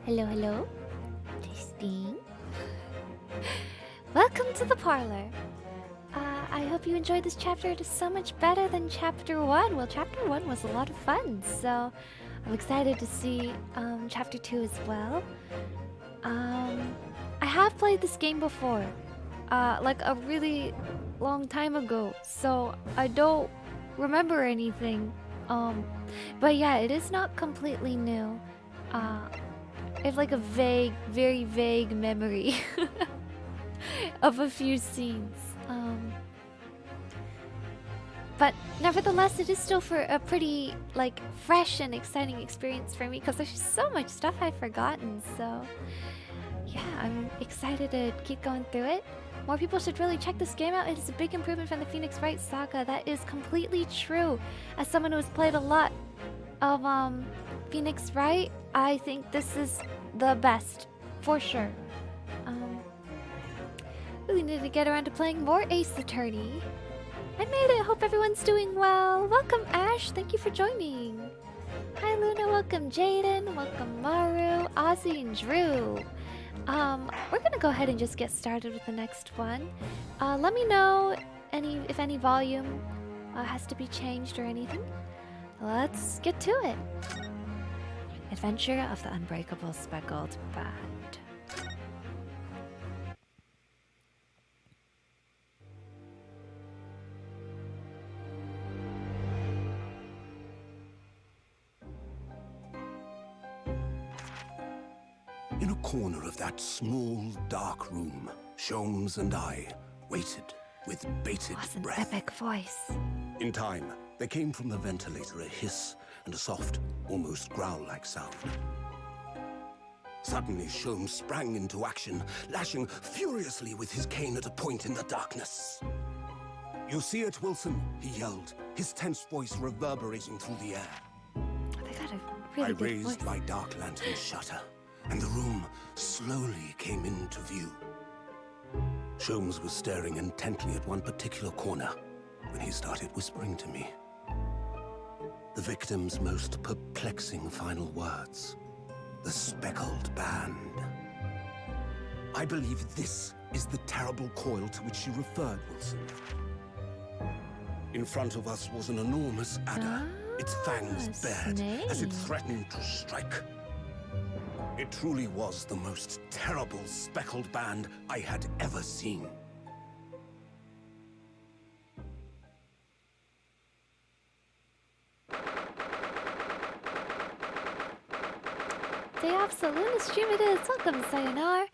Hello, hello. Tasting. Welcome to the parlor. I hope you enjoyed this chapter. It is so much better than chapter 1. Well, chapter 1 was a lot of fun, so I'm excited to see chapter 2 as well. I have played this game before, like a really long time ago, so I don't remember anything. But yeah, it is not completely new. I have like a vague, very vague memory of a few scenes. But nevertheless, it is still for a pretty like fresh and exciting experience for me because there's just so much stuff I've forgotten. So yeah, I'm excited to keep going through it. More people should really check this game out. It is a big improvement from the Phoenix Wright saga. That is completely true. As someone who has played a lot of Phoenix Wright, I think this is the best for sure. Really need to get around to playing more Ace Attorney. I made it. Hope everyone's doing well. Welcome Ash. Thank you for joining. Hi Luna. Welcome Jaden. Welcome Maru, Ozzy, and Drew. We're gonna go ahead and just get started with the next one. Let me know if any volume has to be changed or anything. Let's get to it. Adventure of the Unbreakable Speckled Band. In a corner of that small, dark room, Sholmes and I waited with bated What an breath. epic voice. In time, there came from the ventilator a hiss and a soft, almost growl-like sound. Suddenly, Sholmes sprang into action, lashing furiously with his cane at a point in the darkness. "You see it, Wilson?" he yelled, his tense voice reverberating through the air. They got a really I good raised voice. my dark lantern shutter, and the room slowly came into view. Sholmes was staring intently at one particular corner when he started whispering to me. The victim's most perplexing final words. The speckled band. I believe this is the terrible coil to which you referred, Wilson. In front of us was an enormous adder, its fangs bared as it snake. threatened to strike. It truly was the most terrible speckled band I had ever seen. Day off Saloon stream it is. Welcome, Sayonara.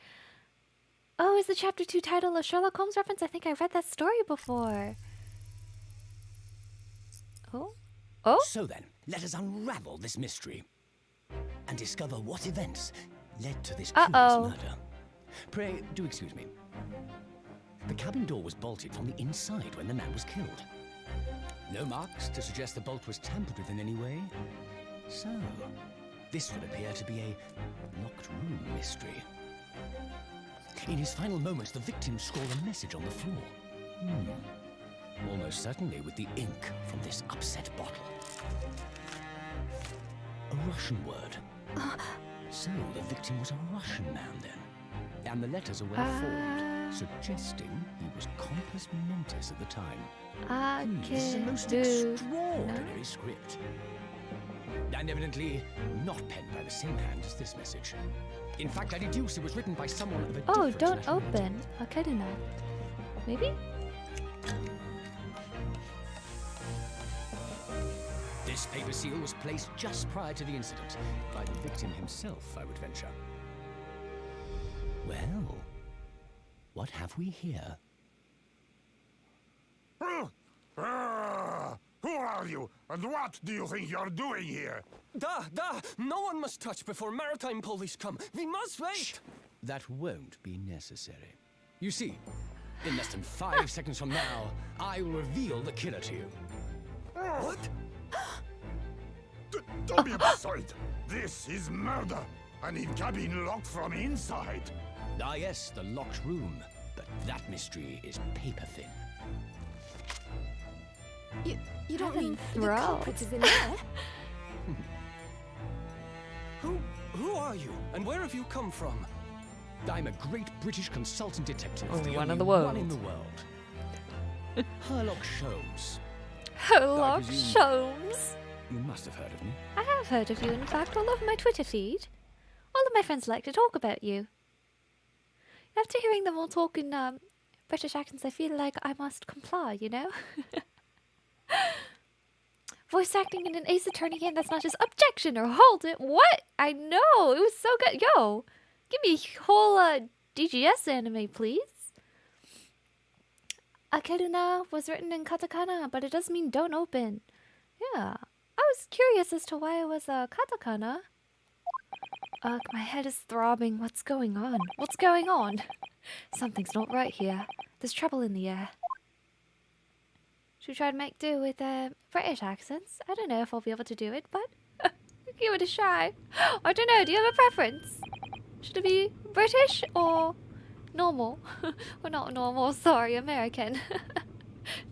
Oh, is the chapter 2 title a Sherlock Holmes reference? I think I read that story before. Oh? Oh? So then, let us unravel this mystery and discover what events led to this curious murder. Pray, do excuse me. The cabin door was bolted from the inside when the man was killed. No marks to suggest the bolt was tampered with in any way. So, this would appear to be a locked room mystery. In his final moments, the victim scrawled a message on the floor. Almost certainly with the ink from this upset bottle. A Russian word. So the victim was a Russian man then. And the letters are well formed, suggesting he was compos mentis at the time. This is a most extraordinary script. And evidently not penned by the same hand as this message. In fact, I deduce it was written by someone of a Oh, different don't nationality. open. Okay, to know. Maybe? This paper seal was placed just prior to the incident, by the victim himself, I would venture. Well, what have we here? Who are you, and what do you think you're doing here? No one must touch before maritime police come. We must wait. Shh. That won't be necessary. You see, in less than 5 seconds from now, I will reveal the killer to you. What? Don't be absurd. This is murder. I need cabin locked from inside. Ah yes, the locked room. But that mystery is paper thin. You don't mean the throw. culprit is in there? Who are you, and where have you come from? I'm a great British consultant detective. Only the one in only the world. One in the world. Herlock Sholmes. Hello, presume- Sholmes. You must have heard of me. I have heard of you, in fact, all over my Twitter feed. All of my friends like to talk about you. After hearing them all talk in British accents, I feel like I must comply, you know? Voice acting in an Ace Attorney game that's not just objection or hold it. What? I know, it was so good. Yo, give me a whole DGS anime, please. Akeruna was written in katakana, but it does mean don't open. Yeah, I was curious as to why it was katakana. Ugh, my head is throbbing. What's going on? What's going on? Something's not right here. There's trouble in the air. Should we try to make do with British accents? I don't know if I'll be able to do it, but give it a try. I don't know, do you have a preference? Should it be British or normal? Well, not normal, sorry, American.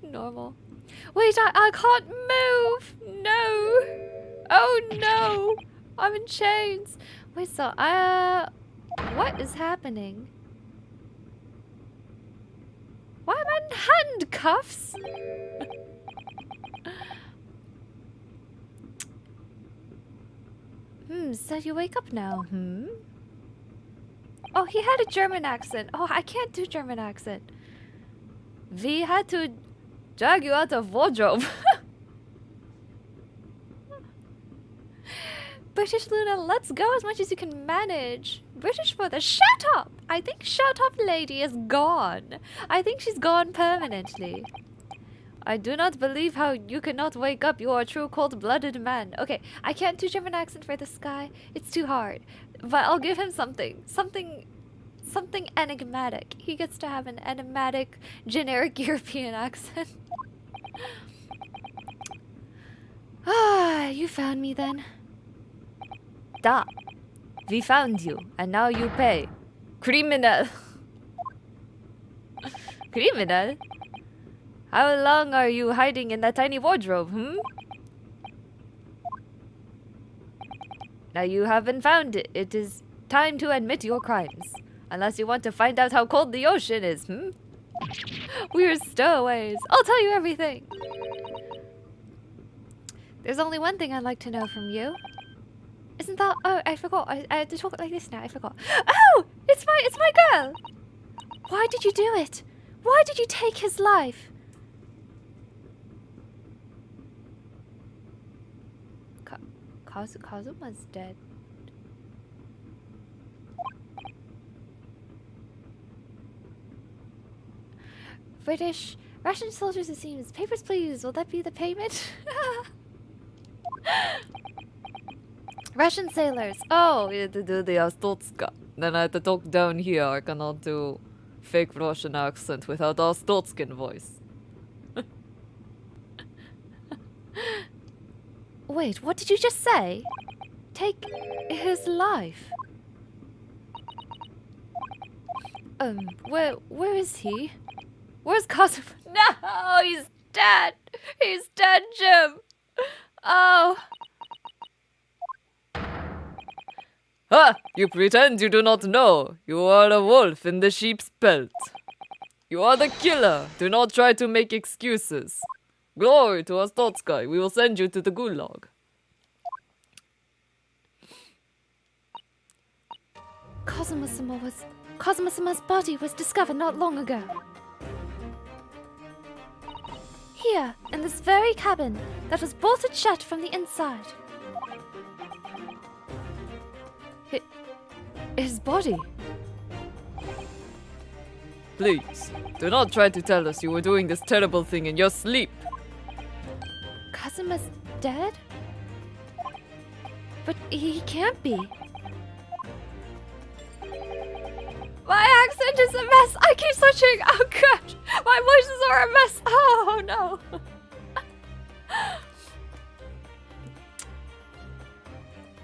Normal. Wait, I can't move! No! Oh no! I'm in chains. Wait, so, what is happening? Why am I in handcuffs? So you wake up now, Oh, he had a German accent. Oh, I can't do German accent. We had to drag you out of wardrobe. British Luna, let's go as much as you can manage. British for the shut up! I think shut up lady is gone. I think she's gone permanently. I do not believe how you cannot wake up. You are a true cold-blooded man. Okay, I can't do German accent for this guy. It's too hard. But I'll give him something. Something enigmatic. He gets to have an enigmatic, generic European accent. Ah, you found me then. Da. We found you, and now you pay. Criminal. Criminal? How long are you hiding in that tiny wardrobe, Now you haven't found it. It is time to admit your crimes. Unless you want to find out how cold the ocean is, We're stowaways. I'll tell you everything. There's only one thing I'd like to know from you. Isn't that... Oh, I forgot. I had to talk like this now. I forgot. Oh! It's my girl! Why did you do it? Why did you take his life? Kazuma's dead. British... Russian soldiers, it seems. Papers, please. Will that be the payment? Russian sailors. Oh, We had to do the Astotska. Then I had to talk down here. I cannot do fake Russian accent without Astotskin voice. wait, what did you just say? Take his life. Where is he? Where's Cosmo? No, he's dead. He's dead, Jim. Oh. Ha! You pretend you do not know. You are a wolf in the sheep's pelt. You are the killer. Do not try to make excuses. Glory to Astotska. We will send you to the gulag. Cosmo-sama's body was discovered not long ago. Here, in this very cabin that was bolted shut from the inside. His body. Please, do not try to tell us you were doing this terrible thing in your sleep. Kazuma's dead? But he can't be. My accent is a mess. I keep switching. Oh gosh, my voices are a mess. Oh no.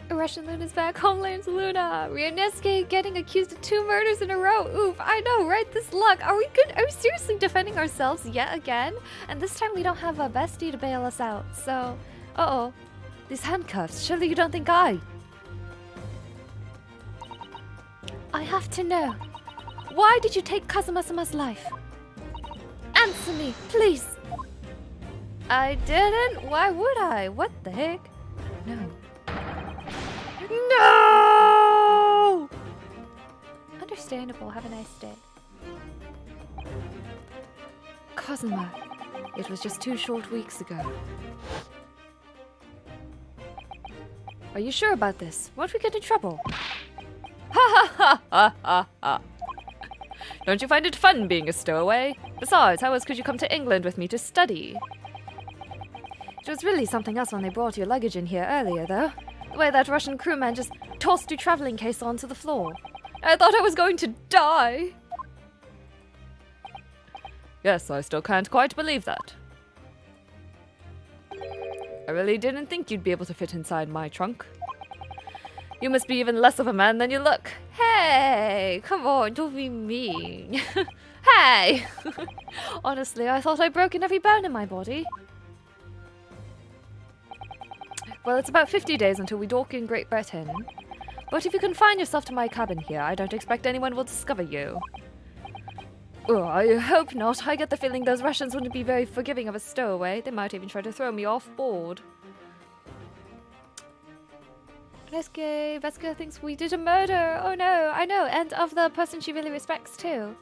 Russian Luna's back. Homeland's Luna. Ryunosuke getting accused of 2 murders in a row. Oof, I know, right? This luck. Are we good? Are we seriously defending ourselves yet again? And this time we don't have a bestie to bail us out. So, these handcuffs. Surely you don't think I... have to know. Why did you take Kazuma-sama's life? Answer me, please. I didn't? Why would I? What the heck? No. No! Understandable. Have a nice day. Kazuma, it was just 2 short weeks ago. Are you sure about this? Won't we get in trouble? Ha ha ha ha ha ha! Don't you find it fun being a stowaway? Besides, how else could you come to England with me to study? It was really something else when they brought your luggage in here earlier, though. The way that Russian crewman just tossed your traveling case onto the floor. I thought I was going to die. Yes, I still can't quite believe that. I really didn't think you'd be able to fit inside my trunk. You must be even less of a man than you look. Hey, come on, don't be mean. Hey! Honestly, I thought I'd broken every bone in my body. Well, it's about 50 days until we dock in Great Britain. But if you confine yourself to my cabin here, I don't expect anyone will discover you. Oh, I hope not. I get the feeling those Russians wouldn't be very forgiving of a stowaway. They might even try to throw me off board. Veska thinks we did a murder. Oh no, I know, and of the person she really respects too.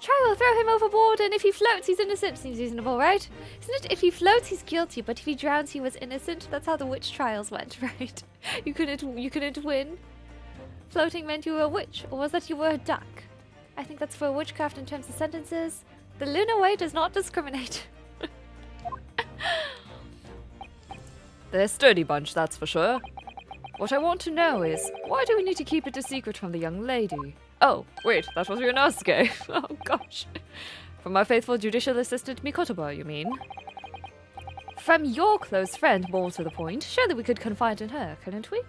Try will throw him overboard, and if he floats, he's innocent. Seems reasonable, right? Isn't it? If he floats, he's guilty, but if he drowns, he was innocent. That's how the witch trials went, right? You couldn't win. Floating meant you were a witch, or was that you were a duck? I think that's for witchcraft in terms of sentences. The lunar way does not discriminate. They're a sturdy bunch, that's for sure. What I want to know is, why do we need to keep it a secret from the young lady? Oh, wait, that was Ryunosuke. Oh, gosh. From my faithful judicial assistant Mikotoba, you mean? From your close friend, more to the point. Surely we could confide in her, couldn't we?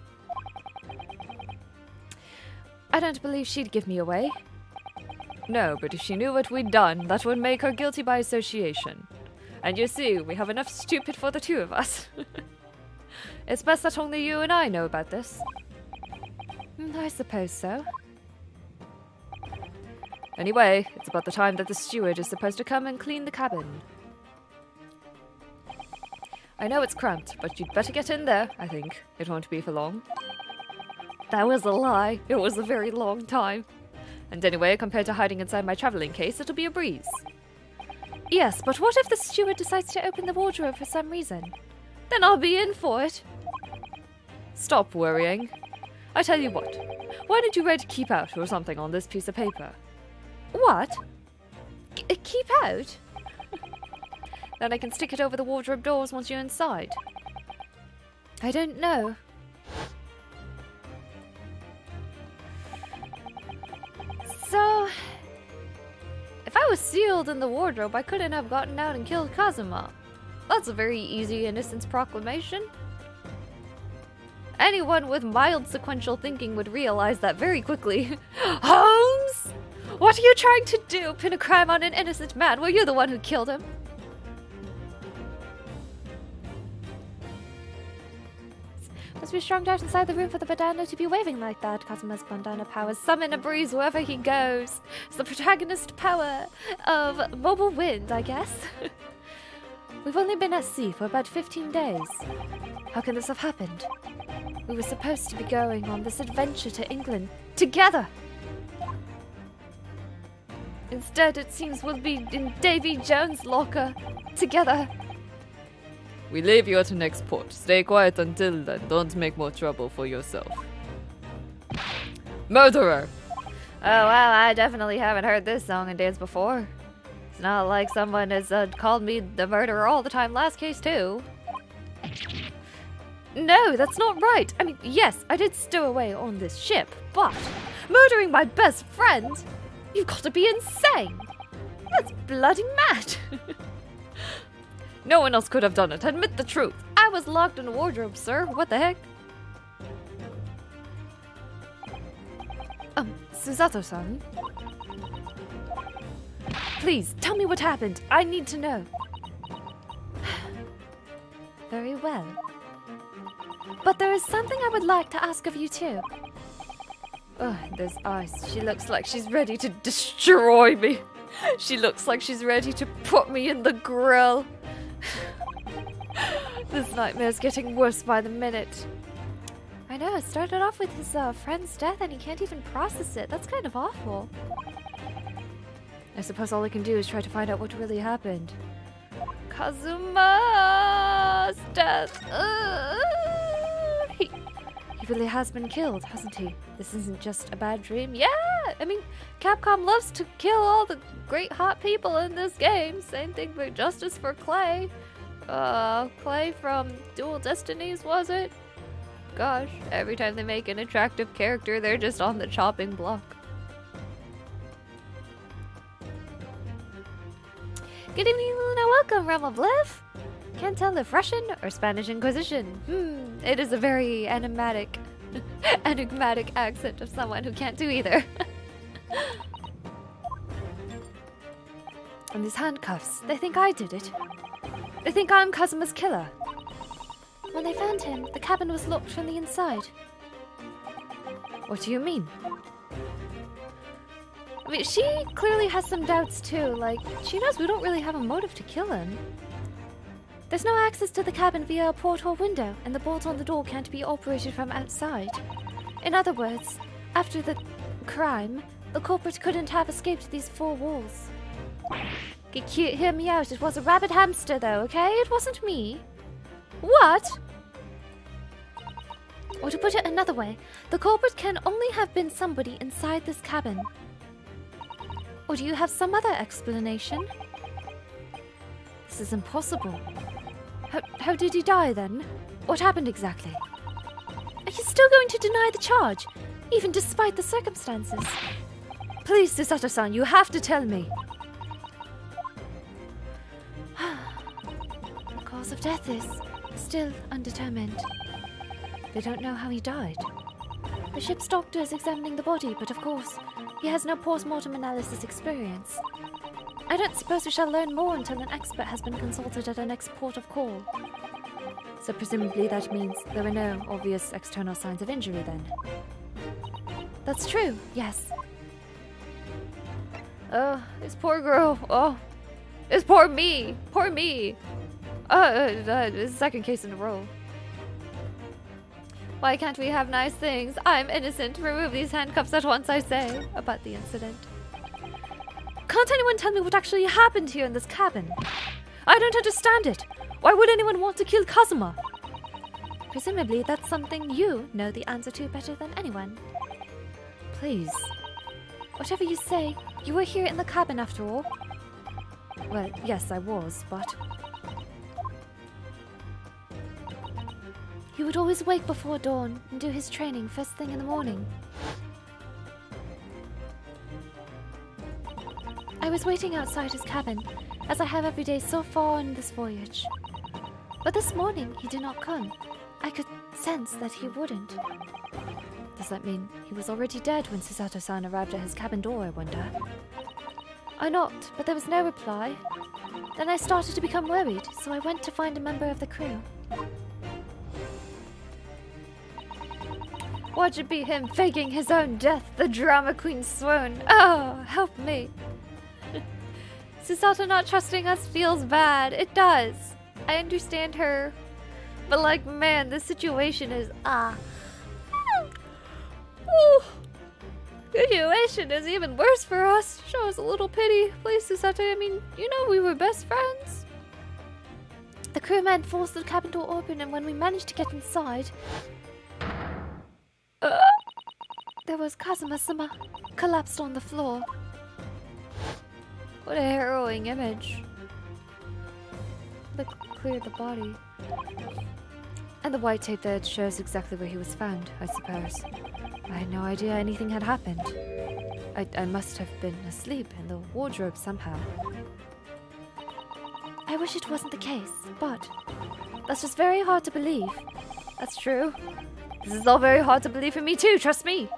I don't believe she'd give me away. No, but if she knew what we'd done, that would make her guilty by association. And you see, we have enough stupid for the two of us. It's best that only you and I know about this. I suppose so. Anyway, it's about the time that the steward is supposed to come and clean the cabin. I know it's cramped, but you'd better get in there, I think. It won't be for long. That was a lie. It was a very long time. And anyway, compared to hiding inside my traveling case, it'll be a breeze. Yes, but what if the steward decides to open the wardrobe for some reason? Then I'll be in for it. Stop worrying. I tell you what, why don't you write keep out or something on this piece of paper? What? Keep out? Then I can stick it over the wardrobe doors once you're inside. I don't know. So, if I was sealed in the wardrobe, I couldn't have gotten out and killed Kazuma. That's a very easy innocence proclamation. Anyone with mild sequential thinking would realize that very quickly. Holmes! What are you trying to do? Pin a crime on an innocent man? Were you the one who killed him? Must be strung out inside the room for the bandana to be waving like that. Kazuma's bandana powers summon a breeze wherever he goes. It's the protagonist power of mobile wind, I guess. We've only been at sea for about 15 days. How can this have happened? We were supposed to be going on this adventure to England together. Instead, it seems we'll be in Davy Jones' locker together. We leave you at the next port. Stay quiet until then. Don't make more trouble for yourself. Murderer! Oh wow, I definitely haven't heard this song and dance before. It's not like someone has called me the murderer all the time last case too. No, that's not right. I mean, yes, I did stow away on this ship, but murdering my best friend? You've got to be insane. That's bloody mad. No one else could have done it. Admit the truth. I was locked in a wardrobe, sir. What the heck? Susato-san? Please, tell me what happened. I need to know. Very well. But there is something I would like to ask of you too. Ugh, those eyes. She looks like she's ready to destroy me. She looks like she's ready to put me in the grill. This nightmare's getting worse by the minute. I know, it started off with his friend's death and he can't even process it. That's kind of awful. I suppose all I can do is try to find out what really happened. Kazuma's death. He really has been killed, hasn't he? This isn't just a bad dream. Yeah! I mean, Capcom loves to kill all the great hot people in this game. Same thing for Justice for Clay. Clay from Dual Destinies, was it? Gosh, every time they make an attractive character, they're just on the chopping block. Good evening, Luna. Welcome, Realm of Liv. Can't tell if Russian or Spanish Inquisition. It is a very enigmatic accent of someone who can't do either. And these handcuffs, they think I did it. They think I'm Kazuma's killer. When they found him, the cabin was locked from the inside. What do you mean? I mean, she clearly has some doubts too. Like, she knows we don't really have a motive to kill him. There's no access to the cabin via a port or window, and the bolt on the door can't be operated from outside. In other words, after the crime, the culprit couldn't have escaped these four walls. Get cute, hear me out. It was a rabid hamster, though, okay? It wasn't me. What? Or to put it another way, the culprit can only have been somebody inside this cabin. Or do you have some other explanation? This is impossible. How did he die then? What happened exactly? Are you still going to deny the charge, even despite the circumstances? Please, Susato-san, you have to tell me. The cause of death is still undetermined. They don't know how he died. The ship's doctor is examining the body, but of course, he has no post-mortem analysis experience. I don't suppose we shall learn more until an expert has been consulted at our next port of call. So presumably that means there were no obvious external signs of injury then. That's true, yes. Oh, this poor girl. Oh, it's poor me. Poor me. This is the second case in a row. Why can't we have nice things? I'm innocent. Remove these handcuffs at once, I say, about the incident. Can't anyone tell me what actually happened here in this cabin? I don't understand it. Why would anyone want to kill Kazuma? Presumably that's something you know the answer to better than anyone. Please. Whatever you say, you were here in the cabin after all. Well, yes, I was, but... He would always wake before dawn and do his training first thing in the morning. I was waiting outside his cabin, as I have every day so far on this voyage. But this morning he did not come. I could sense that he wouldn't. Does that mean he was already dead when Susato-san arrived at his cabin door, I wonder? I knocked, but there was no reply. Then I started to become worried, so I went to find a member of the crew. Watch it be him faking his own death, the drama queen swoon. Oh, help me. Susato not trusting us feels bad. It does. I understand her. But like, man, this situation is, The situation is even worse for us. Show us a little pity, please, Susato. I mean, you know we were best friends. The crewman forced the cabin door open, and when we managed to get inside, there was Kazuma-sama, collapsed on the floor. What a harrowing image. They cleared the body. And the white tape there shows exactly where he was found, I suppose. I had no idea anything had happened. I must have been asleep in the wardrobe somehow. I wish it wasn't the case, but that's just very hard to believe. That's true. This is all very hard to believe for me too, trust me.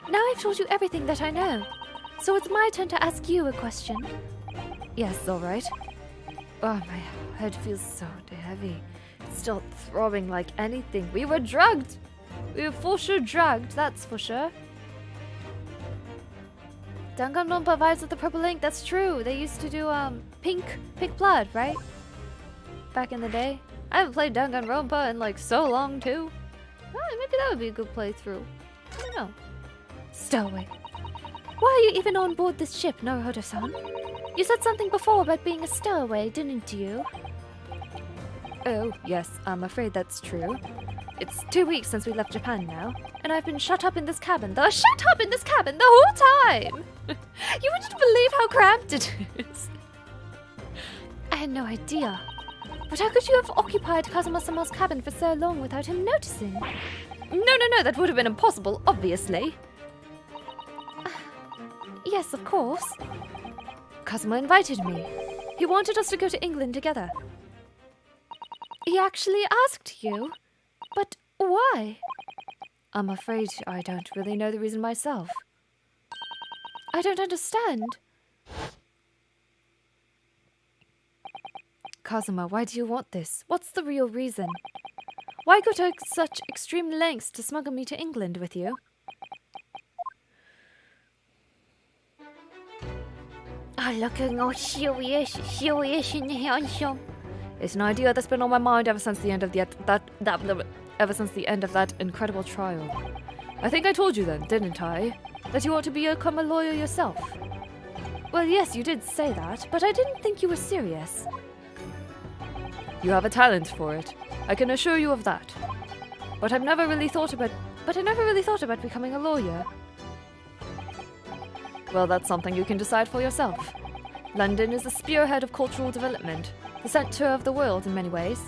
Now I've told you everything that I know, so it's my turn to ask you a question. Yes, alright. Oh, my head feels so heavy. It's still throbbing like anything. We were drugged! We were for sure dragged, that's for sure. Danganronpa vibes with the purple ink, that's true. They used to do pink blood, right? Back in the day. I haven't played Danganronpa in like so long too. Oh, maybe that would be a good playthrough. I don't know. Stowaway. Why are you even on board this ship, Naruhodo-san? You said something before about being a stowaway, didn't you? Oh, yes, I'm afraid that's true. It's 2 weeks since we left Japan now, and I've been shut up in this cabin the whole time! You wouldn't believe how cramped it is. I had no idea. But how could you have occupied Kazuma-sama's cabin for so long without him noticing? No, that would have been impossible, obviously. Yes, of course. Kazuma invited me. He wanted us to go to England together. He actually asked you? But why? I'm afraid I don't really know the reason myself. I don't understand. Kazuma, why do you want this? What's the real reason? Why go to such extreme lengths to smuggle me to England with you? It's an idea that's been on my mind ever since the end of that incredible trial. I think I told you then, didn't I? That you ought to become a lawyer yourself. Well, yes, you did say that, but I didn't think you were serious. You have a talent for it. I can assure you of that. But I never really thought about becoming a lawyer. Well, that's something you can decide for yourself. London is the spearhead of cultural development, the center of the world in many ways.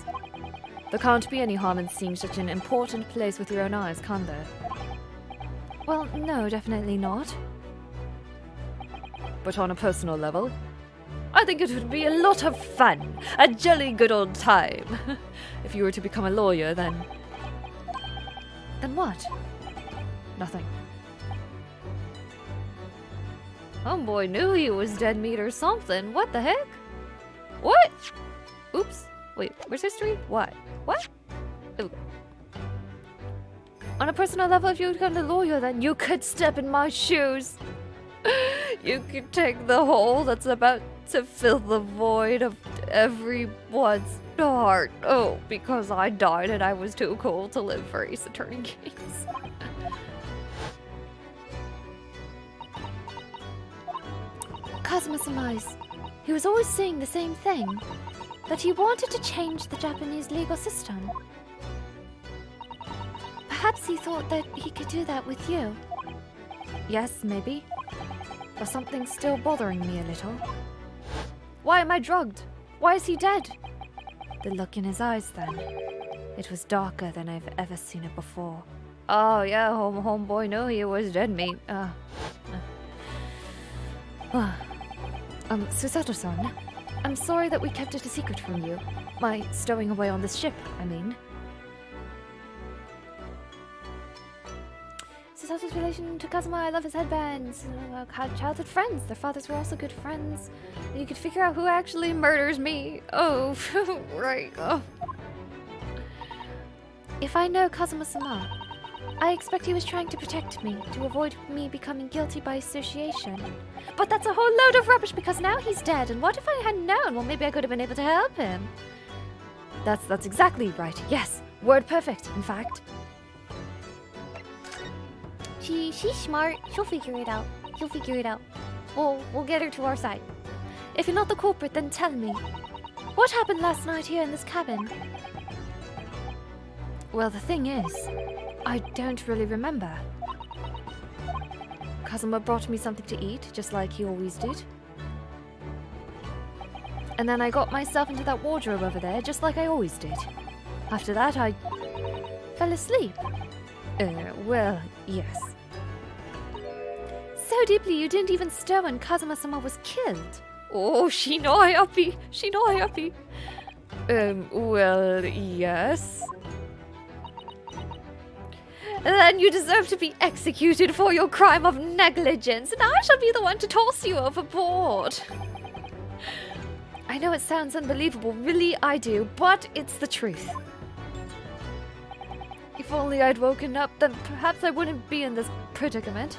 There can't be any harm in seeing such an important place with your own eyes, can there? Well, no, definitely not. But on a personal level, I think it would be a lot of fun, a jolly good old time. If you were to become a lawyer, then... Then what? Nothing. Homeboy knew he was dead meat or something. What the heck? What? Oops. Wait, where's history? Why? What? Okay. On a personal level, if you would become a lawyer, then you could step in my shoes. You could take the hole that's about to fill the void of everyone's heart. Oh, because I died and I was too cool to live for Ace Attorney games. Kazuma-sama eyes. He was always saying the same thing. That he wanted to change the Japanese legal system. Perhaps he thought that he could do that with you. Yes, maybe. But something's still bothering me a little. Why am I drugged? Why is he dead? The look in his eyes then. It was darker than I've ever seen it before. Oh yeah, homeboy knew he was dead meat. Susato-san, I'm sorry that we kept it a secret from you. My stowing away on this ship, I mean. Susato's relation to Kazuma, I love his headbands. Had childhood friends. Their fathers were also good friends. And you could figure out who actually murders me. Oh, right. Oh. If I know Kazuma-sama, I expect he was trying to protect me, to avoid me becoming guilty by association. But that's a whole load of rubbish because now he's dead, and what if I had known? Well, maybe I could have been able to help him. That's exactly right. Yes, word perfect, in fact. She's smart. She'll figure it out. We'll get her to our side. If you're not the culprit, then tell me. What happened last night here in this cabin? Well, the thing is, I don't really remember. Kazuma brought me something to eat, just like he always did. And then I got myself into that wardrobe over there, just like I always did. After that, I fell asleep. Well, yes. So deeply you didn't even stir when Kazuma-sama was killed. Oh, Shinoi uppy. Well, yes. Then you deserve to be executed for your crime of negligence, and I shall be the one to toss you overboard. I know it sounds unbelievable, really I do, but it's the truth. If only I'd woken up, then perhaps I wouldn't be in this predicament.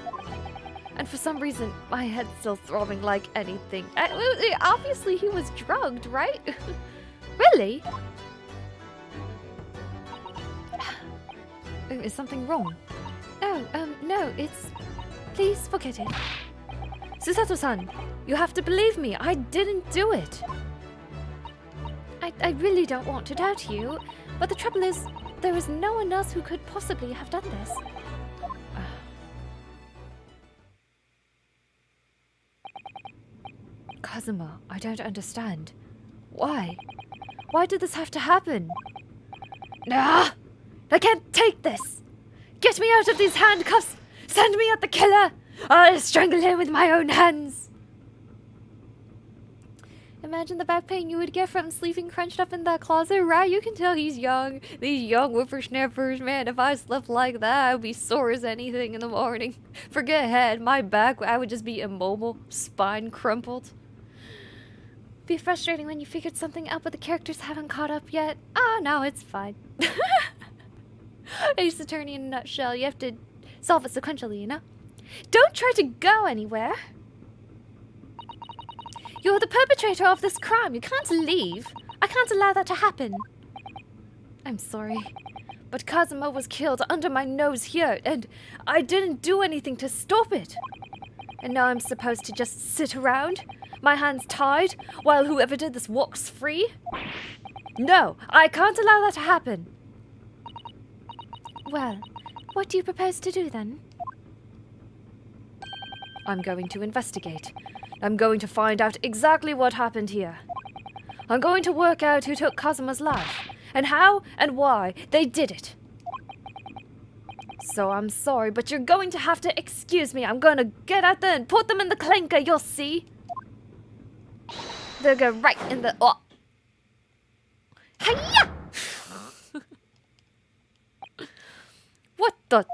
And for some reason, my head's still throbbing like anything. Obviously, he was drugged, right? Really? Is something wrong? Oh, no, it's... Please forget it. Susato-san, you have to believe me. I didn't do it. I really don't want to doubt you, but the trouble is, there is no one else who could possibly have done this. Kazuma, I don't understand. Why? Why did this have to happen? Nah! I can't take this! Get me out of these handcuffs! Send me at the killer! I'll strangle him with my own hands! Imagine the back pain you would get from sleeping crunched up in that closet, right? You can tell he's young. These young whippersnappers, man, if I slept like that, I would be sore as anything in the morning. Forget head, my back, I would just be immobile, spine crumpled. Be frustrating when you figured something out but the characters haven't caught up yet. Oh, no, it's fine. Ace Attorney in a nutshell. You have to solve it sequentially, you know? Don't try to go anywhere. You're the perpetrator of this crime. You can't leave. I can't allow that to happen. I'm sorry, but Kazuma was killed under my nose here, and I didn't do anything to stop it. And now I'm supposed to just sit around, my hands tied, while whoever did this walks free? No, I can't allow that to happen. Well, what do you propose to do then? I'm going to investigate. I'm going to find out exactly what happened here. I'm going to work out who took Kazuma's life, and how and why they did it. So I'm sorry, but you're going to have to excuse me. I'm going to get out there and put them in the clinker, you'll see. They'll go right in the... Oh. Hiya! What the...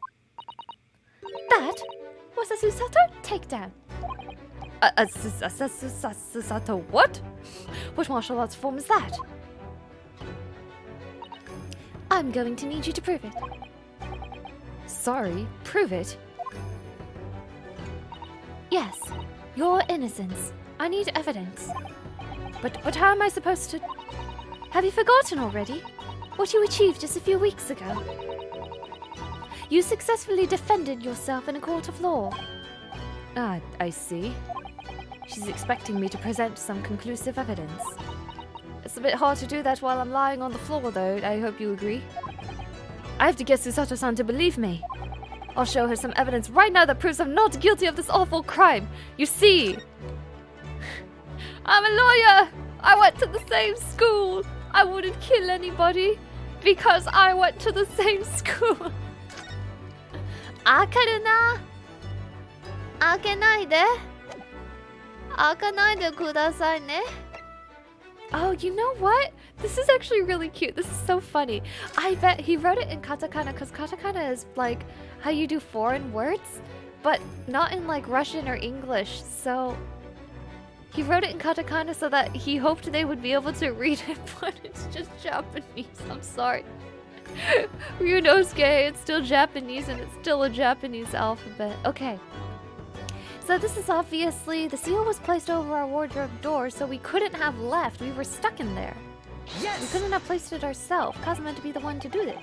That was a Susato takedown. A Susato what? What martial arts form is that? I'm going to need you to prove it. Sorry, prove it? Yes, your innocence. I need evidence. But how am I supposed to... Have you forgotten already? What you achieved just a few weeks ago? You successfully defended yourself in a court of law. Ah, I see. She's expecting me to present some conclusive evidence. It's a bit hard to do that while I'm lying on the floor, though. I hope you agree. I have to get Susato-san to believe me. I'll show her some evidence right now that proves I'm not guilty of this awful crime. You see? I'm a lawyer. I went to the same school. I wouldn't kill anybody because I went to the same school. 開けるな。開けないで。開かないでくださいね。Oh, you know what? This is actually really cute. This is so funny. I bet he wrote it in katakana because katakana is like how you do foreign words, but not in like Russian or English. So he wrote it in katakana so that he hoped they would be able to read it, but it's just Japanese. I'm sorry. Ryunosuke, it's still Japanese and it's still a Japanese alphabet. Okay. So this is obviously, the seal was placed over our wardrobe door, so we couldn't have left. We were stuck in there. Yes! We couldn't have placed it ourselves. Kazuma meant to be the one to do it.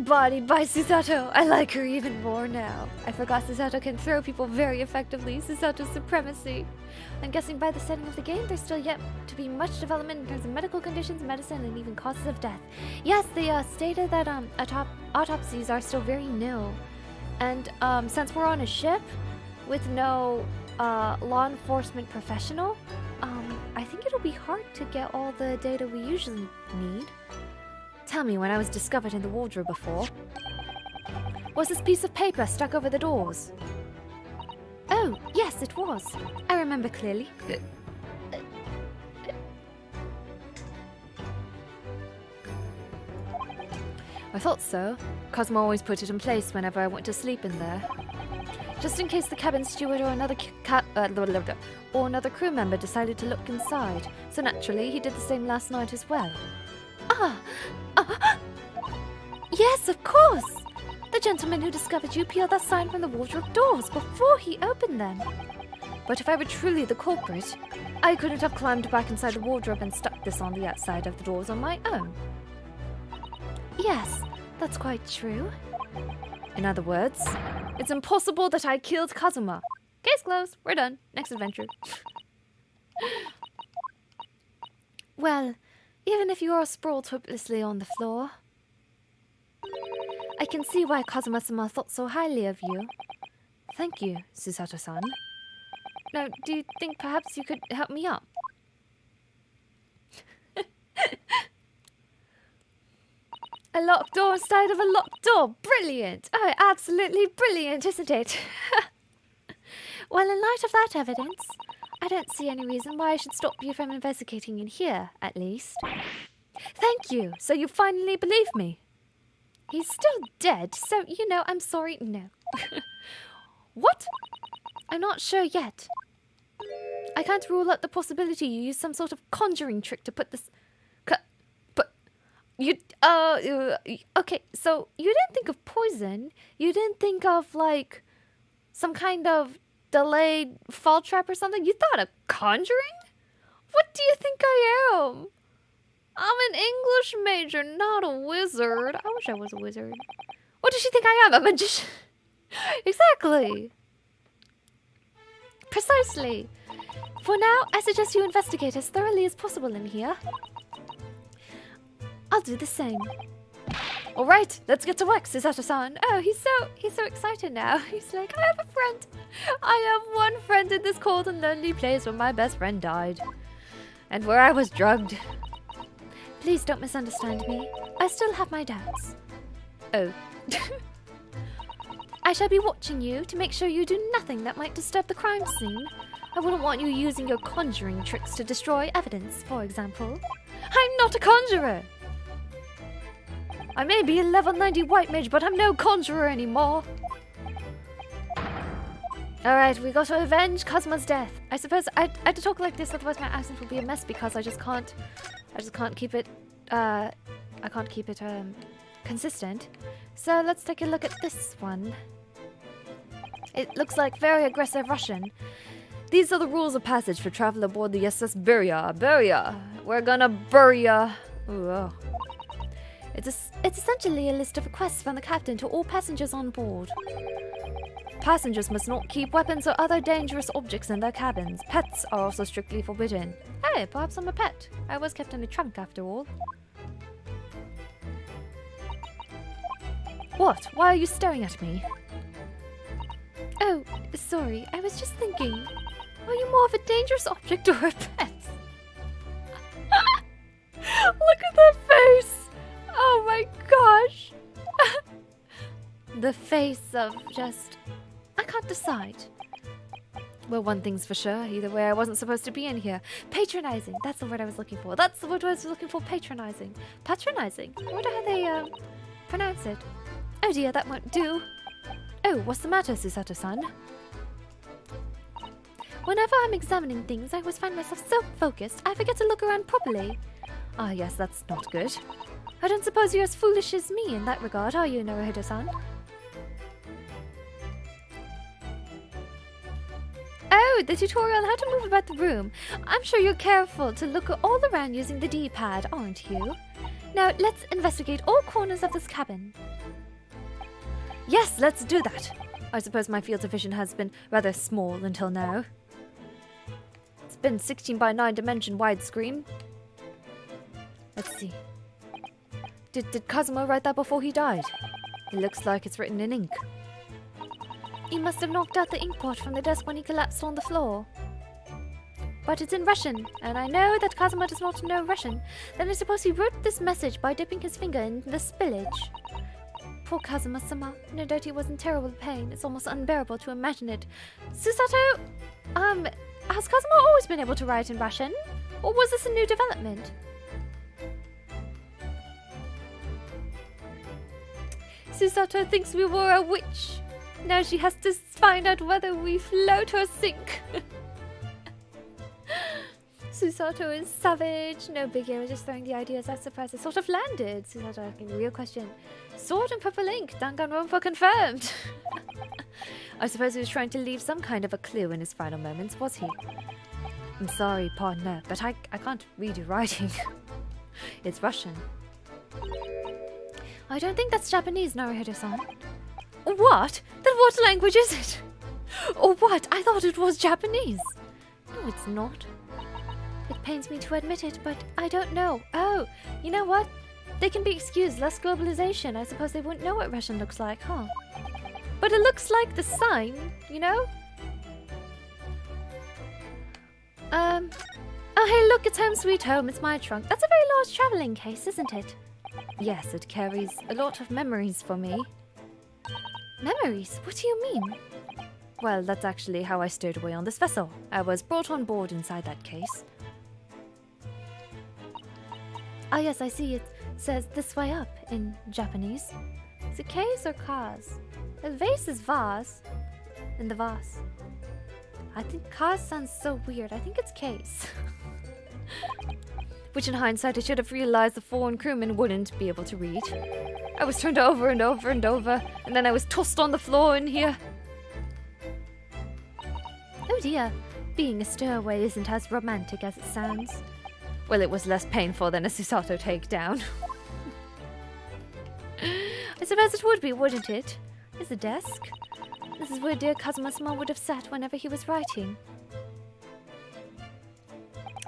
Bodied by Susato. I like her even more now. I forgot Susato can throw people very effectively. Susato's supremacy. I'm guessing by the setting of the game, there's still yet to be much development in terms of medical conditions, medicine, and even causes of death. Yes, they stated that autopsies are still very new. And since we're on a ship with no law enforcement professional, I think it'll be hard to get all the data we usually need. Tell me when I was discovered in the wardrobe before. Was this piece of paper stuck over the doors? Oh, yes, it was. I remember clearly. I thought so. Cosmo always put it in place whenever I went to sleep in there. Just in case the cabin steward or another crew member decided to look inside. So naturally, he did the same last night as well. Yes, of course! The gentleman who discovered you peeled that sign from the wardrobe doors before he opened them. But if I were truly the culprit, I couldn't have climbed back inside the wardrobe and stuck this on the outside of the doors on my own. Yes, that's quite true. In other words, it's impossible that I killed Kazuma. Case closed. We're done. Next adventure. Well, even if you are sprawled hopelessly on the floor, I can see why Kazuma-sama thought so highly of you. Thank you, Susato-san. Now, do you think perhaps you could help me up? A locked door instead of a locked door. Brilliant! Oh, absolutely brilliant, isn't it? Well, in light of that evidence, I don't see any reason why I should stop you from investigating in here, at least. Thank you! So you finally believe me? He's still dead, so, you know, I'm sorry, no. What? I'm not sure yet. I can't rule out the possibility you used some sort of conjuring trick to put this... okay, so you didn't think of poison. You didn't think of, like, some kind of delayed fall trap or something. You thought of conjuring? What do you think I am? I'm an English major, not a wizard. I wish I was a wizard. What does she think I am? A magician? Exactly. Precisely. For now, I suggest you investigate as thoroughly as possible in here. I'll do the same. All right, let's get to work, Susato-san. Oh, he's so excited now. He's like, I have a friend. I have one friend in this cold and lonely place where my best friend died. And where I was drugged. Please don't misunderstand me. I still have my doubts. Oh. I shall be watching you to make sure you do nothing that might disturb the crime scene. I wouldn't want you using your conjuring tricks to destroy evidence, for example. I'm not a conjurer! I may be a level 90 white mage, but I'm no conjurer anymore. Alright, we got to avenge Kazuma's death. I suppose I had to talk like this, otherwise my accent will be a mess because I just can't keep it, consistent. So let's take a look at this one. It looks like very aggressive Russian. These are the rules of passage for travel aboard the SS Beria. Beria! We're gonna bury ya! Ooh, oh. It's essentially a list of requests from the captain to all passengers on board. Passengers must not keep weapons or other dangerous objects in their cabins. Pets are also strictly forbidden. Hey, perhaps I'm a pet. I was kept in a trunk after all. What? Why are you staring at me? Oh, sorry. I was just thinking. Are you more of a dangerous object or a pet? Look at that face! Oh my gosh! The face of just... I can't decide. Well, one thing's for sure. Either way, I wasn't supposed to be in here. Patronizing. That's the word I was looking for. That's the word I was looking for. Patronizing. Patronizing? I wonder how they, pronounce it. Oh dear, that won't do. Oh, what's the matter, Susato-san? Whenever I'm examining things, I always find myself so focused, I forget to look around properly. Ah, yes, that's not good. I don't suppose you're as foolish as me in that regard, are you, Naruhodo-san? Oh, the tutorial on how to move about the room. I'm sure you're careful to look all around using the D-pad, aren't you? Now, let's investigate all corners of this cabin. Yes, let's do that. I suppose my field of vision has been rather small until now. It's been 16 by 9 dimension widescreen. Let's see. Did Kazuma write that before he died? It looks like it's written in ink. He must have knocked out the ink pot from the desk when he collapsed on the floor. But it's in Russian, and I know that Kazuma does not know Russian. Then I suppose he wrote this message by dipping his finger in the spillage. Poor Kazuma-sama. No doubt he was in terrible pain. It's almost unbearable to imagine it. Susato! Has Kazuma always been able to write in Russian? Or was this a new development? Susato thinks we were a witch. Now she has to find out whether we float or sink. Susato is savage. No biggie, I was just throwing the ideas. I surprised it sort of landed. Susato asking a real question. Sword and purple ink. Danganronpa confirmed. I suppose he was trying to leave some kind of a clue in his final moments, was he? I'm sorry, partner, but I can't read your writing. It's Russian. I don't think that's Japanese, Naruhito-san. What? Then what language is it? Or what? I thought it was Japanese. No, it's not. It pains me to admit it, but I don't know. Oh, you know what? They can be excused, less globalization. I suppose they wouldn't know what Russian looks like, huh? But it looks like the sign, you know? Oh hey, look, it's home sweet home. It's my trunk. That's a very large traveling case, isn't it? Yes, it carries a lot of memories for me. Memories? What do you mean? Well, that's actually how I stowed away on this vessel. I was brought on board inside that case. Ah yes, I see it says this way up in Japanese. Is it case or cause? A vase is vase. In the vase. I think cause sounds so weird. I think it's case. Which in hindsight I should have realized the foreign crewmen wouldn't be able to read. I was turned over and over and over, and then I was tossed on the floor in here. Oh dear, being a stowaway isn't as romantic as it sounds. Well, it was less painful than a Susato takedown. I suppose it would be, wouldn't it? There's a desk. This is where dear Kazuma-sama would have sat whenever he was writing.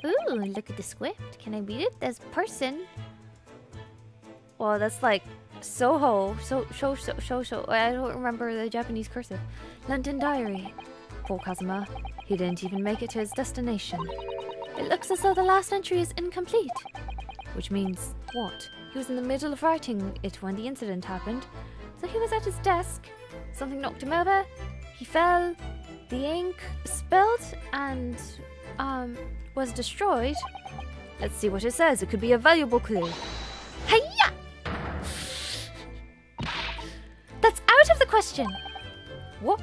Ooh, look at the script. Can I read it? There's person. Well, that's like Soho. So. I don't remember the Japanese cursive. London Diary. Poor Kazuma. He didn't even make it to his destination. It looks as though the last entry is incomplete. Which means what? He was in the middle of writing it when the incident happened. So he was at his desk. Something knocked him over. He fell. The ink spilled and was destroyed. Let's see what it says. It could be a valuable clue. Hiya! That's out of the question. What?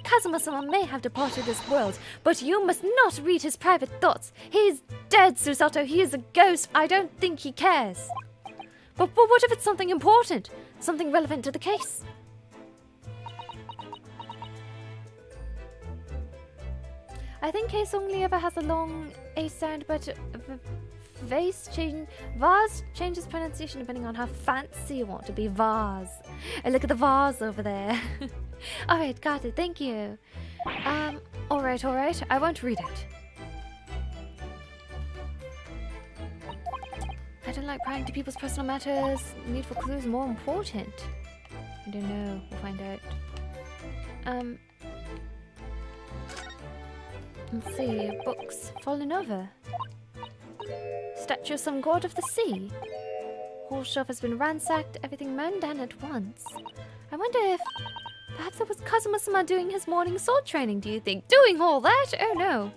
Kazuma-sama may have departed this world, but you must not read his private thoughts. He's dead, Susato. He is a ghost. I don't think he cares. But what if it's something important? Something relevant to the case? I think case only ever has a long A sound, but vase changes pronunciation depending on how fancy you want to be. Vase. And look at the vase over there. Alright, got it. Thank you. Alright. I won't read it. I don't like prying into people's personal matters. Need for clues more important. I don't know. We'll find out. Let's see. Books fallen over. Statue of some god of the sea. Whole shelf has been ransacked. Everything mown down at once. I wonder if perhaps it was Kazuma-sama doing his morning sword training. Do you think doing all that? Oh no.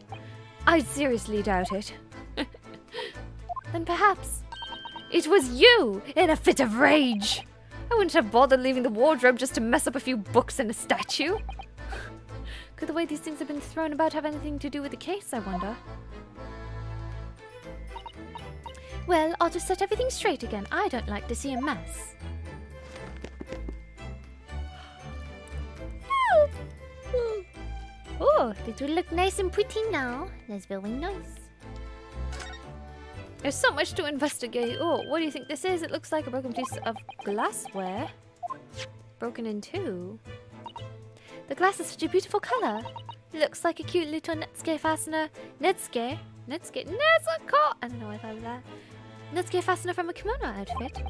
I seriously doubt it. Then perhaps it was you in a fit of rage. I wouldn't have bothered leaving the wardrobe just to mess up a few books and a statue. Could the way these things have been thrown about have anything to do with the case, I wonder? Well, I'll just set everything straight again. I don't like to see a mess. Oh, it will look nice and pretty now. That's very nice. There's so much to investigate. Oh, what do you think this is? It looks like a broken piece of glassware. Broken in two. The glass is such a beautiful color. It looks like a cute little Netsuke fastener. Netsuke? Nezuko? I don't know why I thought of that. Netsuke fastener from a kimono outfit.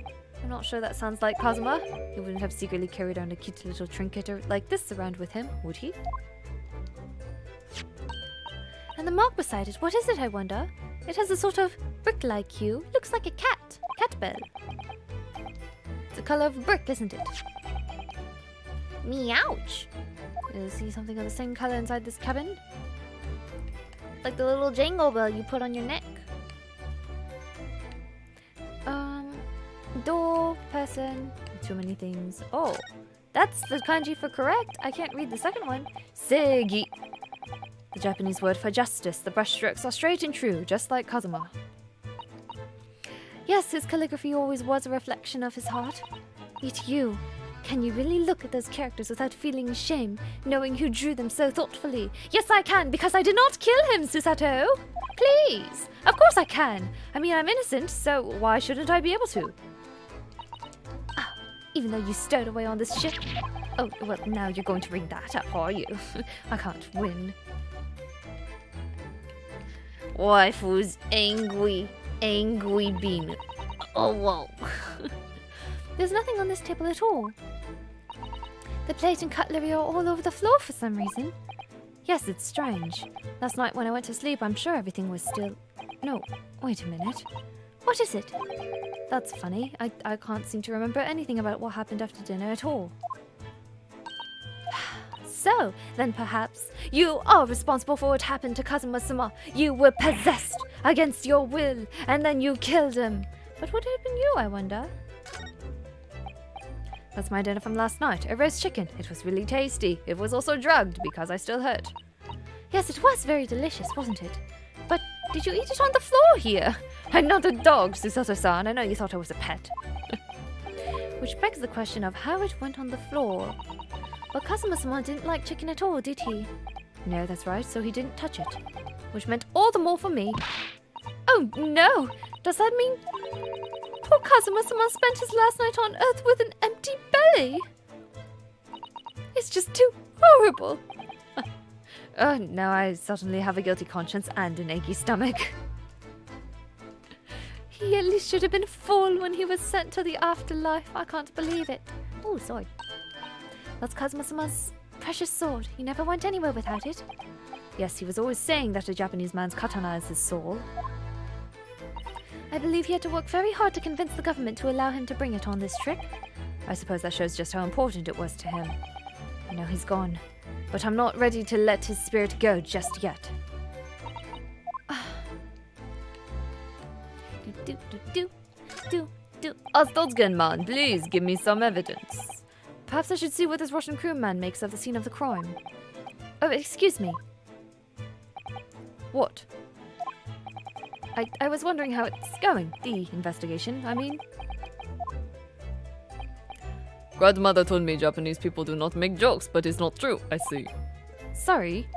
I'm not sure that sounds like Kazuma. He wouldn't have secretly carried on a cute little trinket like this around with him, would he? And the mark beside it, what is it, I wonder? It has a sort of brick-like hue. Looks like a cat. Cat bell. It's the color of a brick, isn't it? Meouch! Is see something of the same color inside this cabin? Like the little jangle bell you put on your neck. Door, person, too many things. Oh, that's the kanji for correct. I can't read the second one. Segi. The Japanese word for justice. The brushstrokes are straight and true, just like Kazuma. Yes, his calligraphy always was a reflection of his heart. Yet you, can you really look at those characters without feeling shame, knowing who drew them so thoughtfully? Yes, I can, because I did not kill him, Susato! Please! Of course I can! I mean, I'm innocent, so why shouldn't I be able to? Ah, even though you stowed away on this ship. Oh, well, now you're going to bring that up, are you? I can't win. Waifu's angry bean. Oh, whoa. There's nothing on this table at all. The plate and cutlery are all over the floor for some reason. Yes, it's strange. Last night when I went to sleep, I'm sure everything was still... No, wait a minute. What is it? That's funny. I can't seem to remember anything about what happened after dinner at all. So, then perhaps you are responsible for what happened to Kazuma-sama. You were possessed against your will, and then you killed him. But what happened to you, I wonder? That's my dinner from last night. A roast chicken. It was really tasty. It was also drugged because I still hurt. Yes, it was very delicious, wasn't it? But did you eat it on the floor here? I'm not a dog, Susato-san. I know you thought I was a pet. Which begs the question of how it went on the floor. But Kazuma-sama didn't like chicken at all, did he? No, that's right, so he didn't touch it. Which meant all the more for me. Oh, no! Does that mean... Poor Kazuma-sama spent his last night on Earth with an empty belly? It's just too horrible. Oh, now I suddenly have a guilty conscience and an achy stomach. He at least should have been full when he was sent to the afterlife. I can't believe it. Oh, sorry. That's Kazuma-sama's precious sword. He never went anywhere without it. Yes, he was always saying that a Japanese man's katana is his soul. I believe he had to work very hard to convince the government to allow him to bring it on this trip. I suppose that shows just how important it was to him. I know he's gone, but I'm not ready to let his spirit go just yet. Ostolzgen-man, please give me some evidence. Perhaps I should see what this Russian crewman makes of the scene of the crime. Oh, excuse me. What? I was wondering how it's going, the investigation, I mean. Grandmother told me Japanese people do not make jokes, but it's not true, I see. Sorry?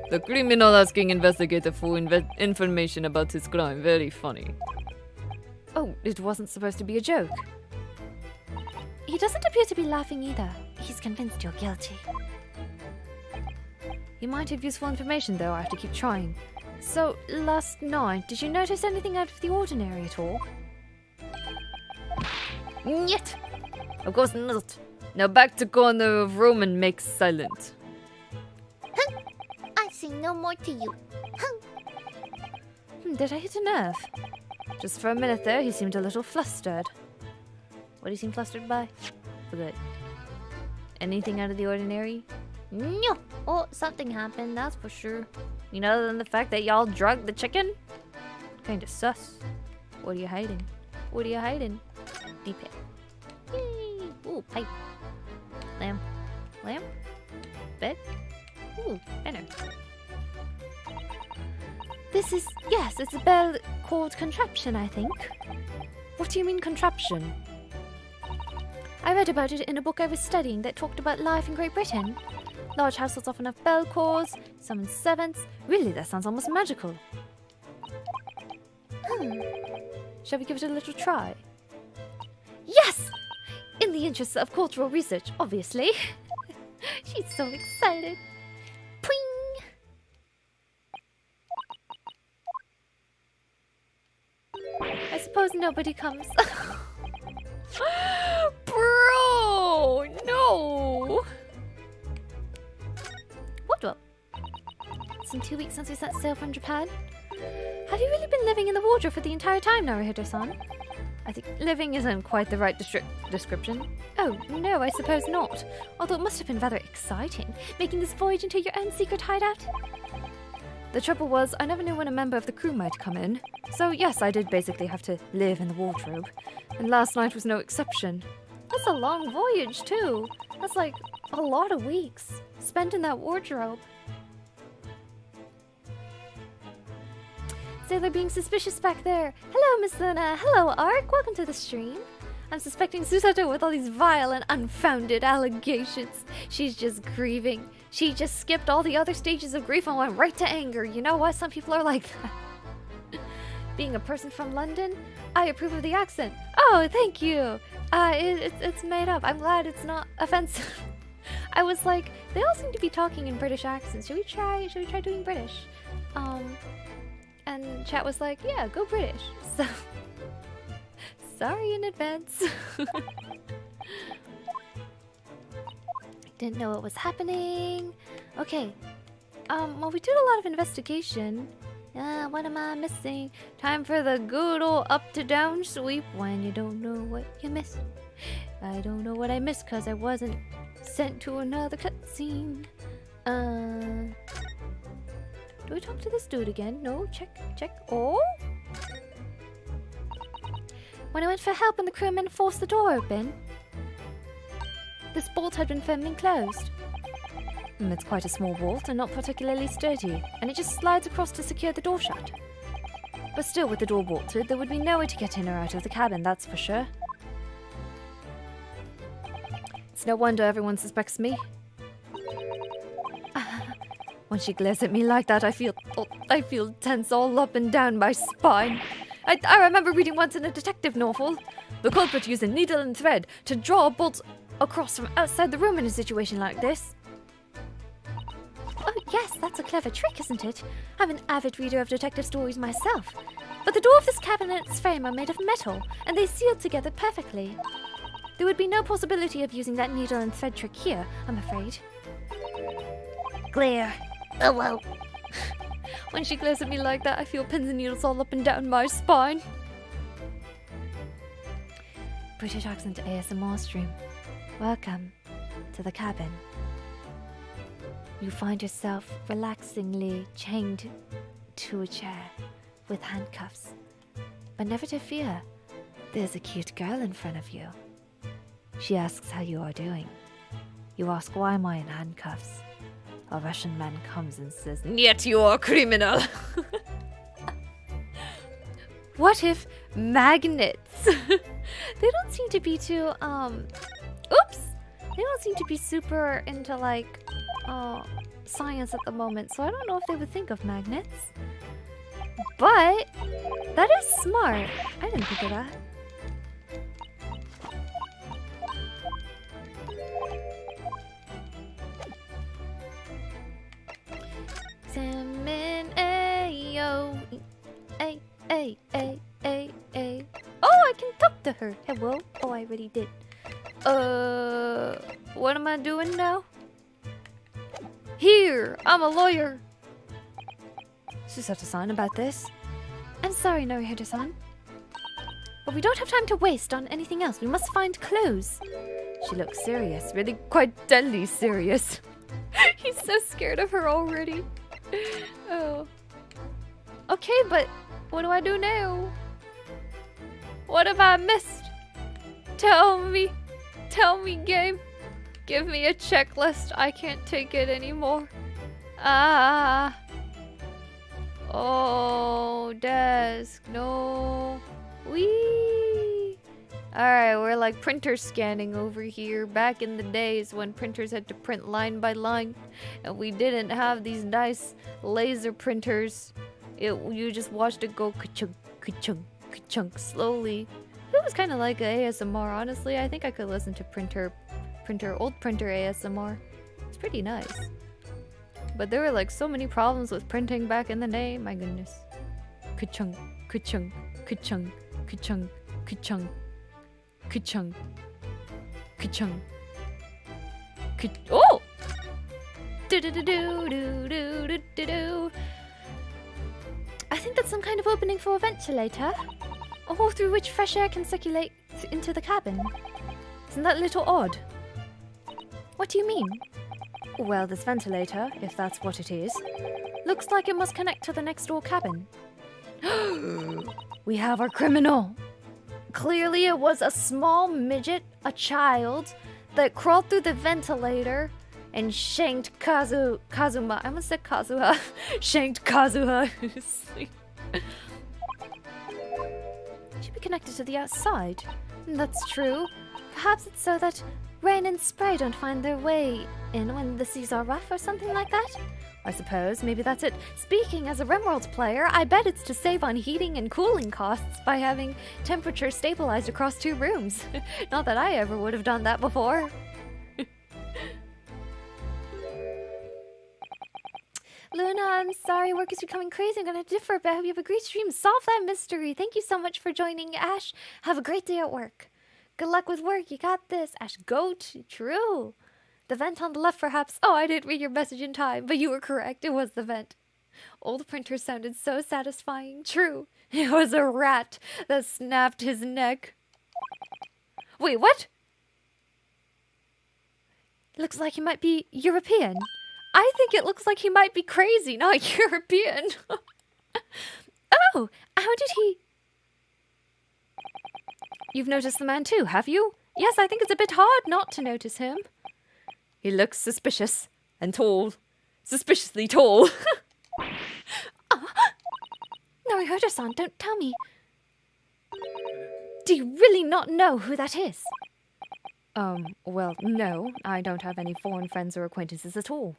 The criminal asking investigator for information about his crime. Very funny. Oh, it wasn't supposed to be a joke. He doesn't appear to be laughing either. He's convinced you're guilty. He might have useful information, though. I have to keep trying. So, last night, did you notice anything out of the ordinary at all? Nyet! Of course not. Now back to corner of room and make silent. I say no more to you. Did I hit a nerve? Just for a minute there, he seemed a little flustered. What do you seem flustered by? Forget. Anything out of the ordinary? No. Oh, something happened, that's for sure. You know, other than the fact that y'all drugged the chicken? Kinda sus. What are you hiding? What are you hiding? Deep hit. Yay! Ooh, pipe. Lamp. Lamp? Bed? Ooh, banner. This is... yes, it's a bell called contraption, I think. What do you mean contraption? I read about it in a book I was studying that talked about life in Great Britain. Large households often have bell calls, summon servants. Really, that sounds almost magical. Shall we give it a little try? Yes! In the interests of cultural research, obviously. She's so excited. Pwing! I suppose nobody comes. Bro! No! Wardrobe. It's been 2 weeks since we set sail from Japan. Have you really been living in the wardrobe for the entire time, Naruhito-san? I think living isn't quite the right description. Oh, no, I suppose not. Although it must have been rather exciting, making this voyage into your own secret hideout. The trouble was, I never knew when a member of the crew might come in. So yes, I did basically have to live in the wardrobe. And last night was no exception. That's a long voyage, too. That's like a lot of weeks spent in that wardrobe. Sailor being suspicious back there. Hello, Miss Luna. Hello, Ark. Welcome to the stream. I'm suspecting Susato with all these vile and unfounded allegations. She's just grieving. She just skipped all the other stages of grief and went right to anger. You know what? Some people are like that. Being a person from London, I approve of the accent. Oh, thank you. It's made up. I'm glad it's not offensive. I was like, they all seem to be talking in British accents. Should we try doing British? And chat was like, yeah, go British. So, sorry in advance. Didn't know what was happening. Okay. Well, we did a lot of investigation. What am I missing? Time for the good old up to down sweep when you don't know what you missed. I don't know what I missed because I wasn't sent to another cutscene. Do we talk to this dude again? No, check. Oh! When I went for help and the crewmen forced the door open, this bolt had been firmly closed. It's quite a small bolt and not particularly sturdy, and it just slides across to secure the door shut. But still, with the door bolted, there would be no way to get in or out of the cabin, that's for sure. It's no wonder everyone suspects me. When she glares at me like that, I feel tense all up and down my spine. I remember reading once in a detective novel. The culprit used a needle and thread to draw a bolt across from outside the room in a situation like this. Oh yes, that's a clever trick, isn't it? I'm an avid reader of detective stories myself. But the door of this cabin and its frame are made of metal, and they seal together perfectly. There would be no possibility of using that needle and thread trick here, I'm afraid. Glare. Oh well. When she glares at me like that, I feel pins and needles all up and down my spine. British accent ASMR stream. Welcome to the cabin. You find yourself relaxingly chained to a chair with handcuffs. But never to fear, there's a cute girl in front of you. She asks how you are doing. You ask, why am I in handcuffs? A Russian man comes and says, "Yet you are a criminal." What if magnets? They don't seem to be too, oops! They don't seem to be super into, like, science at the moment, so I don't know if they would think of magnets. But, that is smart. I didn't think of that. Salmon, ayo, a. Oh, I can talk to her. Hello. Oh, I already did. What am I doing now? Here, I'm a lawyer. Susato-san, about this. I'm sorry, Norihito-san. But we don't have time to waste on anything else. We must find clues. She looks serious, really quite deadly serious. He's so scared of her already. Oh. Okay, but what do I do now? What have I missed? Tell me, game. Give me a checklist. I can't take it anymore. Ah. Oh, desk. No. Wee. Alright, we're like printer scanning over here. Back in the days when printers had to print line by line, and we didn't have these nice laser printers. You just watched it go ka-chunk, ka-chunk, ka-chunk slowly. It was kind of like a ASMR, honestly. I think I could listen to old printer ASMR. It's pretty nice. But there were like so many problems with printing back in the day. My goodness. Ka-chunk, ka-chunk, ka-chunk, ka-chunk, ka-chunk, ka-chunk, ka-chunk, ka-chunk. Oh! Do-do-do-do-do-do-do-do. I think that's some kind of opening for a ventilator. A hole through which fresh air can circulate into the cabin. Isn't that a little odd? What do you mean? Well, this ventilator, if that's what it is, looks like it must connect to the next door cabin. We have our criminal. Clearly it was a small midget, a child, that crawled through the ventilator and shanked Kazuma. I almost said Kazuha. Shanked Kazuha. Should be connected to the outside. That's true. Perhaps it's so that rain and spray don't find their way in when the seas are rough or something like that. I suppose maybe that's it. Speaking as a RimWorld player, I bet it's to save on heating and cooling costs by having temperature stabilized across 2 rooms. Not that I ever would have done that before. Luna, I'm sorry, work is becoming crazy. I'm gonna differ, but I hope you have a great stream. Solve that mystery. Thank you so much for joining, Ash. Have a great day at work. Good luck with work. You got this. Ash, goat. True. The vent on the left, perhaps. Oh, I didn't read your message in time, but you were correct. It was the vent. Old printer sounded so satisfying. True. It was a rat that snapped his neck. Wait, what? Looks like he might be European. I think it looks like he might be crazy, not European. Oh, how did he... You've noticed the man too, have you? Yes, I think it's a bit hard not to notice him. He looks suspicious and tall. Suspiciously tall. No, I heard her son. Don't tell me. Do you really not know who that is? Well, no. I don't have any foreign friends or acquaintances at all.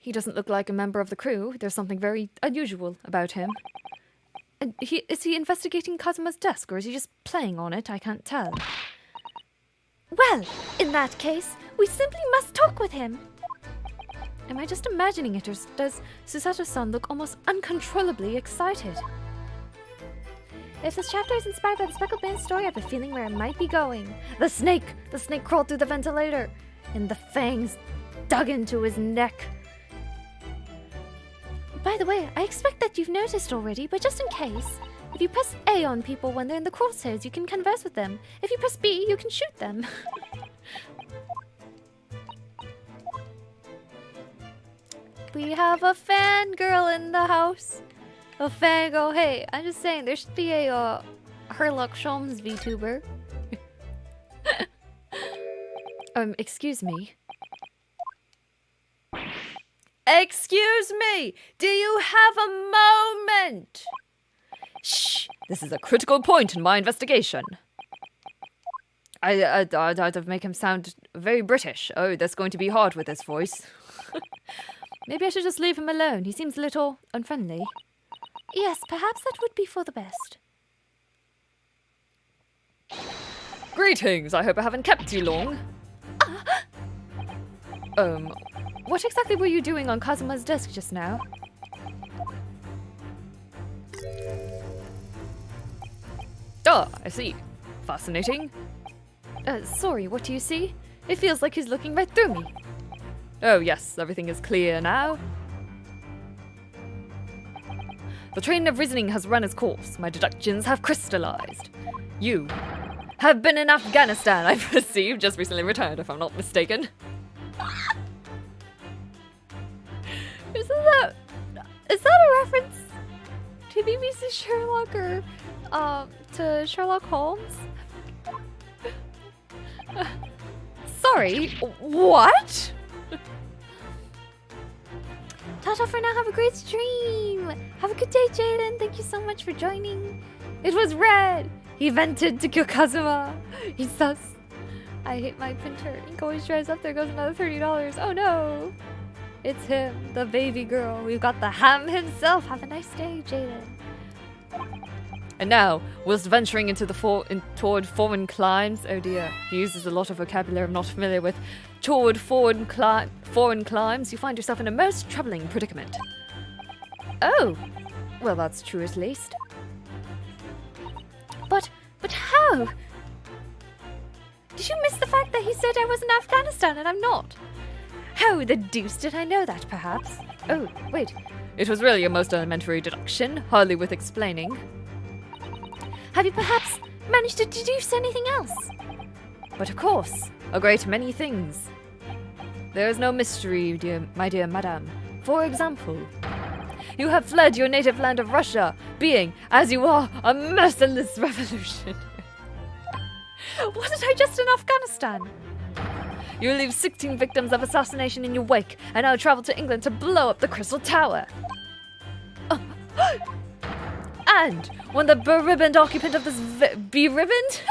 He doesn't look like a member of the crew. There's something very unusual about him. Is he investigating Kazuma's desk, or is he just playing on it? I can't tell. Well, in that case, we simply must talk with him. Am I just imagining it, or does Susato-san look almost uncontrollably excited? If this chapter is inspired by the Speckled Man's story, I have a feeling where it might be going. The snake! The snake crawled through the ventilator, and the fangs dug into his neck. By the way, I expect that you've noticed already, but just in case, if you press A on people when they're in the crosshairs, you can converse with them. If you press B, you can shoot them. We have a fangirl in the house. A fangirl. Hey, I'm just saying, there should be a Herlock Sholmes VTuber. Excuse me. Excuse me! Do you have a moment? Shh! This is a critical point in my investigation. I'd make him sound very British. Oh, that's going to be hard with his voice. Maybe I should just leave him alone. He seems a little unfriendly. Yes, perhaps that would be for the best. Greetings. I hope I haven't kept you long. What exactly were you doing on Kazuma's desk just now? Ah, I see. Fascinating. Sorry, what do you see? It feels like he's looking right through me. Oh yes, everything is clear now. The train of reasoning has run its course. My deductions have crystallized. You have been in Afghanistan, I perceive. Just recently returned, if I'm not mistaken. Is that a reference to BBC Sherlock or to Sherlock Holmes? Sorry, what? Ta-ta for now, have a great stream! Have a good day, Jaden! Thank you so much for joining! It was Red! He vented to kill Kazuma! He's sus! I hate my printer. Ink always dries up, there goes another $30. Oh no! It's him, the baby girl. We've got the ham himself. Have a nice day, Jaden. And now, whilst venturing into toward foreign climes, oh dear, he uses a lot of vocabulary I'm not familiar with. Toward foreign climes, you find yourself in a most troubling predicament. Oh, well, that's true at least. But how? Did you miss the fact that he said I was in Afghanistan and I'm not? How the deuce did I know that, perhaps? Oh, wait. It was really a most elementary deduction, hardly worth explaining. Have you perhaps managed to deduce anything else? But of course, a great many things. There is no mystery, my dear madam. For example, you have fled your native land of Russia, being, as you are, a merciless revolutionary. Wasn't I just in Afghanistan? You leave 16 victims of assassination in your wake, and now travel to England to blow up the Crystal Tower. And when the beribboned occupant of this beribboned?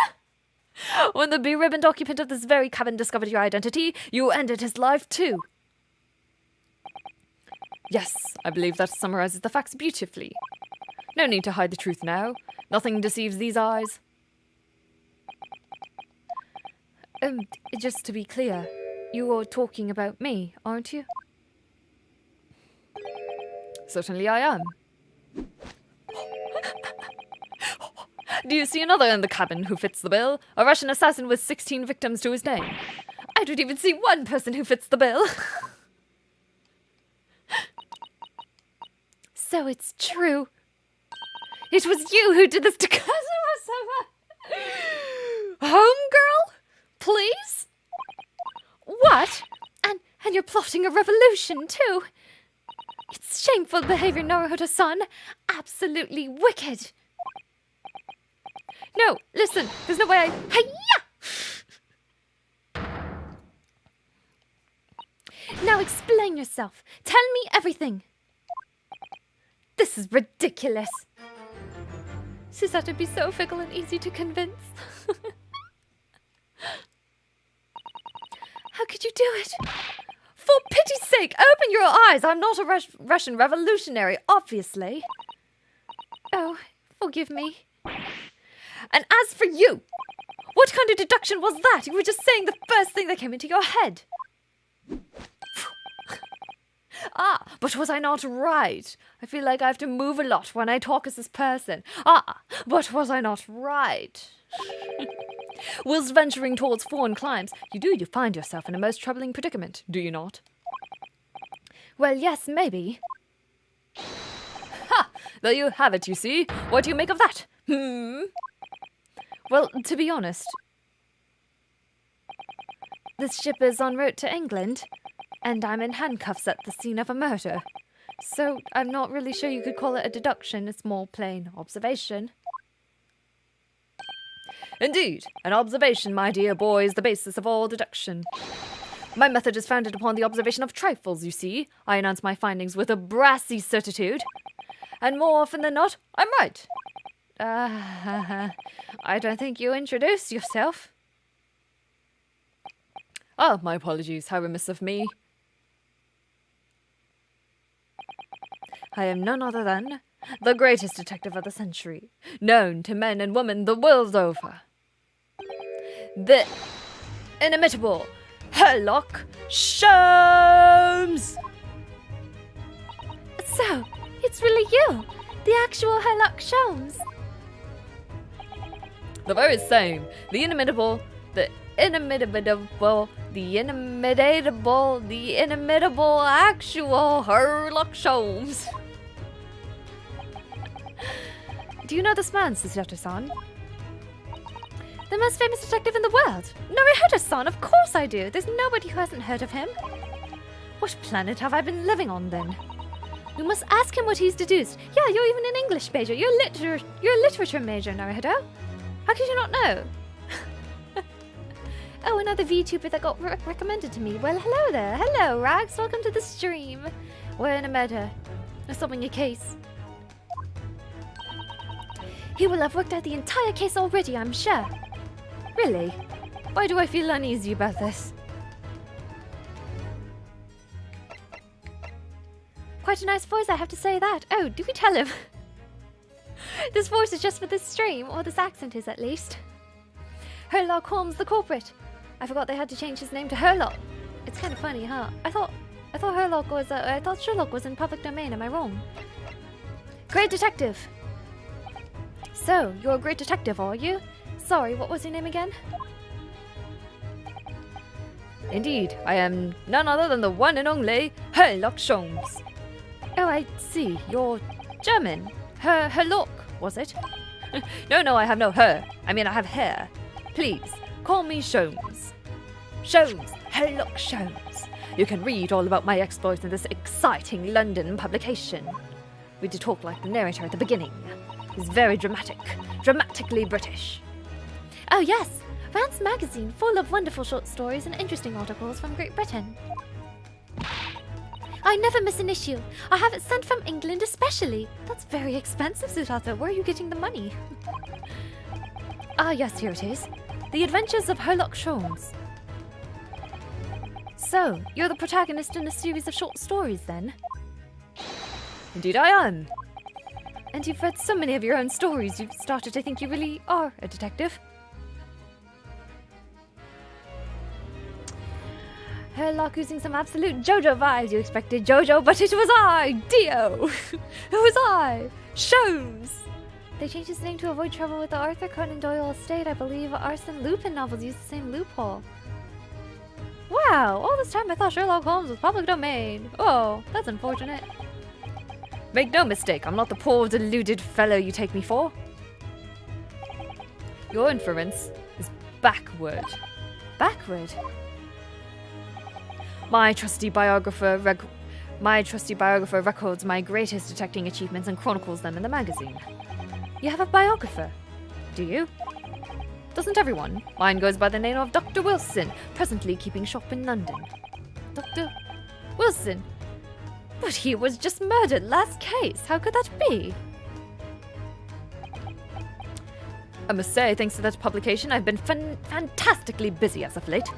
When the beribboned occupant of this very cabin discovered your identity, you ended his life too. Yes, I believe that summarizes the facts beautifully. No need to hide the truth now. Nothing deceives these eyes. Just to be clear, you are talking about me, aren't you? Certainly I am. Do you see another in the cabin who fits the bill? A Russian assassin with 16 victims to his name. I don't even see one person who fits the bill. So it's true. It was you who did this to Kazuma-sama. Homegirl? Please? What? And you're plotting a revolution too? It's shameful behavior, Naruhodo-san. Absolutely wicked. No, listen, there's no way I... Hi-ya! Now explain yourself. Tell me everything. This is ridiculous. Susato be so fickle and easy to convince. How could you do it? For pity's sake, open your eyes. I'm not a Russian revolutionary, obviously. Oh, forgive me. And as for you, what kind of deduction was that? You were just saying the first thing that came into your head. Ah, but was I not right? I feel like I have to move a lot when I talk as this person. Ah, but was I not right? Whilst venturing towards foreign climes, you find yourself in a most troubling predicament, do you not? Well, yes, maybe. Ha! There you have it, you see. What do you make of that? Well, to be honest, this ship is en route to England, and I'm in handcuffs at the scene of a murder. So I'm not really sure you could call it a deduction. It's more plain observation. Indeed, an observation, my dear boy, is the basis of all deduction. My method is founded upon the observation of trifles, you see. I announce my findings with a brassy certitude. And more often than not, I'm right. I don't think you introduced yourself. Oh, my apologies. How remiss of me. I am none other than the greatest detective of the century, known to men and women the world over. The inimitable Sherlock Holmes! So, it's really you, the actual Sherlock Holmes. The very same. The inimitable actual Sherlock Holmes. Do you know this man, Susato-san? The most famous detective in the world. Naruhodo-san, of course I do. There's nobody who hasn't heard of him. What planet have I been living on, then? You must ask him what he's deduced. Yeah, you're even an English major. You're a literature major, Naruhodo. How could you not know? Oh, another VTuber that got recommended to me. Well, hello there. Hello, Rags. Welcome to the stream. We're in a murder. I'm solving a case. He will have worked out the entire case already, I'm sure. Really? Why do I feel uneasy about this? Quite a nice voice, I have to say that. Oh, do we tell him? This voice is just for this stream, or this accent is at least. Sherlock Holmes, the culprit. I forgot they had to change his name to Sherlock. It's kind of funny, huh? I thought Sherlock was in public domain. Am I wrong? Great detective. So, you're a great detective, are you? Sorry, what was your name again? Indeed, I am none other than the one and only Sherlock Holmes. Oh, I see. You're German. Herlock, was it? No, I have no her. I mean, I have hair. Please, call me Sholmes. Sholmes, Sherlock Sholmes. You can read all about my exploits in this exciting London publication. We did talk like the narrator at the beginning. He's very dramatic, dramatically British. Oh yes, Rance magazine full of wonderful short stories and interesting articles from Great Britain. I never miss an issue. I have it sent from England especially. That's very expensive, Sutata. Where are you getting the money? Ah, yes, here it is. The Adventures of Sherlock Holmes. So, you're the protagonist in a series of short stories, then? Indeed I am. And you've read so many of your own stories, you've started to think you really are a detective. Sherlock using some absolute JoJo vibes. You expected JoJo, but it was I, Dio. It was I, Sholmes. They changed his name to avoid trouble with the Arthur Conan Doyle estate. I believe Arsene Lupin novels use the same loophole. Wow, all this time I thought Sherlock Holmes was public domain. Oh, that's unfortunate. Make no mistake, I'm not the poor, deluded fellow you take me for. Your inference is backward. Backward? My trusty biographer records my greatest detecting achievements and chronicles them in the magazine. You have a biographer? Do you? Doesn't everyone? Mine goes by the name of Dr. Wilson, presently keeping shop in London. Dr. Wilson? But he was just murdered last case. How could that be? I must say, thanks to that publication, I've been fantastically busy as of late.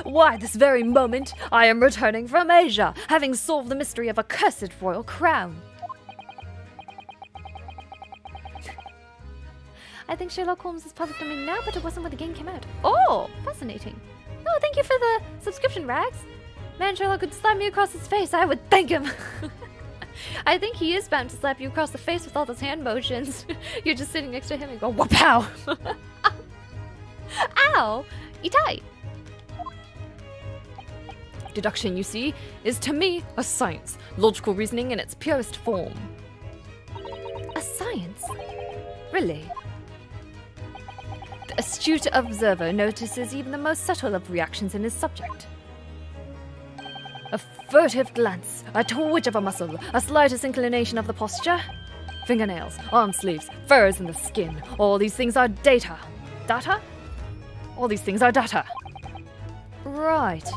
Why, this very moment, I am returning from Asia, having solved the mystery of a cursed royal crown. I think Sherlock Holmes is public domain now, but it wasn't when the game came out. Oh, fascinating. Oh, thank you for the subscription, Rags. Man, Sherlock could slap me across his face. I would thank him. I think he is bound to slap you across the face with all those hand motions. You're just sitting next to him and go, wapow! Ow! Itai! Deduction, you see, is to me a science, logical reasoning in its purest form. A science? Really? The astute observer notices even the most subtle of reactions in his subject. A furtive glance, a twitch of a muscle, a slightest inclination of the posture. Fingernails, arm sleeves, furs in the skin. All these things are data. Data? All these things are data. Right.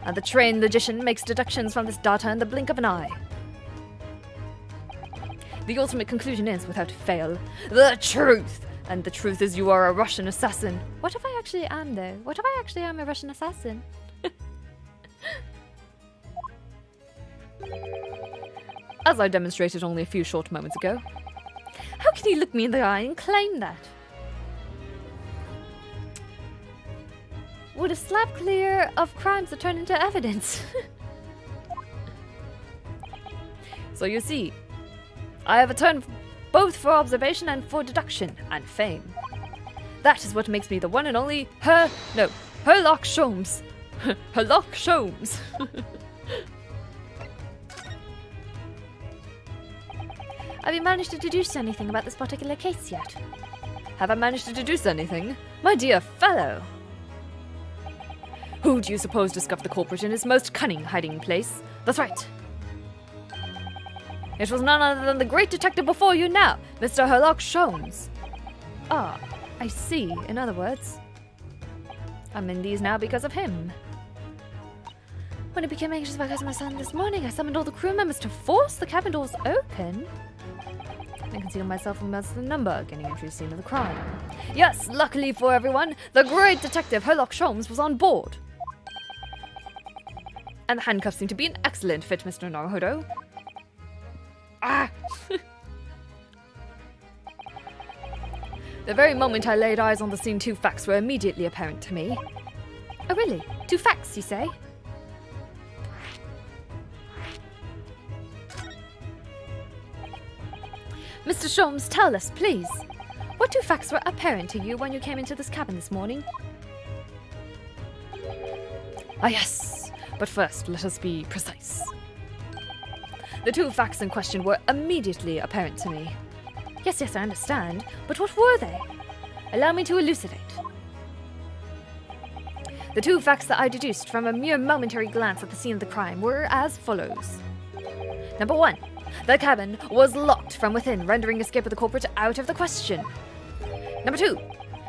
And the trained logician makes deductions from this data in the blink of an eye. The ultimate conclusion is, without fail, the truth! And the truth is you are a Russian assassin. What if I actually am, though? What if I actually am a Russian assassin? As I demonstrated only a few short moments ago. How can you look me in the eye and claim that? Would a slap clear of crimes that turn into evidence? So you see, I have a turn both for observation and for deduction and fame. That is what makes me the one and only Sherlock Holmes. Sherlock Holmes. Have you managed to deduce anything about this particular case yet? Have I managed to deduce anything? My dear fellow! Who do you suppose discovered the culprit in his most cunning hiding place? That's right. It was none other than the great detective before you now, Mr. Sherlock Holmes. Ah, I see. In other words, I'm in these now because of him. When I became anxious about my son this morning, I summoned all the crew members to force the cabin doors open. I concealed myself amongst the number, getting into the scene of the crime. Yes, luckily for everyone, the great detective Sherlock Holmes was on board. And the handcuffs seem to be an excellent fit, Mr. Naruhodo. Ah! The very moment I laid eyes on the scene, 2 facts were immediately apparent to me. Oh, really? 2 facts, you say? Mr. Sholmes, tell us, please. What 2 facts were apparent to you when you came into this cabin this morning? Ah, yes. But first, let us be precise. The 2 facts in question were immediately apparent to me. Yes, I understand. But what were they? Allow me to elucidate. The 2 facts that I deduced from a mere momentary glance at the scene of the crime were as follows. Number 1. The cabin was locked from within, rendering escape of the culprit out of the question. Number 2.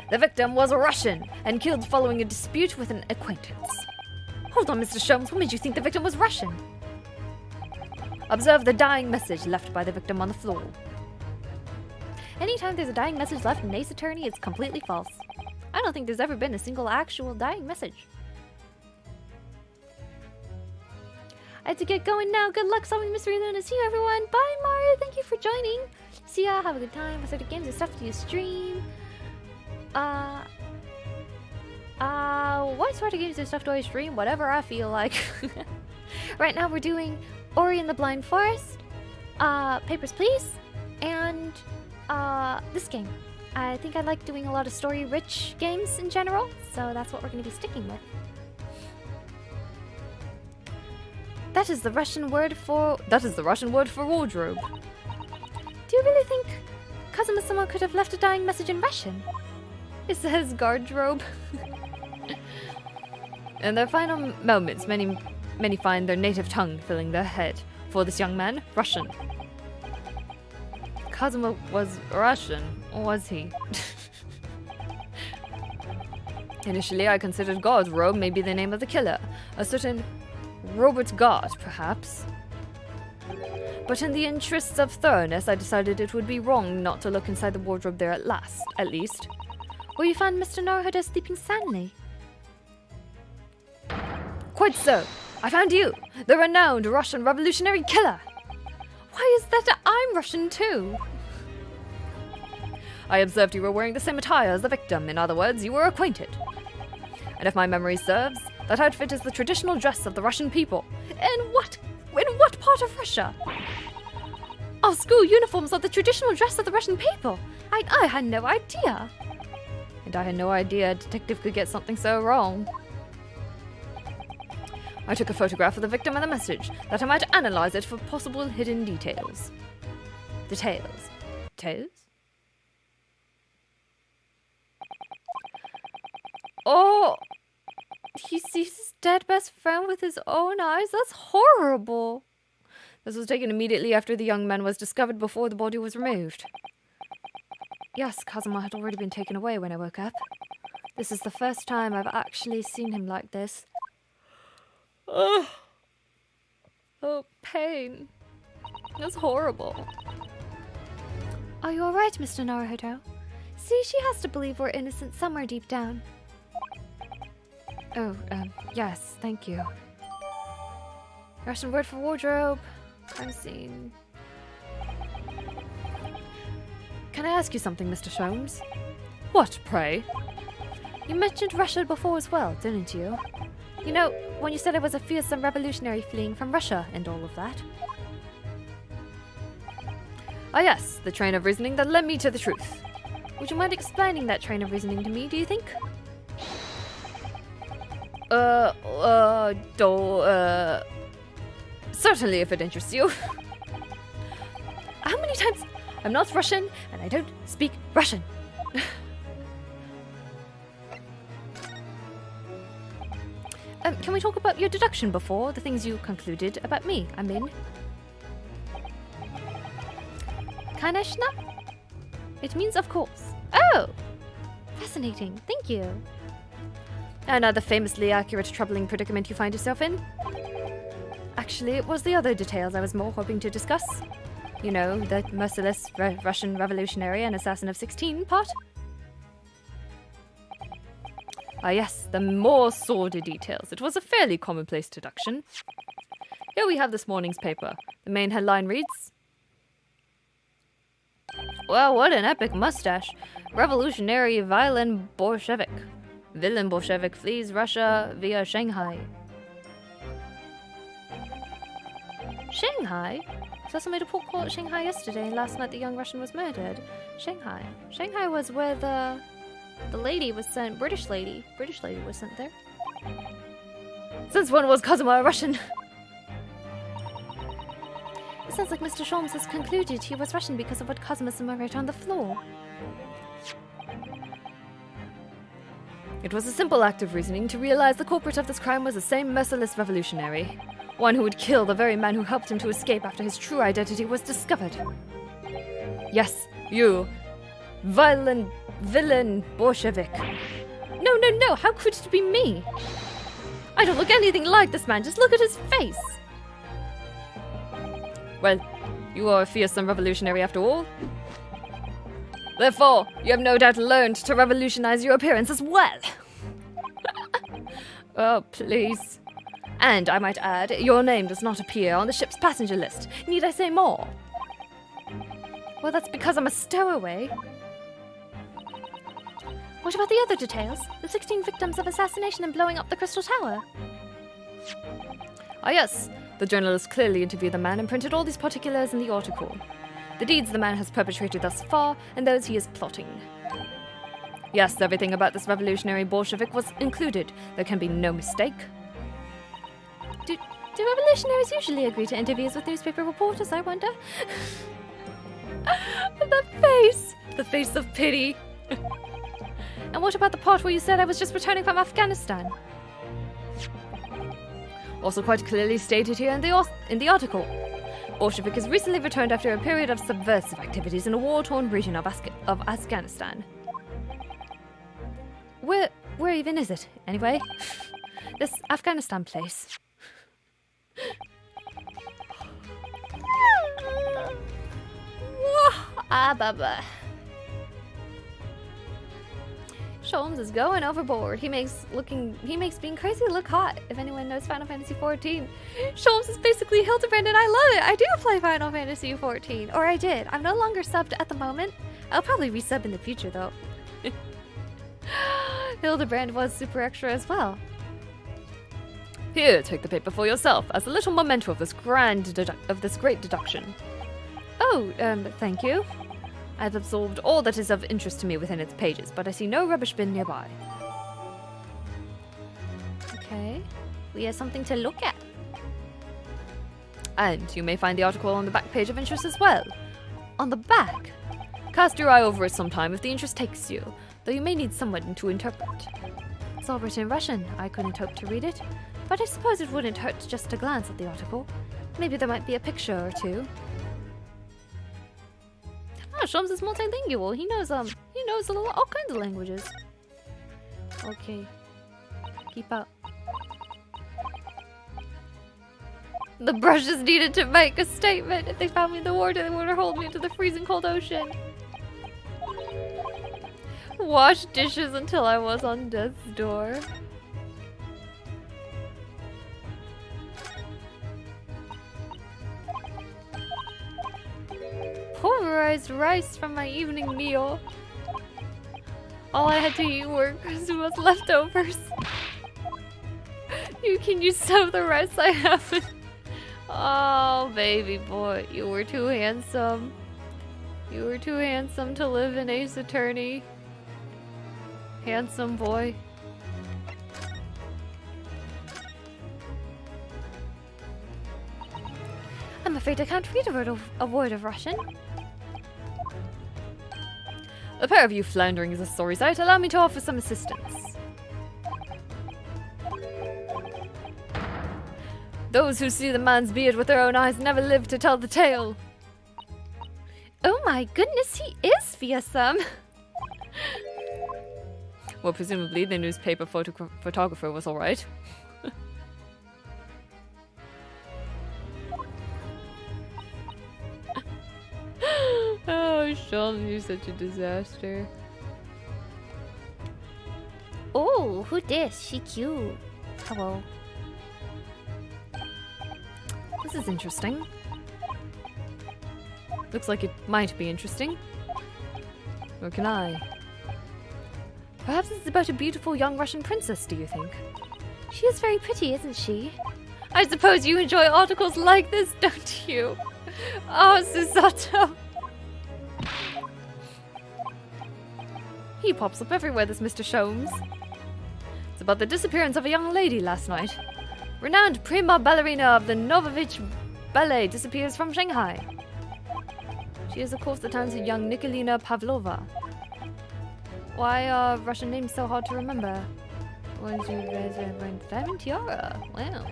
The victim was Russian and killed following a dispute with an acquaintance. Hold on, Mr. Sholmes, what made you think the victim was Russian? Observe the dying message left by the victim on the floor. Anytime there's a dying message left in Ace Attorney, it's completely false. I don't think there's ever been a single actual dying message. I have to get going now. Good luck solving Mystery Luna. See you, everyone. Bye, Mario. Thank you for joining. See ya. Have a good time. What sort of games and stuff do you stream? What sort of games and stuff do I stream? Whatever I feel like. Right now we're doing Ori and the Blind Forest, Papers, Please, and this game. I think I like doing a lot of story-rich games in general, so that's what we're going to be sticking with. That is the Russian word for wardrobe. Do you really think Kazuma-sama could have left a dying message in Russian? It says guardrobe. In their final moments, many find their native tongue filling their head. For this young man, Russian. Kazuma was Russian, was he? Initially, I considered guardrobe may be the name of the killer. A certain Robert Guard, perhaps. But in the interests of thoroughness, I decided it would be wrong not to look inside the wardrobe there at least. Will you find Mr. Naruhodo sleeping soundly? Quite so. I found you, the renowned Russian revolutionary killer. Why is that I'm Russian too? I observed you were wearing the same attire as the victim. In other words, you were acquainted. And if my memory serves, that outfit is the traditional dress of the Russian people. In what part of Russia? Our school uniforms are the traditional dress of the Russian people. I had no idea. And I had no idea a detective could get something so wrong. I took a photograph of the victim and the message, that I might analyze it for possible hidden details. Details? Oh! He sees his dead best friend with his own eyes? That's horrible! This was taken immediately after the young man was discovered before the body was removed. Yes, Kazuma had already been taken away when I woke up. This is the first time I've actually seen him like this. Oh, pain. That's horrible. Are you alright, Mr. Naruhodo? See, she has to believe we're innocent somewhere deep down. Oh, yes, thank you. Russian word for wardrobe. Crime scene. Can I ask you something, Mr. Sholmes? What, pray? You mentioned Russia before as well, didn't you? You know, when you said I was a fearsome revolutionary fleeing from Russia and all of that. Ah yes, the train of reasoning that led me to the truth. Would you mind explaining that train of reasoning to me, do you think? Certainly if it interests you. How many times? I'm not Russian, and I don't speak Russian. Can we talk about your deduction before the things you concluded about me? I mean... Kaneshna? It means of course. Oh! Fascinating, thank you. Another famously accurate, troubling predicament you find yourself in? Actually, it was the other details I was more hoping to discuss. You know, the merciless Russian revolutionary and assassin of 16 part? Ah yes, the more sordid details. It was a fairly commonplace deduction. Here we have this morning's paper. The main headline reads... Well, what an epic mustache. Revolutionary villain Bolshevik. Villain Bolshevik flees Russia via Shanghai. Shanghai? I saw somebody report call at Shanghai yesterday, and last night the young Russian was murdered. Shanghai. Shanghai was where the lady was sent. British lady was sent there. Since when was Kazuma a Russian? It sounds like Mr. Sholmes has concluded he was Russian because of what Kazuma-sama wrote on the floor. It was a simple act of reasoning to realize the culprit of this crime was the same merciless revolutionary. One who would kill the very man who helped him to escape after his true identity was discovered. Yes, you. Villain Bolshevik. No, how could it be me? I don't look anything like this man. Just look at his face. Well, you are a fearsome revolutionary after all. Therefore, you have no doubt learned to revolutionize your appearance as well. Oh, please. And I might add, your name does not appear on the ship's passenger list. Need I say more? Well, that's because I'm a stowaway. What about the other details? The 16 victims of assassination and blowing up the Crystal Tower? Ah yes, the journalist clearly interviewed the man and printed all these particulars in the article. The deeds the man has perpetrated thus far, and those he is plotting. Yes, everything about this revolutionary Bolshevik was included. There can be no mistake. Do revolutionaries usually agree to interviews with newspaper reporters, I wonder? The face! The face of pity. And what about the part where you said I was just returning from Afghanistan? Also quite clearly stated here in the article. Bolshevik has recently returned after a period of subversive activities in a war-torn region of Afghanistan. Where even is it, anyway? This Afghanistan place. Baba. Sholmes is going overboard. He makes being crazy look hot. If anyone knows Final Fantasy XIV, Sholmes is basically Hildebrand, and I love it. I do play Final Fantasy XIV, or I did. I'm no longer subbed at the moment. I'll probably resub in the future, though. Hildebrand was super extra as well. Here, take the paper for yourself as a little memento of this great deduction. Oh, thank you. I've absorbed all that is of interest to me within its pages, but I see no rubbish bin nearby. Okay, we have something to look at. And you may find the article on the back page of interest as well. On the back? Cast your eye over it sometime if the interest takes you, though you may need someone to interpret. It's all written in Russian. I couldn't hope to read it, but I suppose it wouldn't hurt just to glance at the article. Maybe there might be a picture or two. Oh, Sholmes is multilingual. He knows all kinds of languages. Okay. Keep up. The brushes needed to make a statement. If they found me in the water, they would have hauled me into the freezing cold ocean. Wash dishes until I was on death's door. Pulverized rice from my evening meal. All I had to eat was leftovers. You can use some of the rice I have. Oh, baby boy, you were too handsome. You were too handsome to live in Ace Attorney. Handsome boy. I'm afraid I can't read a word of Russian. The pair of you floundering is a sorry sight. Allow me to offer some assistance. Those who see the man's beard with their own eyes never live to tell the tale. Oh my goodness, he is fearsome. Well, presumably the newspaper photographer was alright. Oh, Sean, you're such a disaster. Oh, who this? She cute. Hello. This is interesting. Looks like it might be interesting. Or can I? Perhaps it's about a beautiful young Russian princess, do you think? She is very pretty, isn't she? I suppose you enjoy articles like this, don't you? Oh, Susato. He pops up everywhere, this Mr. Sholmes. It's about the disappearance of a young lady last night. Renowned prima ballerina of the Novovich Ballet disappears from Shanghai. She is, of course, the town's young Nikolina Pavlova. Why are Russian names so hard to remember? Diamond tiara. Wow.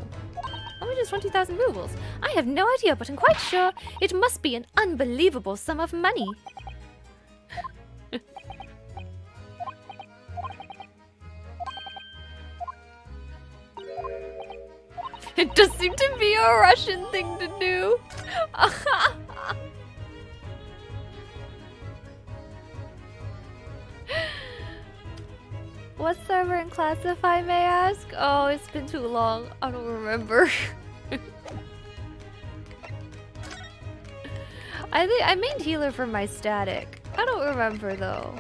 How much is 20,000 rubles? I have no idea, but I'm quite sure it must be an unbelievable sum of money. It does seem to be a Russian thing to do. What server and class, if I may ask? Oh, it's been too long. I don't remember. I made healer for my static. I don't remember though.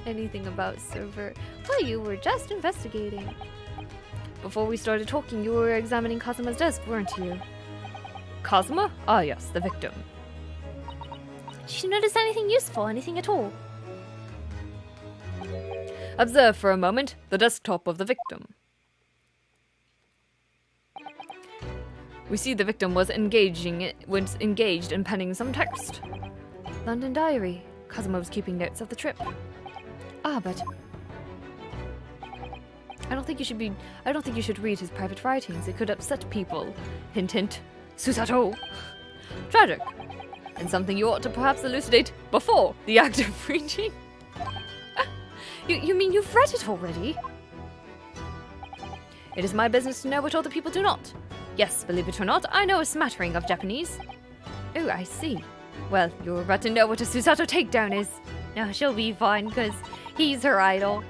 Anything about server. Well, you were just investigating. Before we started talking, you were examining Kazuma's desk, weren't you? Kazuma? Ah, yes, the victim. Did you notice anything useful? Anything at all? Observe for a moment the desktop of the victim. We see the victim was engaged in penning some text. London diary. Kazuma was keeping notes of the trip. Ah, but I don't think you should read his private writings. It could upset people. Hint hint. Susato. Tragic. And something you ought to perhaps elucidate before the act of reading. You mean you've read it already? It is my business to know what other people do not. Yes, believe it or not, I know a smattering of Japanese. Oh, I see. Well, you're about to know what a Susato takedown is. No, she'll be fine, because he's her idol.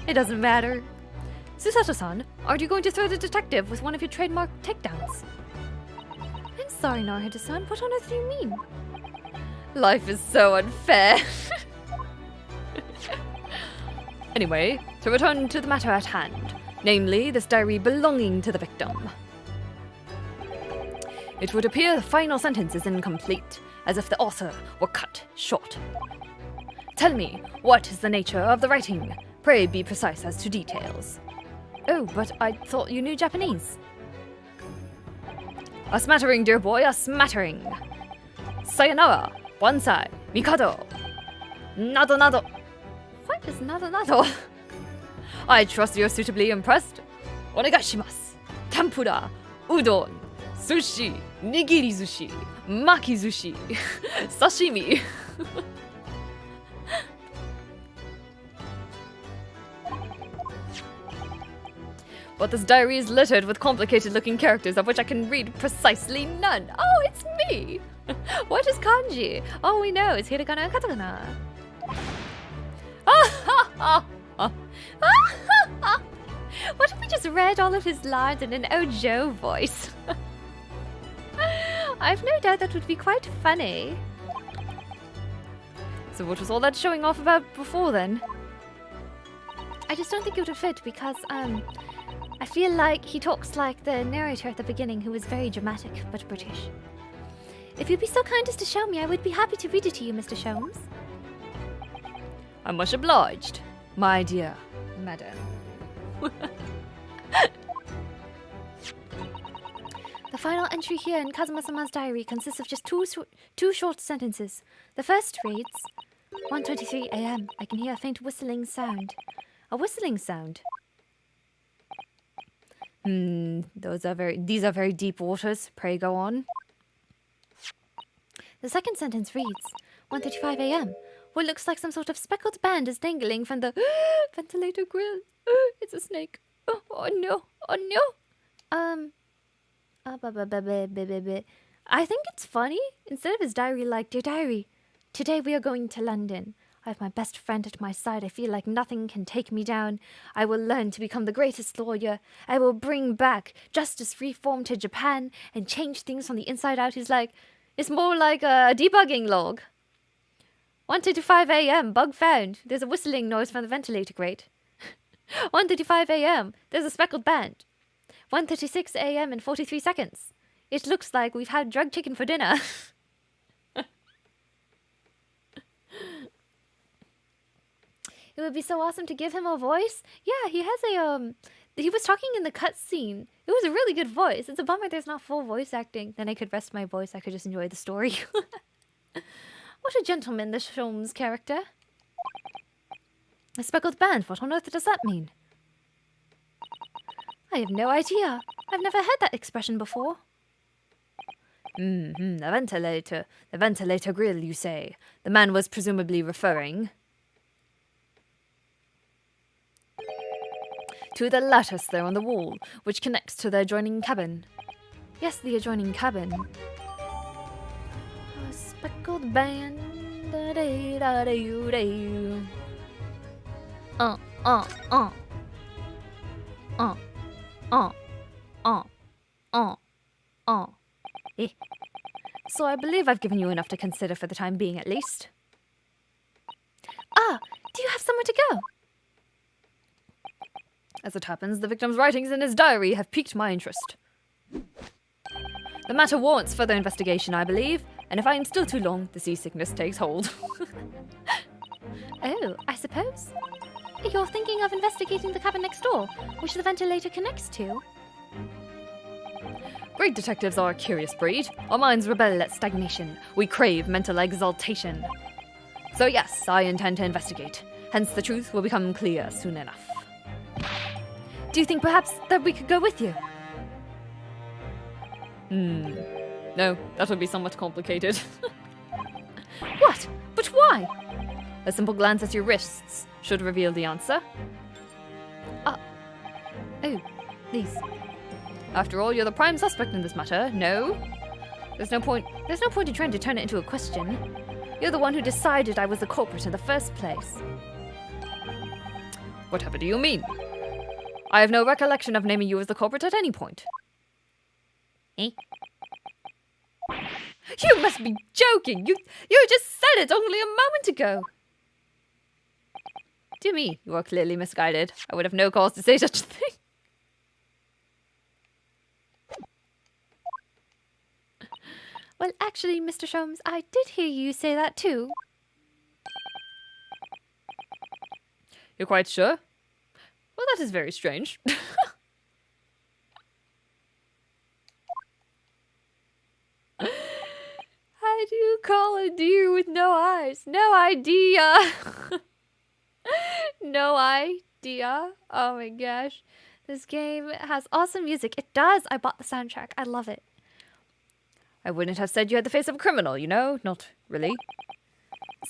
It doesn't matter. Susato-san, aren't you going to throw the detective with one of your trademark takedowns? I'm sorry, Naruto-san. What on earth do you mean? Life is so unfair. Anyway, to return to the matter at hand, namely this diary belonging to the victim. It would appear the final sentence is incomplete, as if the author were cut short. Tell me, what is the nature of the writing? Pray be precise as to details. Oh, but I thought you knew Japanese. A smattering, dear boy, a smattering. Sayonara, bonsai, mikado. Nado nado. What is nado nado? I trust you're suitably impressed. Onegashimasu. Tempura, udon, sushi, nigiri sushi, maki sushi, sashimi. But this diary is littered with complicated-looking characters of which I can read precisely none. Oh, it's me! What is kanji? Oh, we know, it's hiragana and katakana. What if we just read all of his lines in an Ojo voice? I've no doubt that would be quite funny. So what was all that showing off about before then? I just don't think it would fit because, I feel like he talks like the narrator at the beginning who was very dramatic but British. If you'd be so kind as to show me, I would be happy to read it to you, Mr. Sholmes. I'm much obliged, my dear madam. The final entry here in Kazuma-sama's diary consists of just two short sentences. The first reads, 1:23 a.m. I can hear a faint whistling sound. A whistling sound? These are very deep waters. Pray go on. The second sentence reads, 1:35 a.m. What looks like some sort of speckled band is dangling from the ventilator grill. It's a snake. Oh no. Oh no. I think it's funny. Instead of his diary like, Dear Diary, today we are going to London. I have my best friend at my side. I feel like nothing can take me down. I will learn to become the greatest lawyer. I will bring back justice reform to Japan and change things from the inside out. It's more like a debugging log. 1:35 a.m. Bug found. There's a whistling noise from the ventilator grate. 1:35 a.m. There's a speckled band. 1:36 a.m. in 43 seconds. It looks like we've had drug chicken for dinner. It would be so awesome to give him a voice. Yeah, he has he was talking in the cutscene. It was a really good voice. It's a bummer there's not full voice acting. Then I could rest my voice. I could just enjoy the story. What a gentleman, this Sholmes character. A speckled band, what on earth does that mean? I have no idea. I've never heard that expression before. The ventilator grill, you say. The man was presumably referring to the lattice there on the wall, which connects to the adjoining cabin. Yes, the adjoining cabin. A speckled band. Da-da-da-da-da-da. Uh, uh, uh. Uh, uh, uh, uh, uh. Eh. So I believe I've given you enough to consider for the time being, at least. Ah, do you have somewhere to go? As it happens, the victim's writings in his diary have piqued my interest. The matter warrants further investigation, I believe, and if I am still too long, the seasickness takes hold. Oh, I suppose. You're thinking of investigating the cabin next door, which the ventilator connects to? Great detectives are a curious breed. Our minds rebel at stagnation. We crave mental exaltation. So yes, I intend to investigate. Hence the truth will become clear soon enough. Do you think perhaps that we could go with you? No, that would be somewhat complicated. What? But why? A simple glance at your wrists should reveal the answer. Oh, these. After all, you're the prime suspect in this matter, no? There's no point in trying to turn it into a question. You're the one who decided I was the culprit in the first place. Whatever do you mean? I have no recollection of naming you as the culprit at any point. Eh? You must be joking! You just said it only a moment ago! Dear me, you are clearly misguided. I would have no cause to say such a thing. Well, actually, Mr. Sholmes, I did hear you say that too. You're quite sure? Well, that is very strange. How do you call a deer with no eyes? No idea. No idea. Oh my gosh. This game has awesome music. It does. I bought the soundtrack. I love it. I wouldn't have said you had the face of a criminal, you know? Not really.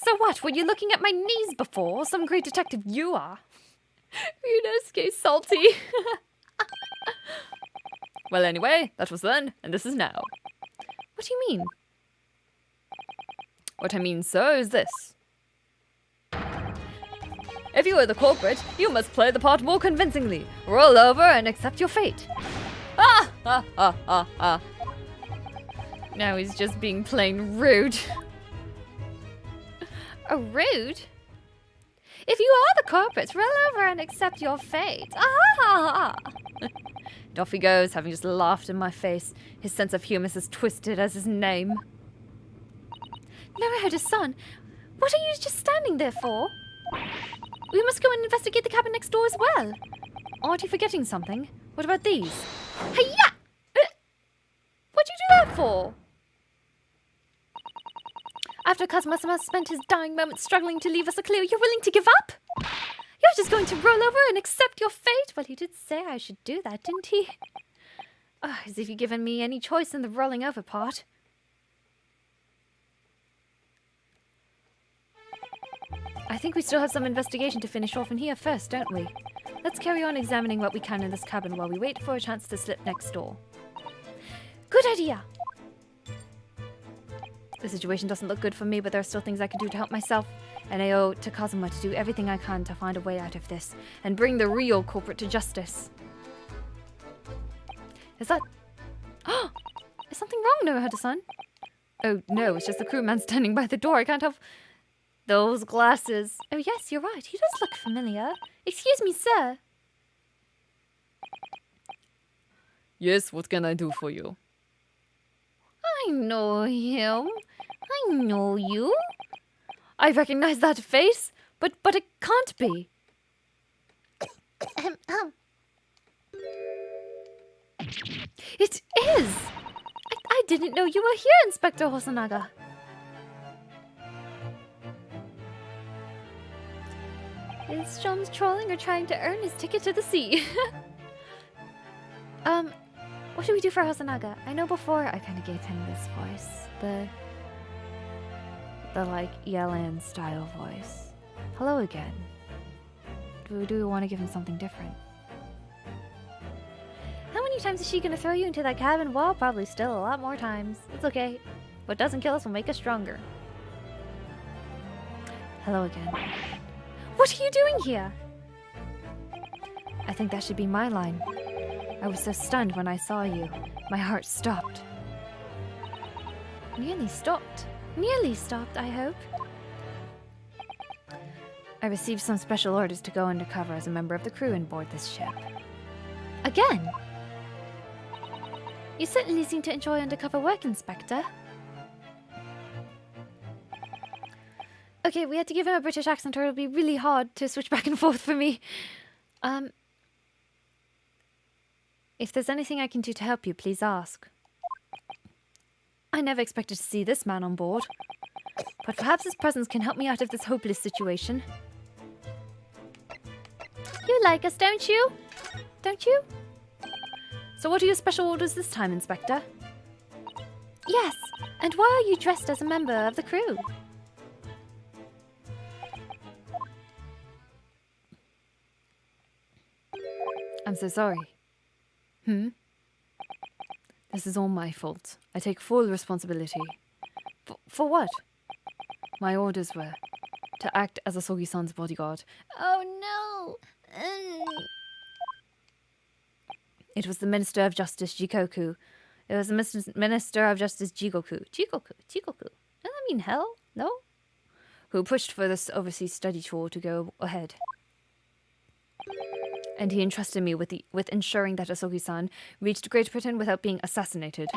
So what? Were you looking at my knees before? Some great detective you are. Ryunosuke salty. Well, anyway, that was then, and this is now. What do you mean? What I mean, sir, is this. If you are the culprit, you must play the part more convincingly. Roll over and accept your fate. Ah, ah, ah, ah, ah. Now he's just being plain rude. Rude? If you are the culprit, roll over and accept your fate. Ah! And off he goes, having just laughed in my face. His sense of humour is as twisted as his name. Never heard a son. What are you just standing there for? We must go and investigate the cabin next door as well. Aren't you forgetting something? What about these? Hey-ya! What'd you do that for? After Kazuma-sama spent his dying moments struggling to leave us a clue, you're willing to give up? You're just going to roll over and accept your fate? Well, he did say I should do that, didn't he? Oh, as if you'd given me any choice in the rolling over part. I think we still have some investigation to finish off in here first, don't we? Let's carry on examining what we can in this cabin while we wait for a chance to slip next door. Good idea. The situation doesn't look good for me, but there are still things I can do to help myself. And I owe to Kazuma to do everything I can to find a way out of this and bring the real culprit to justice. Is that... Oh! Is something wrong, Naruto-san? Oh, no, it's just the crewman standing by the door. I can't have... Those glasses. Oh, yes, you're right. He does look familiar. Excuse me, sir. Yes, what can I do for you? I know him. I know you. I recognize that face, but it can't be. It is. I didn't know you were here, Inspector Hosonaga. Is Sholmes trolling or trying to earn his ticket to the sea? What should we do for Hosonaga? I know before I kind of gave him this voice. The like, Yelan style voice. Hello again. Do we want to give him something different? many times is she gonna throw you into that cabin? Well, probably still a lot more times. It's okay. What doesn't kill us will make us stronger. Hello again. What are you doing here? I think that should be my line. I was so stunned when I saw you. My heart stopped. Nearly stopped. Nearly stopped, I hope. I received some special orders to go undercover as a member of the crew on board this ship. Again? You certainly seem to enjoy undercover work, Inspector. Okay, we had to give him a British accent or it'll be really hard to switch back and forth for me. If there's anything I can do to help you, please ask. I never expected to see this man on board. But perhaps his presence can help me out of this hopeless situation. You like us, don't you? Don't you? So what are your special orders this time, Inspector? Yes, and why are you dressed as a member of the crew? I'm so sorry. This is all my fault. I take full responsibility. For what? My orders were to act as Asogi-san's bodyguard. Oh no! It was the Minister of Justice Jikoku. It was the Minister of Justice Jigoku. Jigoku? Doesn't that mean hell? No? Who pushed for this overseas study tour to go ahead. And he entrusted me with ensuring that Asogi-san reached Great Britain without being assassinated.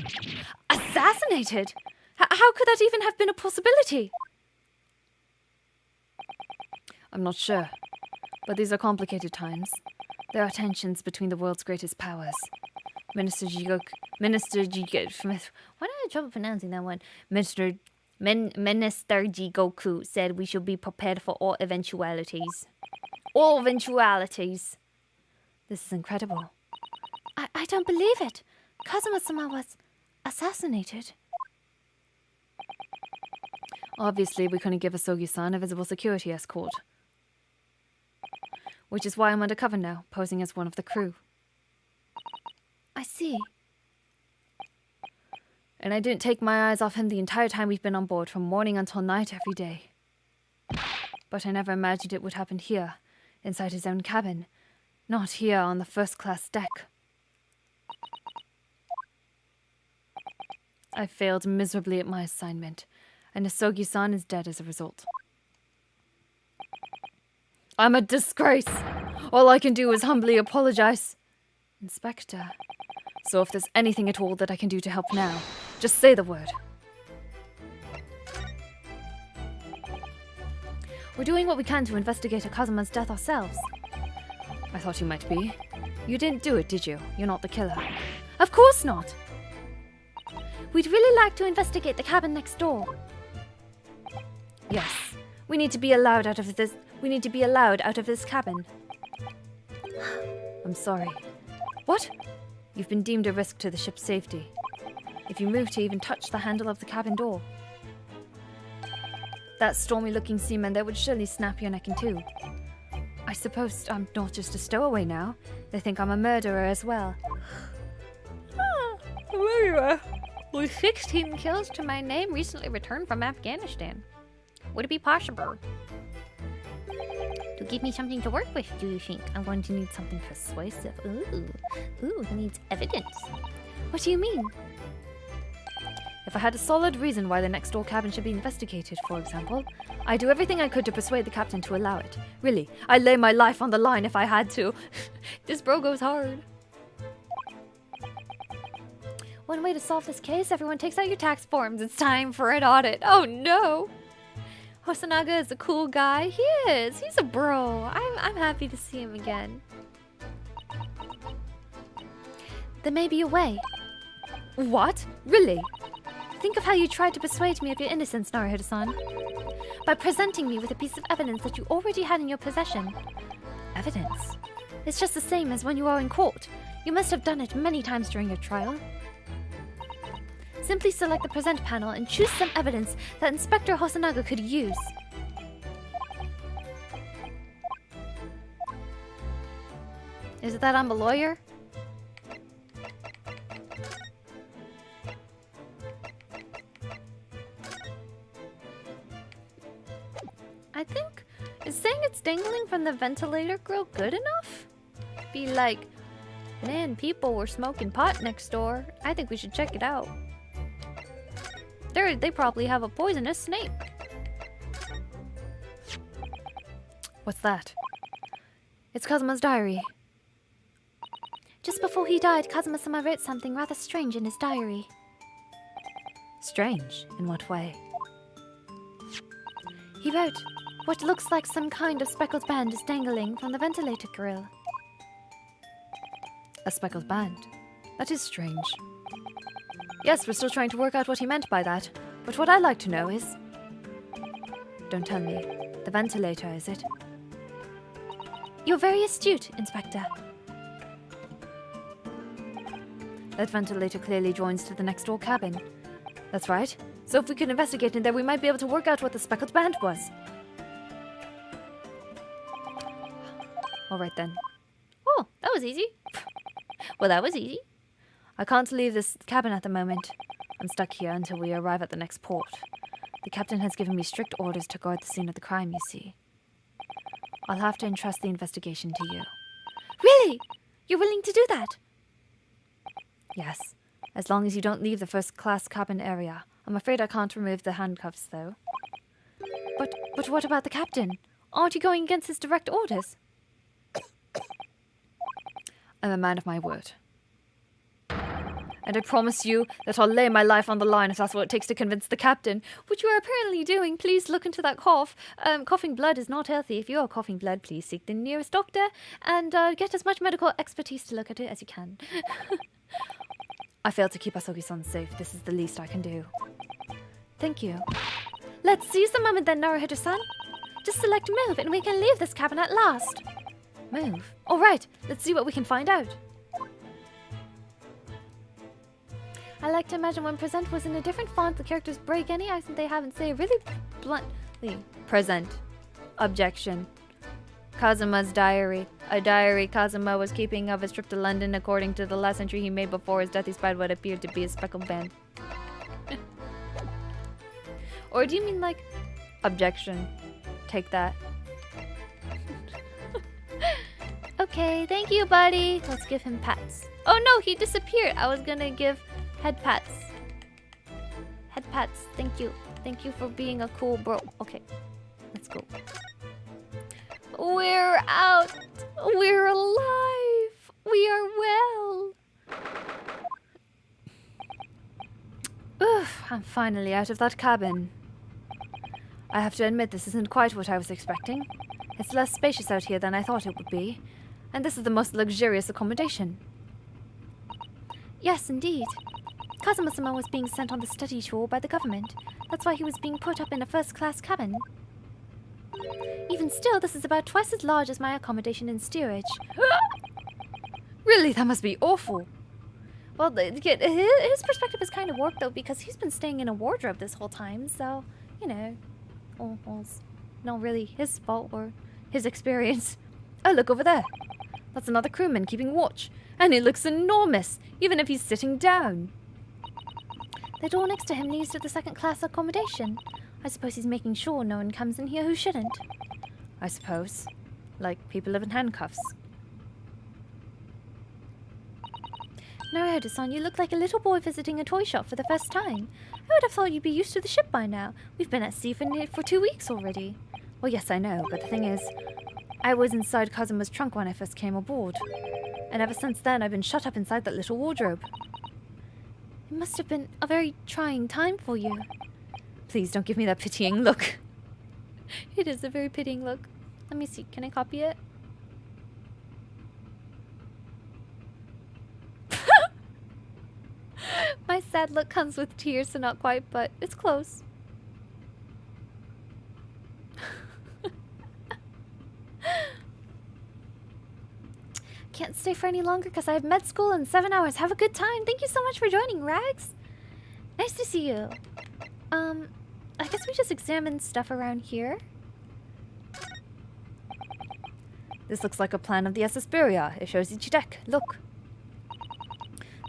Assassinated? How could that even have been a possibility? I'm not sure, but these are complicated times. There are tensions between the world's greatest powers. Minister Jigoku... Why do I have trouble pronouncing that one? Minister Jigoku said we should be prepared for all eventualities. All eventualities. This is incredible. I don't believe it. Kazuma-sama was assassinated. Obviously, we couldn't give Asogi-san a visible security escort. Which is why I'm undercover now, posing as one of the crew. I see. And I didn't take my eyes off him the entire time we've been on board, from morning until night every day. But I never imagined it would happen here, inside his own cabin. Not here on the first-class deck. I failed miserably at my assignment, and Asogi-san is dead as a result. I'm a disgrace! All I can do is humbly apologize. Inspector. So if there's anything at all that I can do to help now, just say the word. We're doing what we can to investigate Kazuma's death ourselves. I thought you might be. You didn't do it, did you? You're not the killer. Of course not! We'd really like to investigate the cabin next door. Yes. We need to be allowed out of this... We need to be allowed out of this cabin. I'm sorry. What? You've been deemed a risk to the ship's safety. If you move to even touch the handle of the cabin door. That stormy-looking seaman there would surely snap your neck in two. I suppose I'm not just a stowaway now. They think I'm a murderer as well. With 16 kills to my name, recently returned from Afghanistan. Would it be possible to give me something to work with, do you think? I'm going to need something persuasive. Ooh, he needs evidence. What do you mean? If I had a solid reason why the next door cabin should be investigated, for example, I'd do everything I could to persuade the captain to allow it. Really, I'd lay my life on the line if I had to. This bro goes hard. One way to solve this case, everyone takes out your tax forms. It's time for an audit. Oh no! Hosonaga is a cool guy. He is. He's a bro. I'm happy to see him again. There may be a way. What? Really? Think of how you tried to persuade me of your innocence, Naruhodo-san. By presenting me with a piece of evidence that you already had in your possession. Evidence? It's just the same as when you are in court. You must have done it many times during your trial. Simply select the present panel and choose some evidence that Inspector Hosonaga could use. Is it that I'm a lawyer? Is saying it's dangling from the ventilator grill good enough? Be like, man, people were smoking pot next door. I think we should check it out. They probably have a poisonous snake. What's that? It's Kazuma's diary. Just before he died, Kazuma-sama wrote something rather strange in his diary. Strange? In what way? He wrote, what looks like some kind of speckled band is dangling from the ventilator grill. A speckled band? That is strange. Yes, we're still trying to work out what he meant by that. But what I'd like to know is... Don't tell me. The ventilator, is it? You're very astute, Inspector. That ventilator clearly joins to the next door cabin. That's right. So if we could investigate in there, we might be able to work out what the speckled band was. Alright then. Oh, that was easy. Well, that was easy. I can't leave this cabin at the moment. I'm stuck here until we arrive at the next port. The captain has given me strict orders to guard the scene of the crime, you see. I'll have to entrust the investigation to you. Really? You're willing to do that? Yes, as long as you don't leave the first-class cabin area. I'm afraid I can't remove the handcuffs, though. But what about the captain? Aren't you going against his direct orders? I'm a man of my word. And I promise you that I'll lay my life on the line if that's what it takes to convince the captain. Which you are apparently doing. Please look into that cough. Coughing blood is not healthy. If you are coughing blood, please seek the nearest doctor and get as much medical expertise to look at it as you can. I failed to keep Asogi-san safe. This is the least I can do. Thank you. Let's seize the moment then, Naruhodo-san. Just select move and we can leave this cabin at last. Move? Alright, let's see what we can find out. I like to imagine when present was in a different font, the characters break any accent they have and say really bluntly. Present. Objection. Kazuma's diary. A diary Kazuma was keeping of his trip to London. According to the last entry he made before his death, he spied what appeared to be a speckled band. Or do you mean like... Objection. Take that. Okay, thank you, buddy. Let's give him pats. Oh no, he disappeared. I was gonna give head pats. Head pats, thank you. Thank you for being a cool bro. Okay, let's go. We're out. We're alive. We are well. Oof, I'm finally out of that cabin. I have to admit this isn't quite what I was expecting. It's less spacious out here than I thought it would be. And this is the most luxurious accommodation. Yes, indeed. Kazuma-sama was being sent on the study tour by the government. That's why he was being put up in a first-class cabin. Even still, this is about twice as large as my accommodation in steerage. Really, that must be awful. Well, his perspective is kind of warped, though, because he's been staying in a wardrobe this whole time, so, you know. Well, it's not really his fault or his experience. Oh, look over there. That's another crewman keeping watch. And he looks enormous, even if he's sitting down. The door next to him leads to the second-class accommodation. I suppose he's making sure no one comes in here who shouldn't. I suppose. Like people live in handcuffs. Naruhodo-san, you look like a little boy visiting a toy shop for the first time. I would have thought you'd be used to the ship by now. We've been at sea for 2 weeks already. Well, yes, I know, but the thing is, I was inside Kazuma's trunk when I first came aboard. And ever since then, I've been shut up inside that little wardrobe. It must have been a very trying time for you. Please don't give me that pitying look. It is a very pitying look. Let me see, can I copy it? My sad look comes with tears, so not quite, but it's close. Can't stay for any longer because I have med school in 7 hours. Have a good time. Thank you so much for joining, Rags. Nice to see you. I guess we just examined stuff around here. This looks like a plan of the SS Beria. It shows each deck. Look.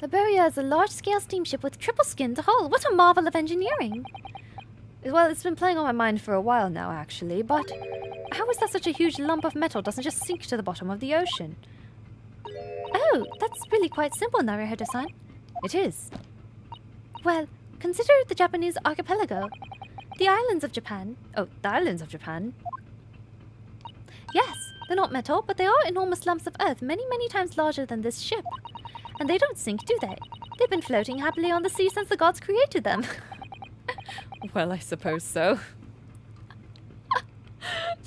The Beria is a large-scale steamship with triple-skinned hull. What a marvel of engineering! Well, it's been playing on my mind for a while now, actually, but how is that such a huge lump of metal doesn't just sink to the bottom of the ocean? Oh, that's really quite simple, Naruhodo-san. It is. Well, consider the Japanese archipelago. The islands of Japan. Oh, the islands of Japan. Yes, they're not metal, but they are enormous lumps of earth many, many times larger than this ship. And they don't sink, do they? They've been floating happily on the sea since the gods created them. Well, I suppose so.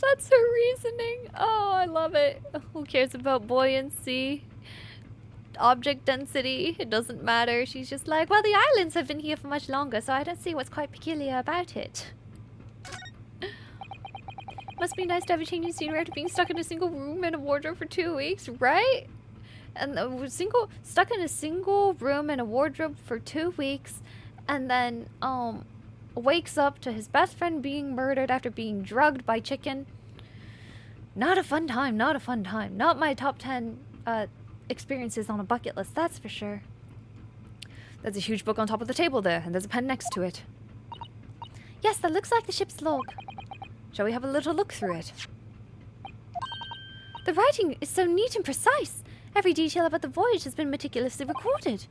That's her reasoning. Oh, I love it. Who cares about buoyancy? Object density? It doesn't matter. She's just like, well, the islands have been here for much longer, so I don't see what's quite peculiar about it. Must be nice to have a change in scenery after being stuck in a single room and a wardrobe for 2 weeks, right? And stuck in a single room and a wardrobe for 2 weeks, and then wakes up to his best friend being murdered after being drugged by chicken. Not a fun time, not a fun time. Not my top 10 experiences on a bucket list, that's for sure. There's a huge book on top of the table there, and there's a pen next to it. Yes, that looks like the ship's log. Shall we have a little look through it? The writing is so neat and precise. Every detail about the voyage has been meticulously recorded.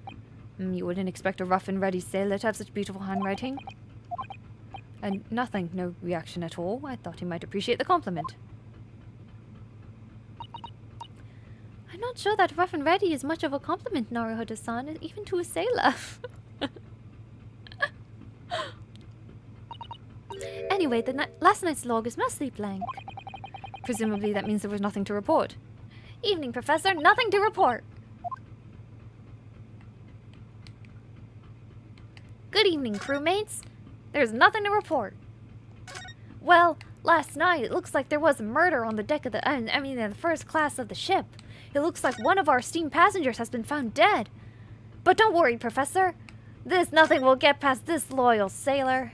You wouldn't expect a rough and ready sailor to have such beautiful handwriting. And nothing, no reaction at all. I thought he might appreciate the compliment. I'm not sure that rough and ready is much of a compliment, Naruhodo-san, even to a sailor. Anyway, last night's log is mostly blank. Presumably that means there was nothing to report. Evening, Professor. Nothing to report. Good evening, crewmates. There's nothing to report. Well, last night it looks like there was a murder on the deck of in the first class of the ship. It looks like one of our esteemed passengers has been found dead. But don't worry, Professor. Nothing will get past this loyal sailor.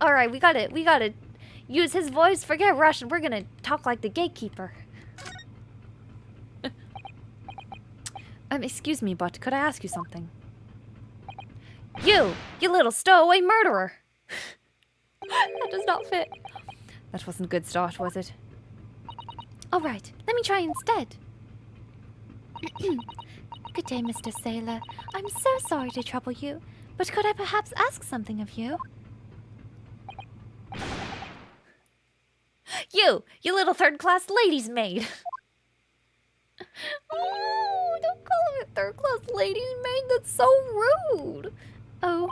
Alright, we gotta use his voice. Forget Russian. We're gonna talk like the gatekeeper. Excuse me, but could I ask you something? You little stowaway murderer! That does not fit. That wasn't a good start, was it? Alright, let me try instead. Good day, Mr. Sailor. I'm so sorry to trouble you, but could I perhaps ask something of you? You little third-class lady's maid! Oh, don't call him a third-class lady's maid. That's so rude. Oh,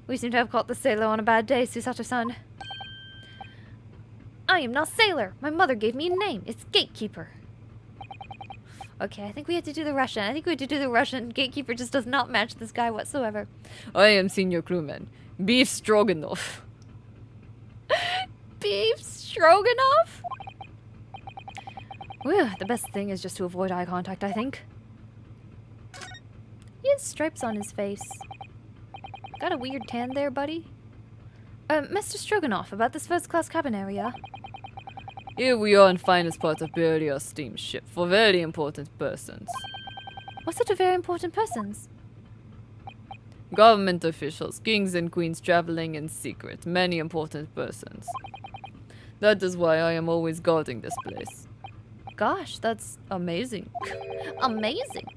we seem to have caught the sailor on a bad day, Susato-san. I am not sailor. My mother gave me a name. It's gatekeeper. Okay, I think we have to do the Russian. Gatekeeper just does not match this guy whatsoever. I am senior crewman. Beef stroganoff. Beef stroganoff? Whew, the best thing is just to avoid eye contact, I think. He has stripes on his face. Got a weird tan there, buddy? Mr. Stroganoff, about this first-class cabin area. Here we are in finest part of Beria steamship for very important persons. What sort of very important persons? Government officials, kings and queens traveling in secret, many important persons. That is why I am always guarding this place. Gosh, that's amazing. Amazing.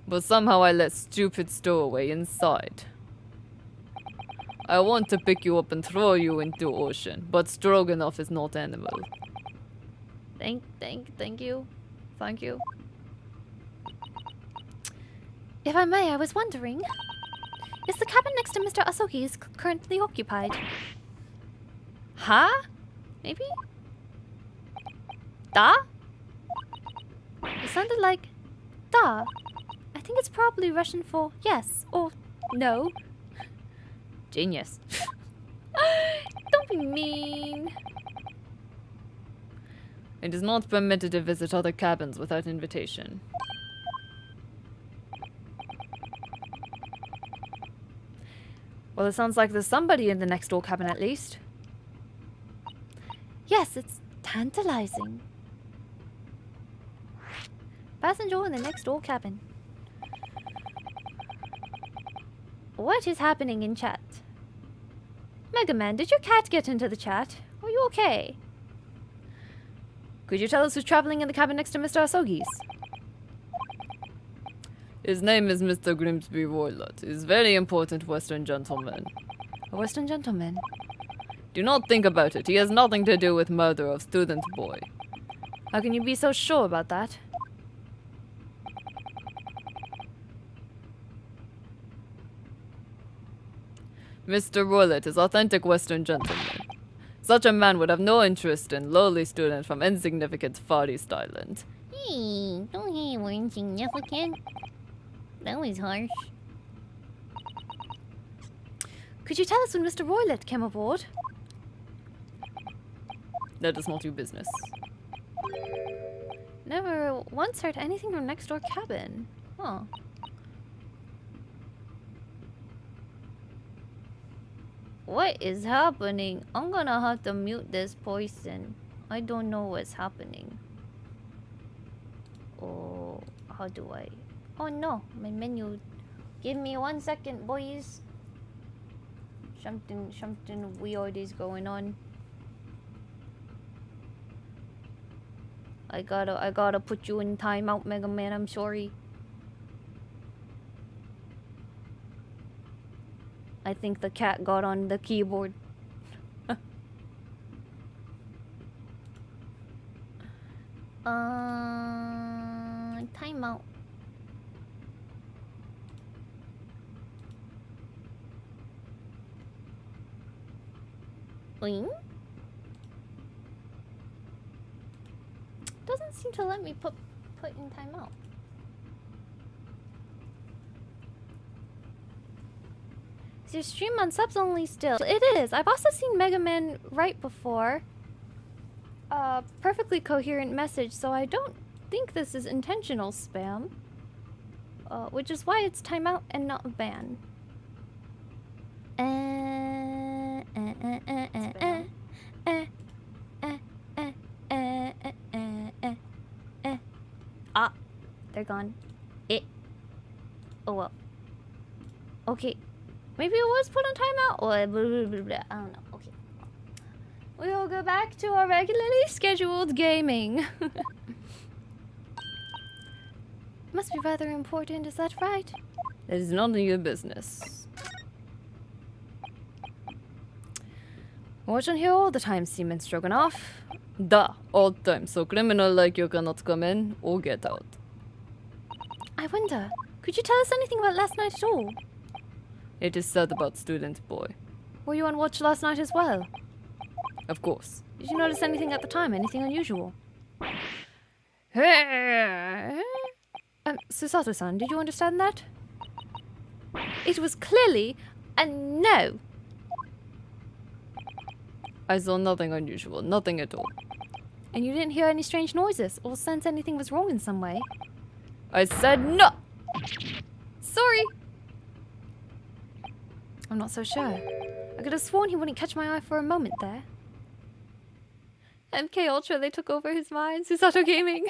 But somehow I let stupid stowaway inside. I want to pick you up and throw you into ocean, but Stroganoff is not animal. Thank you. Thank you. If I may, I was wondering, is the cabin next to Mr. Asogi's currently occupied? Huh? Maybe? Da? It sounded like da. I think it's probably Russian for yes or no. Genius. Don't be mean. It is not permitted to visit other cabins without invitation. Well, it sounds like there's somebody in the next door cabin at least. Yes, it's tantalizing. Passenger in the next door cabin. What is happening in chat? Mega Man, did your cat get into the chat? Are you okay? Could you tell us who's traveling in the cabin next to Mr. Asogi's? His name is Mr. Grimsby Roylott. He's a very important Western gentleman. A Western gentleman? Do not think about it. He has nothing to do with murder of student boy. How can you be so sure about that? Mr. Roylott is authentic Western gentleman. Such a man would have no interest in lowly student from insignificant Far East Island. Hey, don't say we're insignificant. That was harsh. Could you tell us when Mr. Roylott came aboard? That is not your business. Never once heard anything from next door cabin. Huh. What is happening? I'm gonna have to mute this person. I don't know what's happening. Oh, how do I? Oh no, my menu. Give me 1 second, boys. Something weird is going on. I gotta put you in timeout, Mega Man. I'm sorry. I think the cat got on the keyboard. Timeout. Boing. Doesn't seem to let me put in timeout. Is your stream on subs only still? It is. I've also seen Mega Man right before. Perfectly coherent message, so I don't think this is intentional spam. Which is why it's timeout and not a ban. Ah, they're gone. Oh well. Okay. Maybe it was put on timeout or blah, blah, blah, blah. I don't know. Okay. We will go back to our regularly scheduled gaming. Must be rather important, is that right? That is none of your business. Watch on here all the time, Seaman Stroganoff. Da, all the time. So criminal like you cannot come in or get out. I wonder, could you tell us anything about last night at all? It is said about student boy. Were you on watch last night as well? Of course. Did you notice anything at the time? Anything unusual? Susato-san, did you understand that? It was clearly a no. I saw nothing unusual, nothing at all. And you didn't hear any strange noises or sense anything was wrong in some way? I said no! Sorry. I'm not so sure. I could have sworn he wouldn't catch my eye for a moment there. MK Ultra, they took over his mind. Susato Gaming.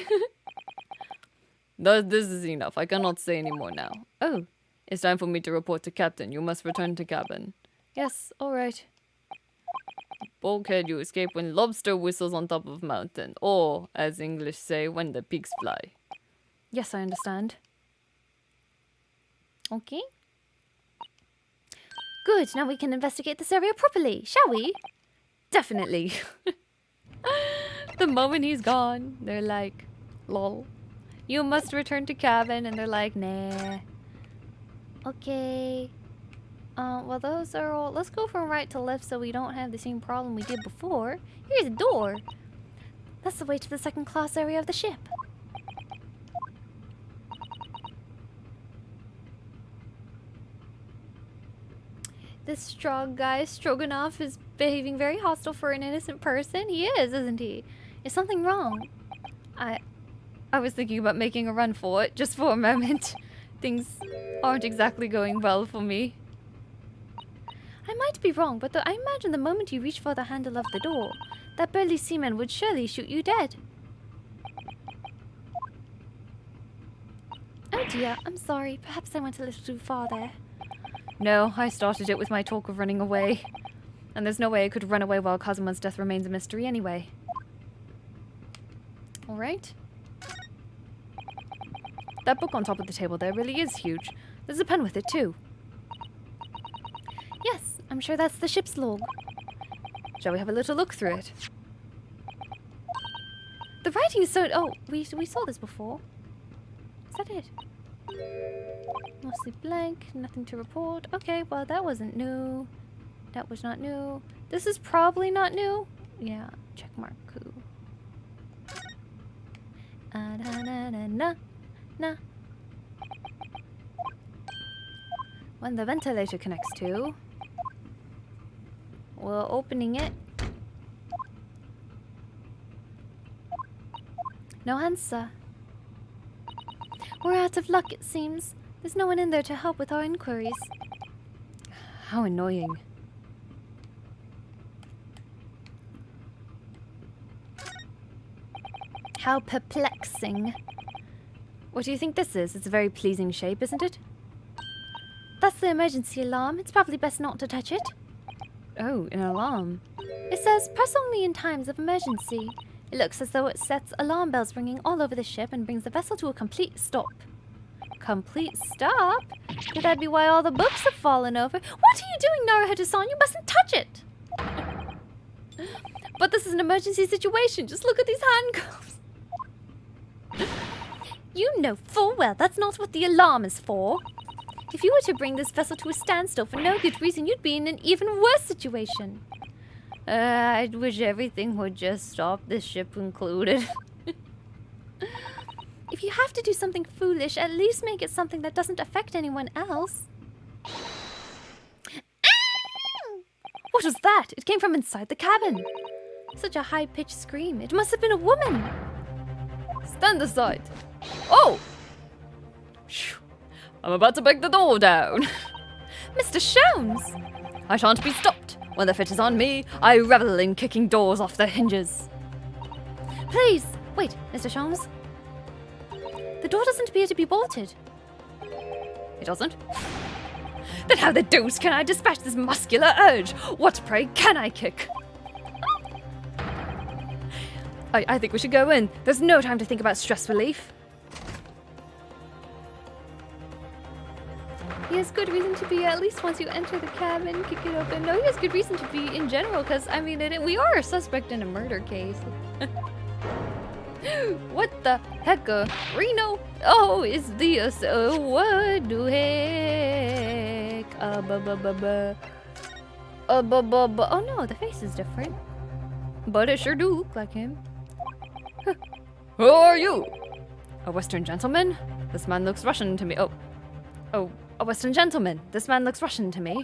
This is enough. I cannot say any more now. Oh. It's time for me to report to Captain. You must return to cabin. Yes, alright. Bulkhead, you escape when lobster whistles on top of mountain. Or, as English say, when the pigs fly. Yes, I understand. Okay. Good, now we can investigate this area properly, shall we? Definitely. The moment he's gone, they're like, lol. You must return to cabin, and they're like, nah. Okay. Well, those are all... Let's go from right to left so we don't have the same problem we did before. Here's a door. That's the way to the second class area of the ship. This strong guy, Stroganoff, is behaving very hostile for an innocent person. He is, isn't he? Is something wrong? I was thinking about making a run for it, just for a moment. Things aren't exactly going well for me. I might be wrong, but I imagine the moment you reach for the handle of the door, that burly seaman would surely shoot you dead. Oh dear, I'm sorry. Perhaps I went a little too far there. No, I started it with my talk of running away. And there's no way I could run away while Kazuma's death remains a mystery anyway. Alright. That book on top of the table there really is huge. There's a pen with it too. Yes, I'm sure that's the ship's log. Shall we have a little look through it? The writing is so... Oh, we saw this before. Is that it? Mostly blank, nothing to report. Okay, well that wasn't new. That was not new. This is probably not new. Yeah, check mark. Cool. Na na na na na. When the ventilator connects to, we're opening it. No answer. We're out of luck, it seems. There's no one in there to help with our inquiries. How annoying. How perplexing. What do you think this is? It's a very pleasing shape, isn't it? That's the emergency alarm. It's probably best not to touch it. Oh, an alarm. It says, press only in times of emergency. It looks as though it sets alarm bells ringing all over the ship and brings the vessel to a complete stop. Complete stop? Could that be why all the books have fallen over? What are you doing, Naruhodo-san? You mustn't touch it! But this is an emergency situation. Just look at these handcuffs. You know full well that's not what the alarm is for. If you were to bring this vessel to a standstill for no good reason, you'd be in an even worse situation. I wish everything would just stop, this ship included. If you have to do something foolish, at least make it something that doesn't affect anyone else. What was that? It came from inside the cabin. Such a high-pitched scream. It must have been a woman. Stand aside. Oh! Phew. I'm about to break the door down. Mr. Sholmes! I shan't be stopped. When the fit is on me, I revel in kicking doors off their hinges. Please! Wait, Mr. Sholmes. The door doesn't appear to be bolted. It doesn't? Then how the deuce can I dispatch this muscular urge? What, pray, can I kick? I think we should go in. There's no time to think about stress relief. He has good reason to be, at least once you enter the cabin, kick it open. No, he has good reason to be in general, because, I mean, we are a suspect in a murder case. What the heck, Reno? Oh, is the, what the heck? Oh no, the face is different. But it sure do look like him. Who are you? A Western gentleman? This man looks Russian to me. Oh, a Western gentleman. This man looks Russian to me.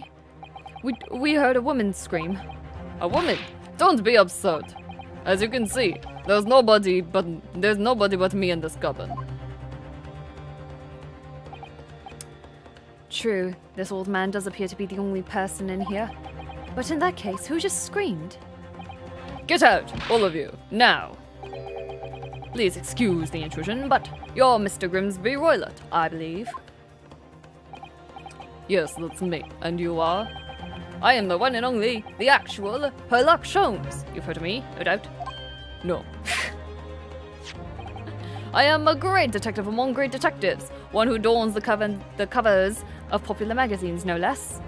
We heard a woman scream. A woman? Don't be absurd. As you can see, there's nobody but me in this cabin. True, this old man does appear to be the only person in here. But in that case, who just screamed? Get out, all of you, now. Please excuse the intrusion, but you're Mr. Grimsby Roylott, I believe. Yes, that's me. And you are? I am the one and only, the actual Sherlock Holmes. You've heard of me, no doubt? No. I am a great detective among great detectives, one who adorns the covers of popular magazines, no less.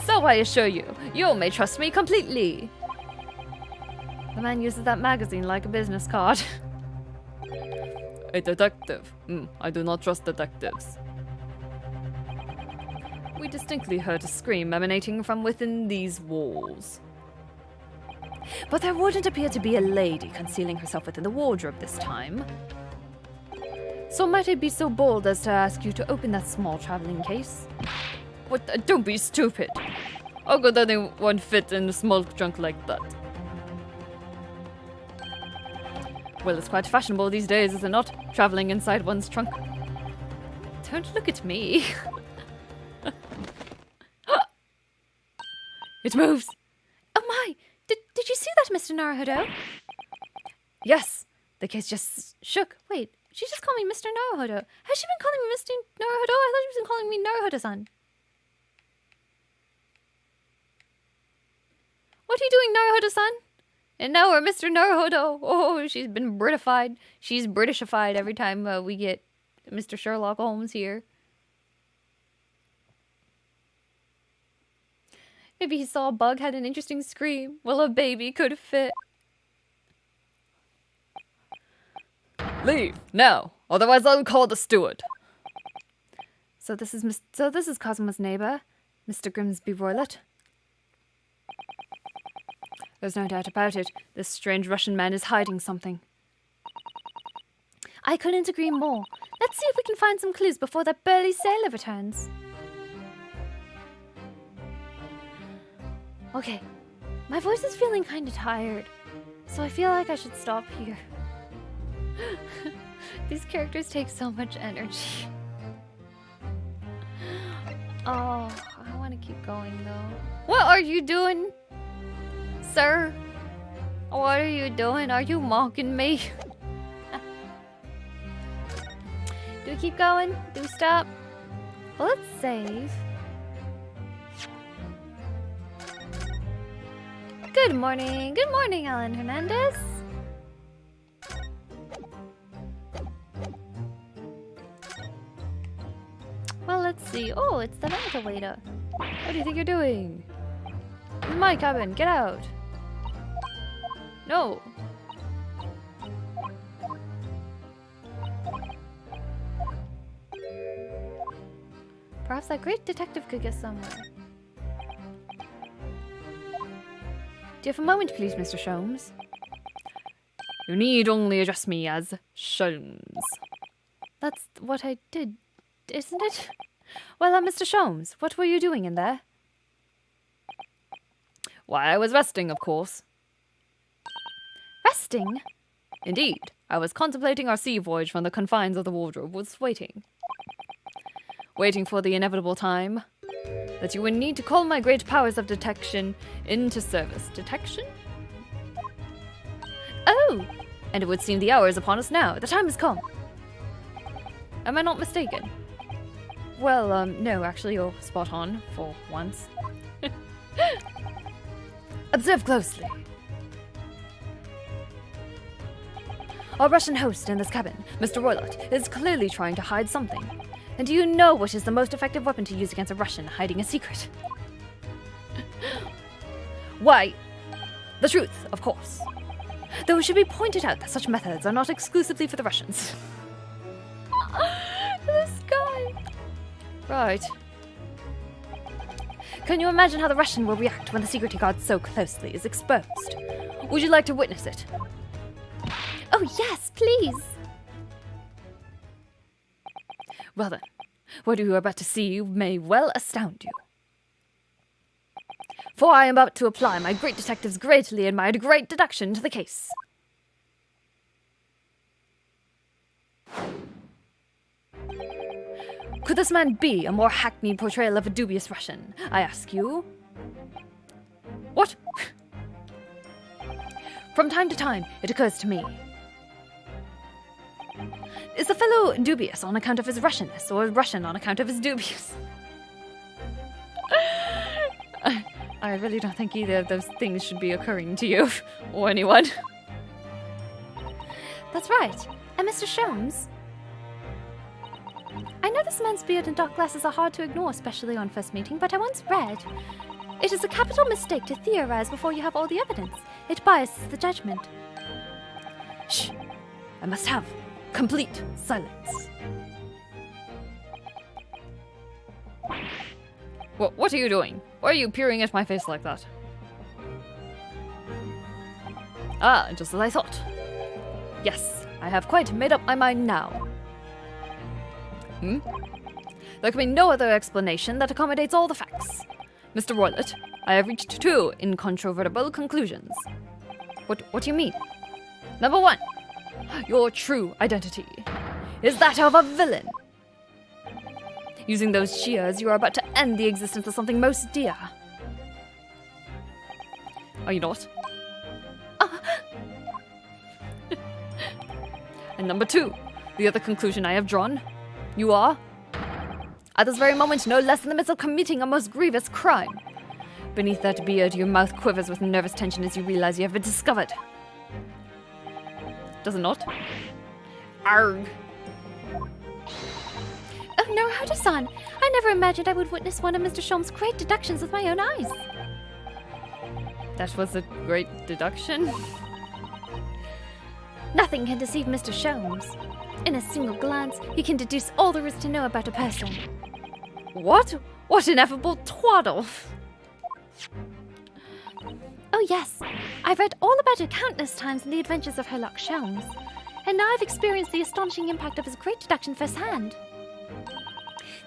So I assure you, you may trust me completely. The man uses that magazine like a business card. A detective? I do not trust detectives. We distinctly heard a scream emanating from within these walls. But there wouldn't appear to be a lady concealing herself within the wardrobe this time. So might I be so bold as to ask you to open that small traveling case? What? Don't be stupid. How could anyone fit in a small trunk like that? Well, it's quite fashionable these days, is it not? Traveling inside one's trunk. Don't look at me. It moves! Oh my! Did you see that, Mr. Naruhodo? Yes! The case just shook. Wait, she just called me Mr. Naruhodo. Has she been calling me Mr. Naruhodo? I thought she was calling me Naruhodo-san. What are you doing, Naruhodo-san? And now we're Mr. Naruhodo. Oh, she's been Britified. She's Britishified every time we get Mr. Sherlock Holmes here. Maybe he saw a bug had an interesting scream. Well, a baby could fit. Leave now, otherwise I'll call the steward. So this is Cosmo's neighbor, Mr. Grimsby Roylott. There's no doubt about it. This strange Russian man is hiding something. I couldn't agree more. Let's see if we can find some clues before that burly sailor returns. Okay, my voice is feeling kind of tired, so I feel like I should stop here. These characters take so much energy. Oh, I want to keep going though. What are you doing, sir? What are you doing? Are you mocking me? Do we keep going? Do we stop? Well, let's save. Good morning, Alan Hernandez. Well, let's see. Oh, it's the ventilator. What do you think you're doing? This is my cabin. Get out. No. Perhaps that great detective could get somewhere. Do you have a moment, please, Mr. Sholmes? You need only address me as Sholmes. That's what I did, isn't it? Well, Mr. Sholmes, what were you doing in there? Why, I was resting, of course. Resting? Indeed, I was contemplating our sea voyage from the confines of the wardrobe, was waiting for the inevitable time that you would need to call my great powers of detection into service. Detection? Oh! And it would seem the hour is upon us now. The time has come. Am I not mistaken? Well, no, actually, you're spot on for once. Observe closely. Our Russian host in this cabin, Mr. Roylott, is clearly trying to hide something. And do you know what is the most effective weapon to use against a Russian hiding a secret? Why, the truth, of course. Though it should be pointed out that such methods are not exclusively for the Russians. This guy. Right. Can you imagine how the Russian will react when the secret he guards so closely is exposed? Would you like to witness it? Oh yes, please! Well then, what you are about to see may well astound you. For I am about to apply my great detective's greatly admired great deduction to the case. Could this man be a more hackneyed portrayal of a dubious Russian, I ask you? What? From time to time, it occurs to me. Is the fellow dubious on account of his Russianness, or Russian on account of his dubious? I really don't think either of those things should be occurring to you, or anyone. That's right. And Mr. Sholmes? I know this man's beard and dark glasses are hard to ignore, especially on first meeting, but I once read, it is a capital mistake to theorize before you have all the evidence. It biases the judgment. Shh! I must have complete silence. What are you doing? Why are you peering at my face like that? Ah, just as I thought. Yes, I have quite made up my mind now. There can be no other explanation that accommodates all the facts. Mr. Roylott, I have reached two incontrovertible conclusions. What do you mean? Number one, your true identity is that of a villain. Using those shears, you are about to end the existence of something most dear. Are you not? And number two, the other conclusion I have drawn, you are, at this very moment, no less in the midst of committing a most grievous crime. Beneath that beard, your mouth quivers with nervous tension as you realize you have been discovered. Does it not? Arg. Oh, Naruto-san! I never imagined I would witness one of Mr. Sholmes' great deductions with my own eyes. That was a great deduction. Nothing can deceive Mr. Sholmes. In a single glance, he can deduce all there is to know about a person. What? What ineffable twaddle! Oh yes, I've read all about it countless times in the adventures of Herlock Sholmes, and now I've experienced the astonishing impact of his great deduction firsthand.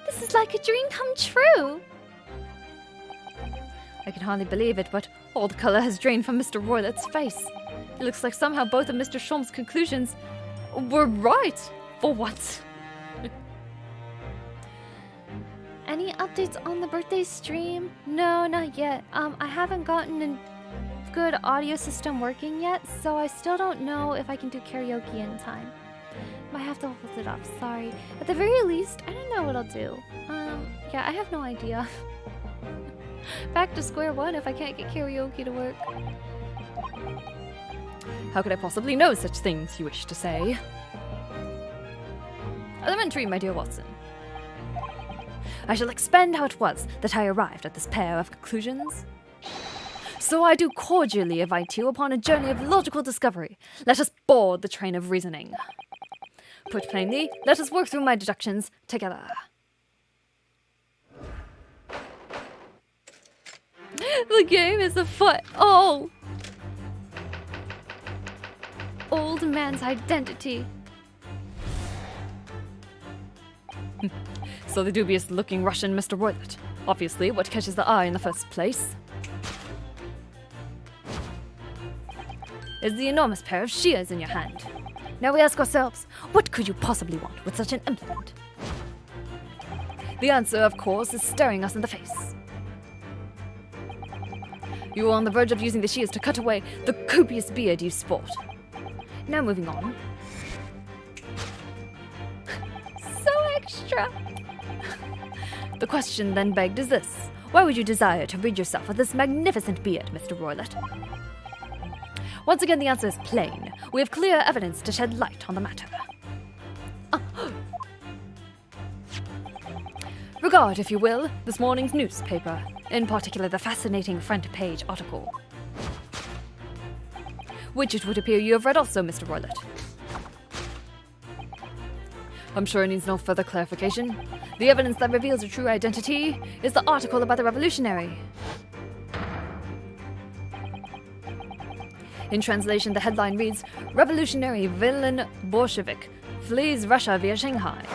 This is like a dream come true! I can hardly believe it, but all the color has drained from Mr. Roylet's face. It looks like somehow both of Mr. Sholmes' conclusions were right. For what? Any updates on the birthday stream? No, not yet. I haven't gotten a good audio system working yet, so I still don't know if I can do karaoke in time. Might have to hold it off, sorry. At the very least, I don't know what I'll do. Yeah, I have no idea. Back to square one if I can't get karaoke to work. How could I possibly know such things, you wish to say? Elementary, my dear Watson. I shall expand how it was that I arrived at this pair of conclusions. So I do cordially invite you upon a journey of logical discovery. Let us board the train of reasoning. Put plainly, let us work through my deductions together. The game is afoot. Oh! Old man's identity. So the dubious-looking Russian Mr. Roylet. Obviously, what catches the eye in the first place is the enormous pair of shears in your hand. Now we ask ourselves, what could you possibly want with such an implement? The answer, of course, is staring us in the face. You are on the verge of using the shears to cut away the copious beard you sport. Now moving on. So extra! The question then begged is this. Why would you desire to rid yourself of this magnificent beard, Mr. Roylet? Once again, the answer is plain. We have clear evidence to shed light on the matter. Regard, if you will, this morning's newspaper, in particular the fascinating front page article, which it would appear you have read also, Mr. Roylet. I'm sure it needs no further clarification. The evidence that reveals your true identity is the article about the revolutionary. In translation, the headline reads, Revolutionary Villain Bolshevik flees Russia via Shanghai.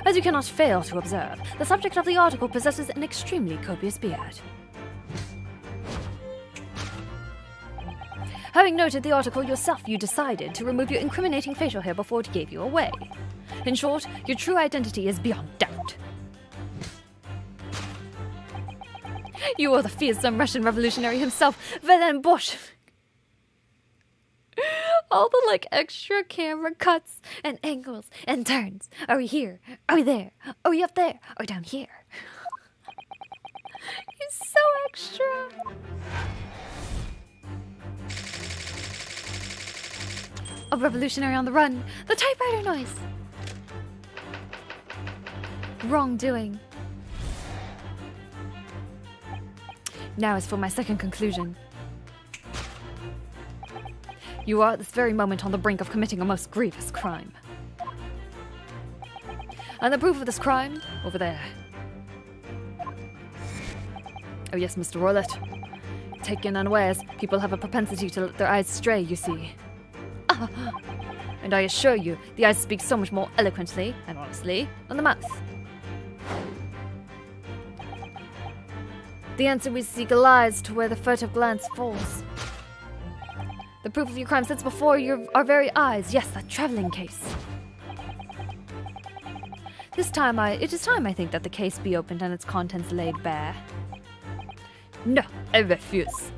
As you cannot fail to observe, the subject of the article possesses an extremely copious beard. Having noted the article yourself, you decided to remove your incriminating facial hair before it gave you away. In short, your true identity is beyond doubt. You are the fearsome Russian revolutionary himself, Villain Bolshevik. All the extra camera cuts and angles and turns. Are we here? Are we there? Are we up there? Or down here? He's so extra. A revolutionary on the run. The typewriter noise. Wrongdoing. Now as for my second conclusion. You are at this very moment on the brink of committing a most grievous crime. And the proof of this crime, over there. Oh yes, Mr. Roylet. Taken unawares, people have a propensity to let their eyes stray, you see. And I assure you, the eyes speak so much more eloquently and honestly than the mouth. The answer we seek lies to where the furtive glance falls. The proof of your crime sits before our very eyes. Yes, that traveling case. It is time, I think, that the case be opened and its contents laid bare. No, I refuse.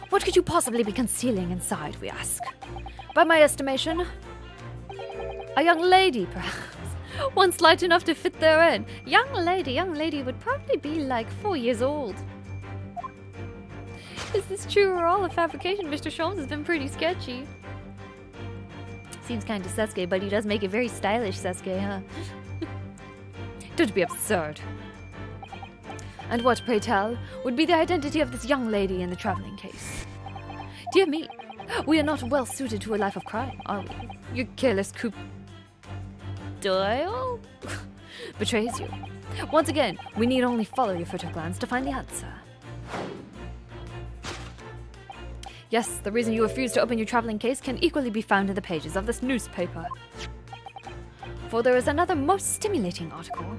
What could you possibly be concealing inside, we ask? By my estimation, a young lady, perhaps. One slight enough to fit therein. Young lady would probably be like 4 years old. Is this true or all a fabrication? Mr. Sholmes has been pretty sketchy. Seems kind of Sasuke, but he does make it very stylish, Sasuke, huh? Don't be absurd. And what, pray tell, would be the identity of this young lady in the traveling case? Dear me, we are not well suited to a life of crime, are we? Your careless coup Doyle betrays you. Once again, we need only follow your furtive glance to find the answer. Yes, the reason you refuse to open your traveling case can equally be found in the pages of this newspaper. For there is another most stimulating article.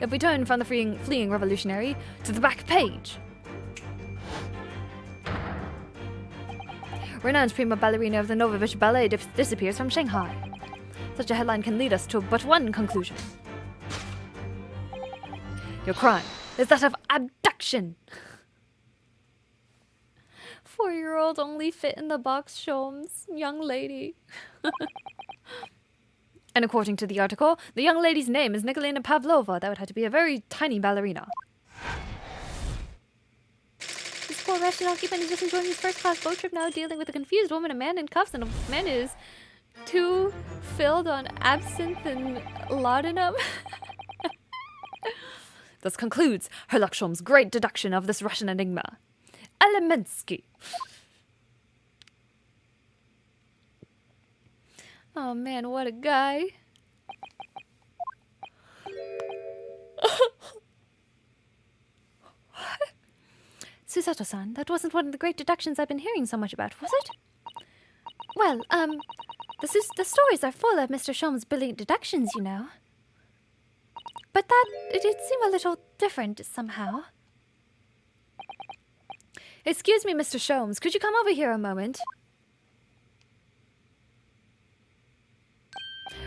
If we turn from the fleeing revolutionary to the back page. Renowned prima ballerina of the Novovich Ballet disappears from Shanghai. Such a headline can lead us to but one conclusion. Your crime is that of abduction. 4-year-old only fit in the box, Sholmes. Young lady. And according to the article, the young lady's name is Nikolina Pavlova. That would have to be a very tiny ballerina. This poor Russian occupant is just enjoying his first-class boat trip now, dealing with a confused woman, a man in cuffs, and a man who is too filled on absinthe and laudanum. Thus concludes Herlock Sholmes' great deduction of this Russian enigma. Elemensky. Oh man, what a guy. Susato-san, that wasn't one of the great deductions I've been hearing so much about, was it? Well, the stories are full of Mr. Sholmes' brilliant deductions, you know. But that, it did seem a little different somehow. Excuse me, Mr. Sholmes, could you come over here a moment?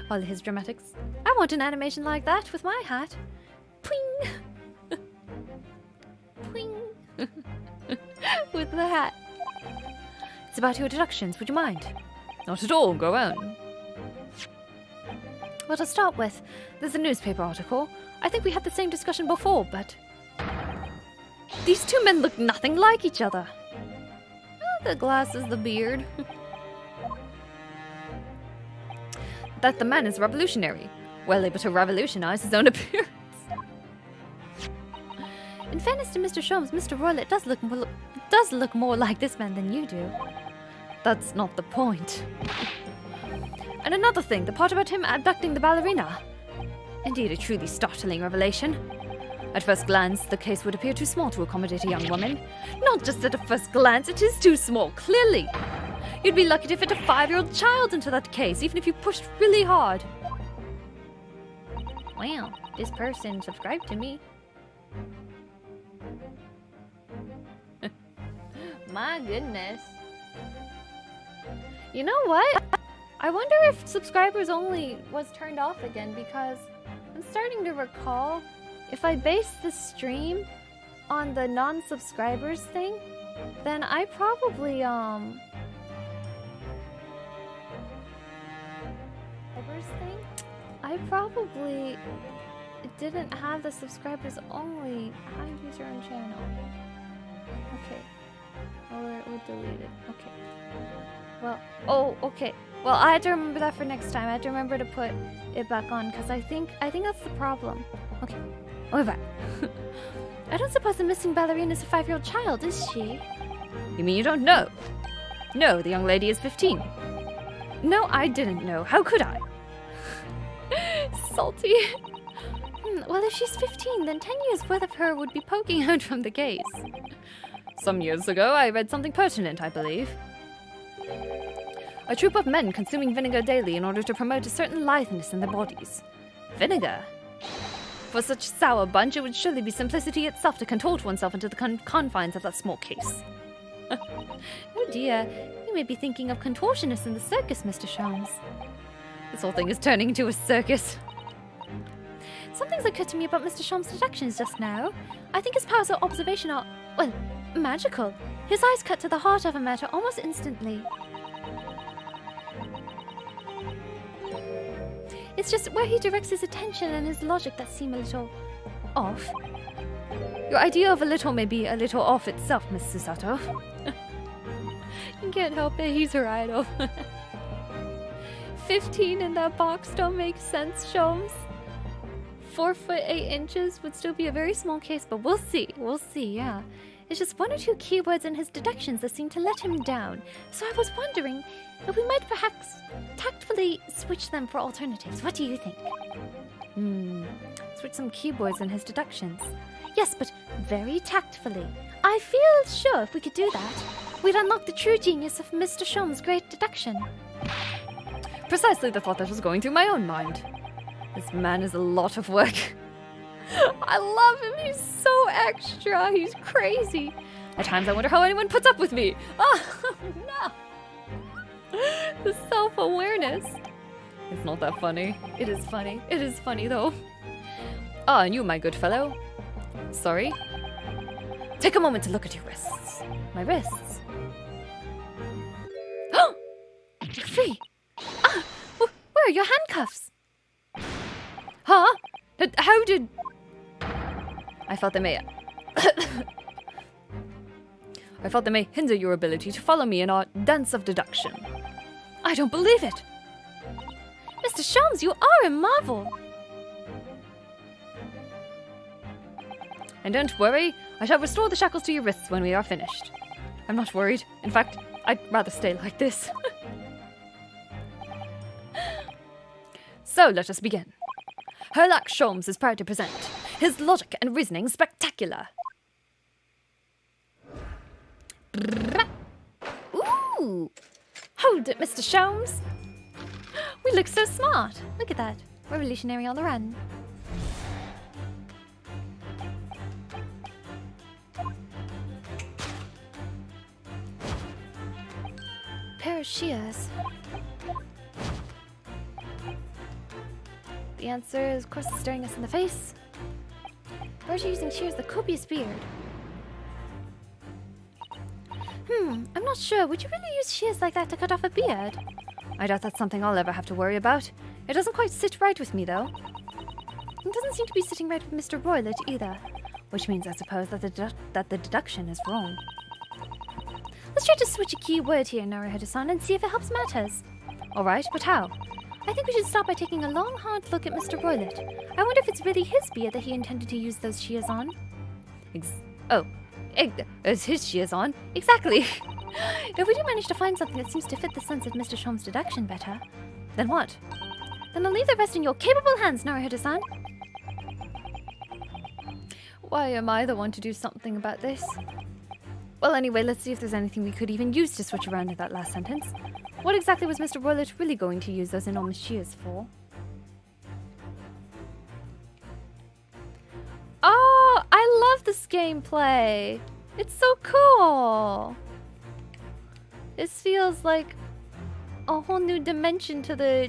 All his dramatics. I want an animation like that with my hat. Pwing! Pwing! With the hat. It's about your deductions, would you mind? Not at all, go on. Well, to start with, there's a newspaper article. I think we had the same discussion before, but... these two men look nothing like each other. The glasses, the beard. That the man is revolutionary, well able to revolutionize his own appearance. In fairness to Mr. Sholmes, Mr. Roylett does look more like this man than you do. That's not the point. And another thing, the part about him abducting the ballerina. Indeed, a truly startling revelation. At first glance, the case would appear too small to accommodate a young woman. Not just at a first glance, it is too small, clearly. You'd be lucky to fit a 5-year-old child into that case, even if you pushed really hard. Wow, this person subscribed to me. My goodness. You know what? I wonder if subscribers only was turned off again, because I'm starting to recall if I base the stream on the non-subscribers thing, then I probably didn't have the subscribers only hide user and channel. Okay. Or delete it. Okay. Well, oh, okay. Well, I had to remember that for next time. I had to remember to put it back on, because I think that's the problem. Okay. We're back. I don't suppose the missing ballerina is a 5-year-old child, is she? You mean you don't know? No, the young lady is 15. No, I didn't know. How could I? Salty. Well, if she's 15, then 10 years worth of her would be poking out from the case. Some years ago, I read something pertinent, I believe. A troop of men consuming vinegar daily in order to promote a certain litheness in their bodies. Vinegar? For such sour bunch, it would surely be simplicity itself to contort oneself into the confines of that small case. Oh dear, you may be thinking of contortionists in the circus, Mr. Sholmes. This whole thing is turning into a circus. Something's occurred to me about Mr. Sholmes' deductions just now. I think his powers of observation are, well, magical. His eyes cut to the heart of a matter almost instantly. It's just where he directs his attention and his logic that seem a little off. Your idea of a little may be a little off itself, Miss Susato. You can't help it, he's her idol. 15 in that box don't make sense, Sholmes. 4 foot 8 inches would still be a very small case, but we'll see. We'll see, yeah. It's just 1 or 2 keywords in his deductions that seem to let him down. So I was wondering if we might perhaps tactfully switch them for alternatives. What do you think? Switch some keywords in his deductions. Yes, but very tactfully. I feel sure if we could do that, we'd unlock the true genius of Mr. Sholmes' great deduction. Precisely the thought that was going through my own mind. This man is a lot of work. I love him. He's so extra. He's crazy. At times I wonder how anyone puts up with me. Oh, no. The self-awareness. It's not that funny. It is funny. It is funny, though. Ah, and you, my good fellow. Sorry. Take a moment to look at your wrists. My wrists. You're free. Ah, where are your handcuffs? Huh? How did... I felt they may... I felt they may hinder your ability to follow me in our dance of deduction. I don't believe it. Mr. Sholmes, you are a marvel. And don't worry, I shall restore the shackles to your wrists when we are finished. I'm not worried. In fact, I'd rather stay like this. So let us begin. Herlock Sholmes is proud to present his logic and reasoning spectacular. Ooh! Hold it, Mr. Sholmes. We look so smart. Look at that. Revolutionary on the run. Pair of shears. The answer is, of course, staring us in the face. Birds are using shears that could be a beard. I'm not sure. Would you really use shears like that to cut off a beard? I doubt that's something I'll ever have to worry about. It doesn't quite sit right with me, though. It doesn't seem to be sitting right with Mr. Roylett either. Which means, I suppose, that the deduction is wrong. Let's try to switch a key word here, Naruhodo-san, and see if it helps matters. Alright, but how? I think we should start by taking a long, hard look at Mr. Roylett. I wonder if it's really his beard that he intended to use those shears on. Is his shears on? Exactly. If we do manage to find something that seems to fit the sense of Mr. Sholmes' deduction better, then what? Then I'll leave the rest in your capable hands, Naruhodo-san. Why am I the one to do something about this? Well, anyway, let's see if there's anything we could even use to switch around in that last sentence. What exactly was Mr. Roylett really going to use those enormous shears for? Oh, I love this gameplay. It's so cool. This feels like a whole new dimension to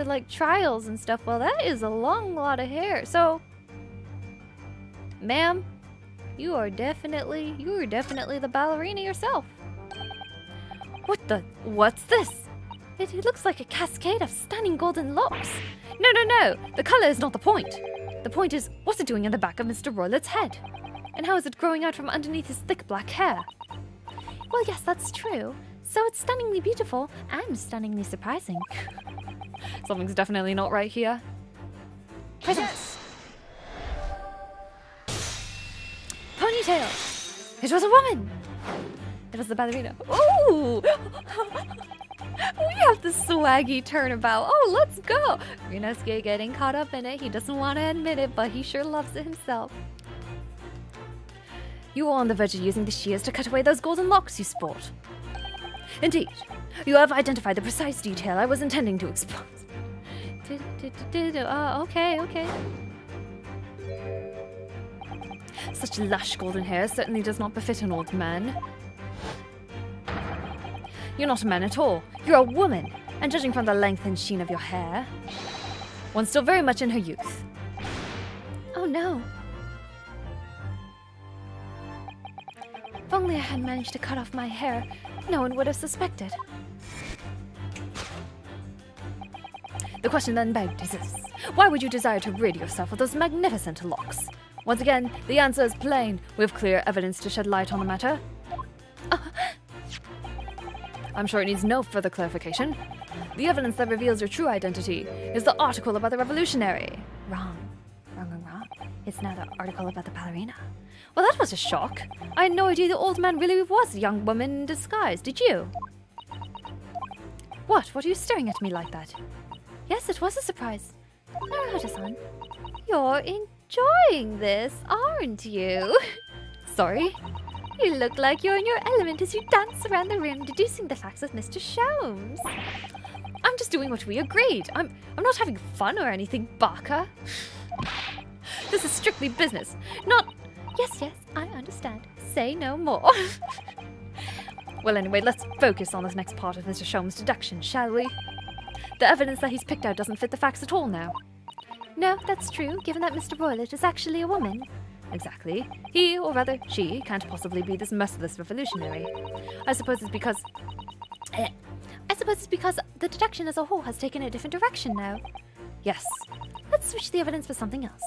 like trials and stuff. Well, that is a long lot of hair. So, ma'am, you are definitely the ballerina yourself. What's this? It looks like a cascade of stunning golden locks. No. The color is not the point. The point is, what's it doing in the back of Mr. Roylett's head? And how is it growing out from underneath his thick black hair? Well, yes, that's true. So it's stunningly beautiful and stunningly surprising. Something's definitely not right here. Present. Yes! Ponytail! It was a woman! It was the ballerina. Ooh! We have the swaggy turnabout. Oh, let's go! Ryunosuke getting caught up in it. He doesn't want to admit it, but he sure loves it himself. You are on the verge of using the shears to cut away those golden locks you sport. Indeed, you have identified the precise detail I was intending to expose. Okay. Such lush golden hair certainly does not befit an old man. You're not a man at all. You're a woman. And judging from the length and sheen of your hair, one still very much in her youth. Oh no. If only I had managed to cut off my hair, no one would have suspected. The question then begged is this. Why would you desire to rid yourself of those magnificent locks? Once again, the answer is plain. We have clear evidence to shed light on the matter. I'm sure it needs no further clarification. The evidence that reveals your true identity is the article about the revolutionary. Wrong. It's now the article about the ballerina. Well, that was a shock. I had no idea the old man really was a young woman in disguise. Did you? What? What are you staring at me like that? Yes, it was a surprise. Naruto-san, you're enjoying this, aren't you? Sorry? You look like you're in your element as you dance around the room deducing the facts with Mr. Sholmes. I'm just doing what we agreed. I'm not having fun or anything, Baka. This is strictly business, not... Yes, I understand. Say no more. Well, anyway, let's focus on this next part of Mr. Sholmes' deduction, shall we? The evidence that he's picked out doesn't fit the facts at all now. No, that's true, given that Mr. Roylott is actually a woman. Exactly. He, or rather she, can't possibly be this merciless revolutionary. I suppose it's because the deduction as a whole has taken a different direction now. Yes. Let's switch the evidence for something else.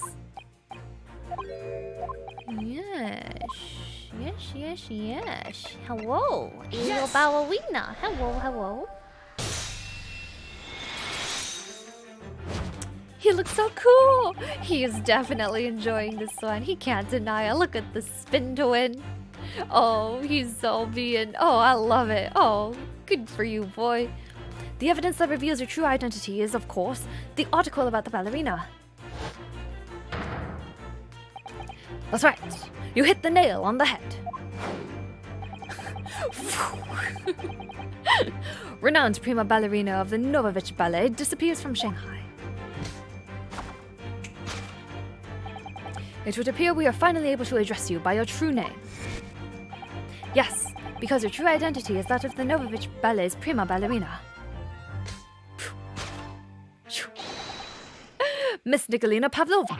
Yes. Hello, little ballerina. Hello. He looks so cool. He is definitely enjoying this one. He can't deny it. Look at the spin twin. Oh, he's so being... Oh, I love it. Oh, good for you, boy. The evidence that reveals your true identity is, of course, the article about the ballerina. That's right. You hit the nail on the head. Renowned prima ballerina of the Novovich Ballet disappears from Shanghai. It would appear we are finally able to address you by your true name. Yes, because your true identity is that of the Novovich Ballet's prima ballerina. Miss Nikolina Pavlova.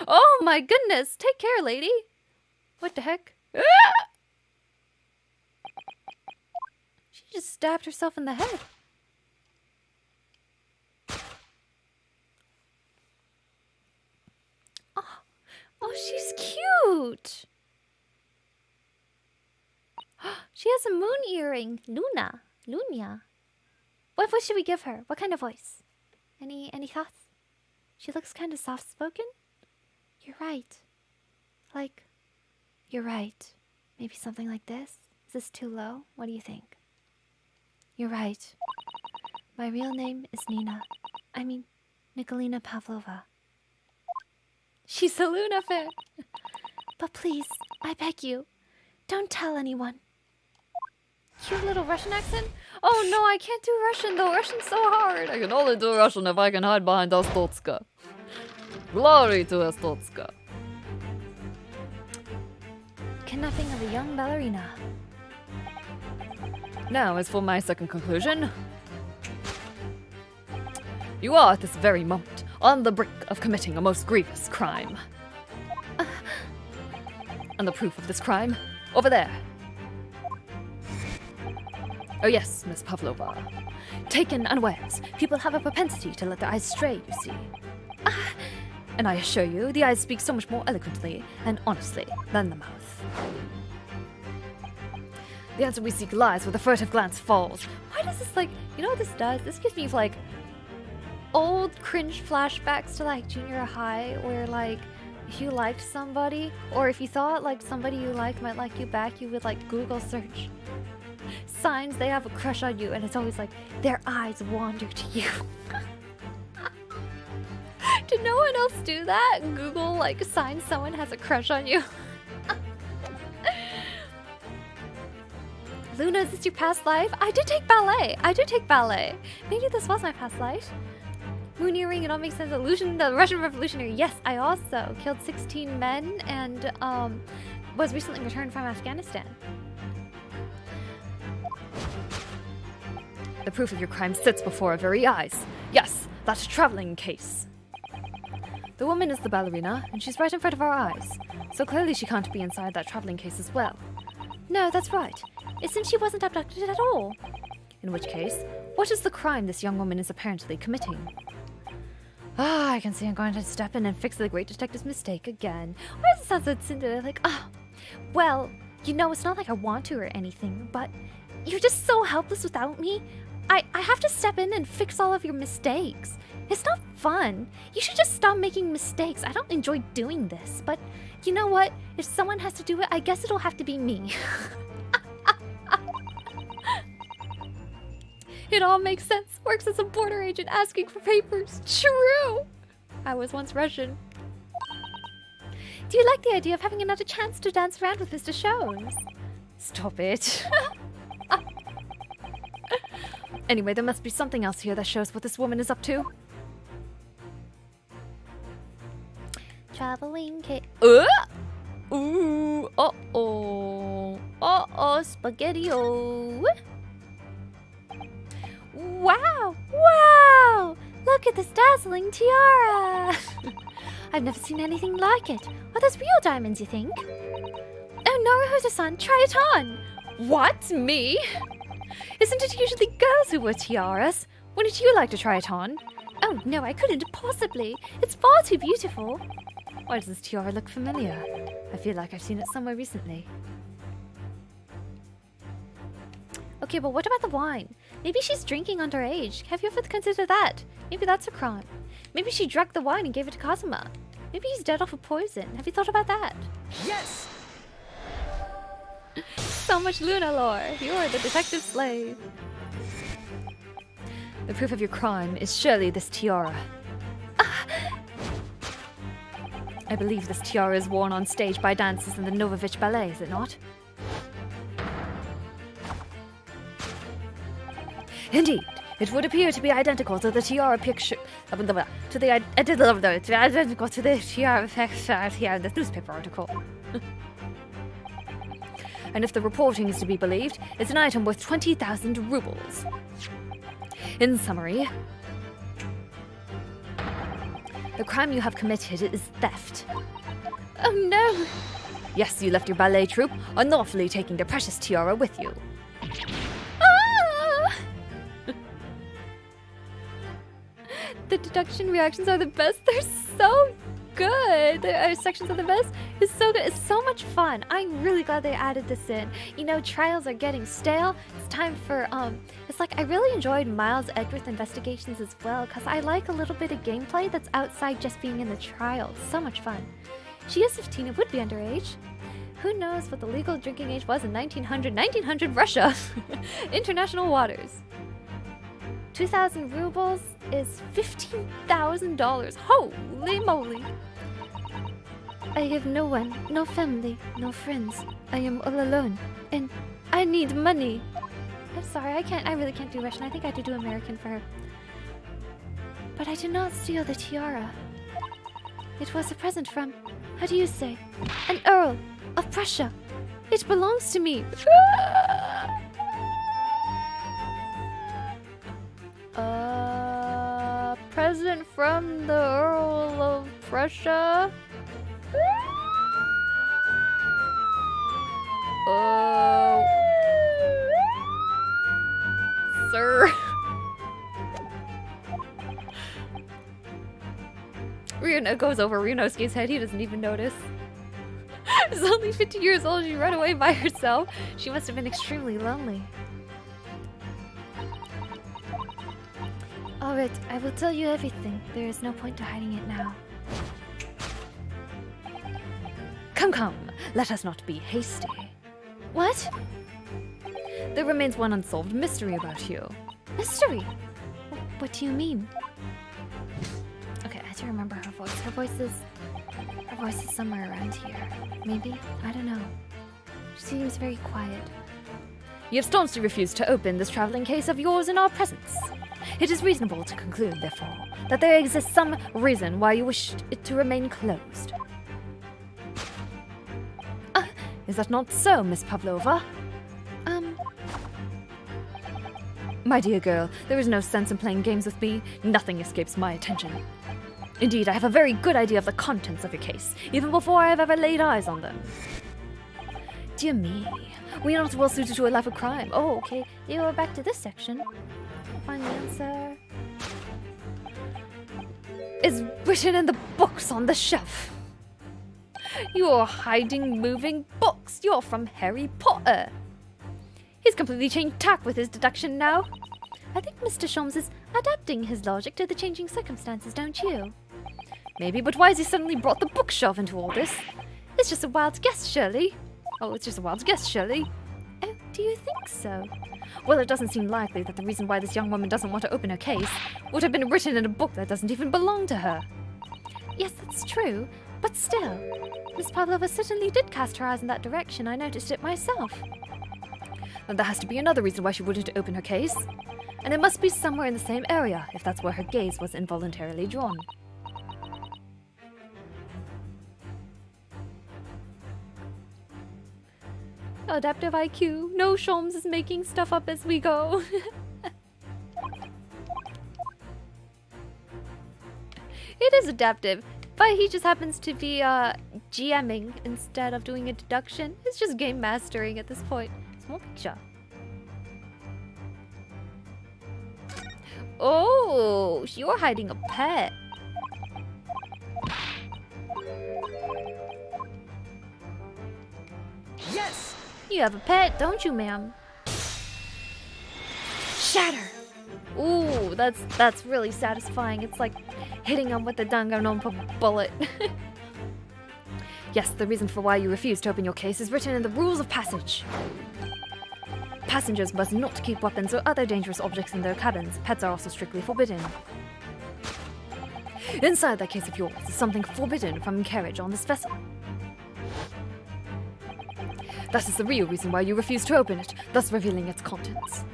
Oh my goodness! Take care, lady! What the heck? She just stabbed herself in the head. Oh, she's cute! She has a moon earring. Lunia. What voice should we give her? What kind of voice? Any thoughts? She looks kind of soft-spoken. You're right. You're right. Maybe something like this? Is this too low? What do you think? You're right. My real name is Nikolina Pavlova. She's a Luna fan. But please, I beg you, don't tell anyone. Cute little Russian accent? Oh no, I can't do Russian though. Russian's so hard. I can only do Russian if I can hide behind Ostotska. Glory to Ostotska. Kidnapping of a young ballerina. Now, as for my second conclusion. You are at this very moment on the brink of committing a most grievous crime. And the proof of this crime, over there. Oh yes, Miss Pavlova. Taken unawares, people have a propensity to let their eyes stray, you see. And I assure you, the eyes speak so much more eloquently and honestly than the mouth. The answer we seek lies where the furtive glance falls. Why does this, you know what this does? This gives me, old cringe flashbacks to, junior high, where, if you liked somebody, or if you thought, somebody you liked might like you back, you would, Google search signs they have a crush on you, and it's always, their eyes wander to you. Did no one else do that? Google, signs someone has a crush on you? Luna, is this your past life? I did take ballet. Maybe this was my past life. Moon earring, it all makes sense. Illusion, the Russian revolutionary. Yes, I also killed 16 men and was recently returned from Afghanistan. The proof of your crime sits before our very eyes. Yes, that traveling case. The woman is the ballerina, and she's right in front of our eyes. So clearly she can't be inside that traveling case as well. No, that's right. It seems she wasn't abducted at all. In which case, what is the crime this young woman is apparently committing? Ah, I can see I'm going to step in and fix the great detective's mistake again. Why does it sound so cynical? Like, well, you know, it's not like I want to or anything, but you're just so helpless without me. I have to step in and fix all of your mistakes. It's not fun. You should just stop making mistakes. I don't enjoy doing this, but you know what? If someone has to do it, I guess it'll have to be me. It all makes sense. Works as a border agent asking for papers. True! I was once Russian. Do you like the idea of having another chance to dance around with Mr. Shones? Stop it. Anyway, there must be something else here that shows what this woman is up to. Traveling kit. Ooh! Uh-oh! Uh-oh, spaghetti-o! Wow! Wow! Look at this dazzling tiara! I've never seen anything like it. Are those real diamonds, you think? Oh, Naruhodo-san, try it on! What? Me? Isn't it usually girls who wear tiaras? Wouldn't you like to try it on? Oh, no, I couldn't possibly. It's far too beautiful. Why does this tiara look familiar? I feel like I've seen it somewhere recently. Okay, but what about the wine? Maybe she's drinking underage. Have you ever considered that? Maybe that's a crime. Maybe she drank the wine and gave it to Kazuma. Maybe he's dead off of poison. Have you thought about that? Yes! So much Luna lore. You are the detective slave. The proof of your crime is surely this tiara. I believe this tiara is worn on stage by dancers in the Novovich Ballet, is it not? Indeed, it would appear to be identical to the tiara picture. Identical to the tiara picture here in this newspaper article. And if the reporting is to be believed, it's an item worth 20,000 rubles. In summary, the crime you have committed is theft. Oh no! Yes, you left your ballet troupe, unlawfully taking the precious tiara with you. Ah! The deduction reactions are the best. They're so good. The sections are the best. It's so good. It's so much fun. I'm really glad they added this in. You know, trials are getting stale. It's time for, it's like I really enjoyed Miles Edgeworth investigations as well, because I like a little bit of gameplay that's outside just being in the trial. So much fun. She is 15. It would be underage. Who knows what the legal drinking age was in 1900 Russia. International waters. 2,000 rubles is $15,000. Holy moly. I have no one, no family, no friends. I am all alone, and I need money. I'm sorry, I really can't do Russian. I think I have to do American for her. But I did not steal the tiara. It was a present from, how do you say, an Earl of Prussia. It belongs to me. Present from the Earl of Prussia? Sir. Ryuno goes over Ryunosuke's head. He doesn't even notice. She's only 50 years old. She ran away by herself. She must have been extremely lonely. Alright, I will tell you everything. There is no point to hiding it now. Come, let us not be hasty. What? There remains one unsolved mystery about you. Mystery? What do you mean? Okay, I have to remember her voice. Her voice is somewhere around here. Maybe? I don't know. She seems very quiet. You have staunchly refused to open this traveling case of yours in our presence. It is reasonable to conclude, therefore, that there exists some reason why you wished it to remain closed. Is that not so, Miss Pavlova? My dear girl, there is no sense in playing games with me. Nothing escapes my attention. Indeed, I have a very good idea of the contents of your case, even before I have ever laid eyes on them. Dear me. We are not well suited to a life of crime. Oh, okay. You are back to this section. Find the answer. It's written in the books on the shelf. You're hiding moving books. You're from Harry Potter. He's completely changed tack with his deduction now. I think Mr. Sholmes is adapting his logic to the changing circumstances, don't you? Maybe, but why has he suddenly brought the bookshelf into all this? It's just a wild guess, Shirley. Oh, it's just a wild guess, Shirley. Oh, do you think so? Well, it doesn't seem likely that the reason why this young woman doesn't want to open her case would have been written in a book that doesn't even belong to her. Yes, that's true, but still. Miss Pavlova certainly did cast her eyes in that direction. I noticed it myself. Then there has to be another reason why she wouldn't open her case. And it must be somewhere in the same area, if that's where her gaze was involuntarily drawn. Adaptive IQ. No, Sholmes is making stuff up as we go. It is adaptive, but he just happens to be GMing instead of doing a deduction. It's just game mastering at this point. Small picture. Oh, you're hiding a pet. Yes! You have a pet, don't you, ma'am? Shatter! Ooh, that's really satisfying. It's like hitting him with a danganronpa bullet. Yes, the reason for why you refuse to open your case is written in the rules of passage. Passengers must not keep weapons or other dangerous objects in their cabins. Pets are also strictly forbidden. Inside that case of yours is something forbidden from carriage on this vessel. That is the real reason why you refuse to open it, thus revealing its contents.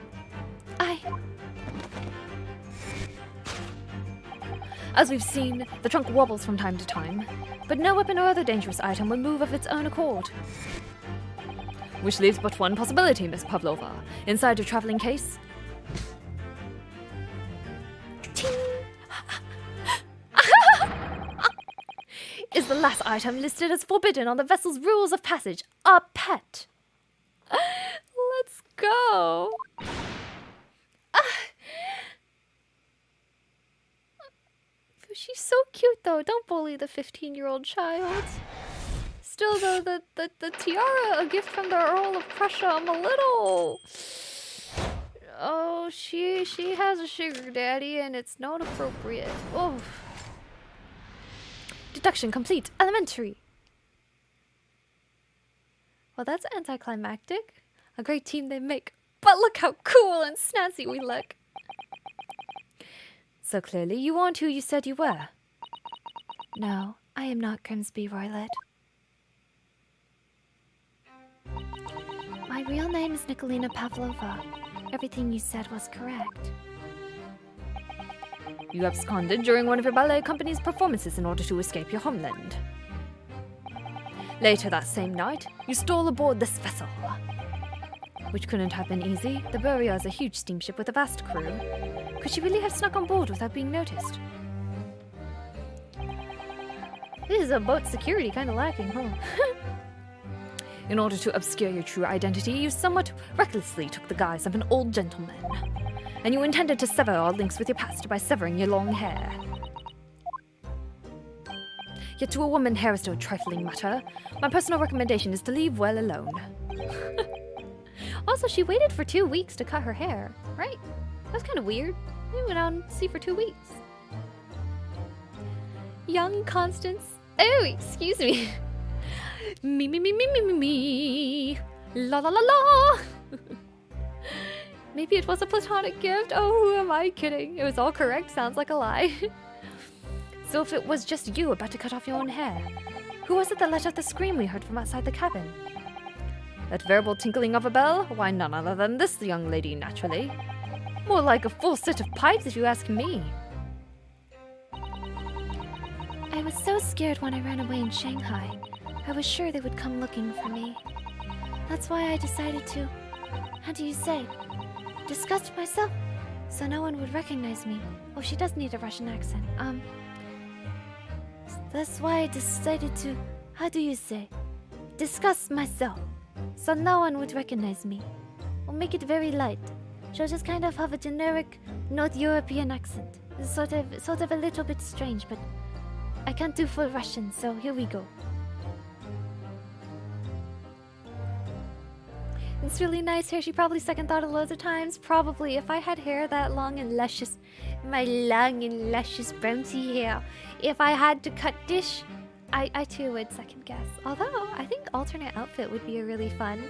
As we've seen, the trunk wobbles from time to time, but no weapon or other dangerous item will move of its own accord. Which leaves but one possibility, Miss Pavlova. Inside your traveling case... Ting! Is the last item listed as forbidden on the vessel's rules of passage, a pet. Let's go. She's so cute though. Don't bully the 15-year-old child. Still though, the tiara, a gift from the Earl of Prussia, I'm a little... Oh, she has a sugar daddy and it's not appropriate. Oh. Deduction complete. Elementary. Well, that's anticlimactic. A great team they make. But look how cool and snazzy we look. So clearly, you aren't who you said you were. No, I am not Grimsby Roylett. My real name is Nikolina Pavlova. Everything you said was correct. You absconded during one of your ballet company's performances in order to escape your homeland. Later that same night, you stole aboard this vessel. Which couldn't have been easy. The Buria is a huge steamship with a vast crew. Could she really have snuck on board without being noticed? This is a boat security kind of lacking, huh? In order to obscure your true identity, you somewhat recklessly took the guise of an old gentleman. And you intended to sever all links with your past by severing your long hair. Yet to a woman, hair is no trifling matter. My personal recommendation is to leave well alone. Also, she waited for 2 weeks to cut her hair, right? That's kind of weird. We went out and see for 2 weeks. Young Constance. Oh, excuse me. Me. La la la la. Maybe it was a platonic gift. Oh, who am I kidding? It was all correct. Sounds like a lie. So if it was just you about to cut off your own hair, who was it that let out the scream we heard from outside the cabin? That verbal tinkling of a bell? Why, none other than this young lady, naturally. More like a full set of pipes, if you ask me. I was so scared when I ran away in Shanghai. I was sure they would come looking for me. That's why I decided to, how do you say, disgust myself, so no one would recognize me. Oh, she does need a Russian accent. That's why I decided to, how do you say, disgust myself, so no one would recognize me. We'll make it very light. She'll just kind of have a generic North European accent. It's sort of a little bit strange, but I can't do full Russian, so here we go. It's really nice hair. She probably second thought it loads of times. Probably, if I had hair that long and luscious, my long and luscious bouncy hair, if I had to cut dish, I too would second guess. Although, I think alternate outfit would be a really fun.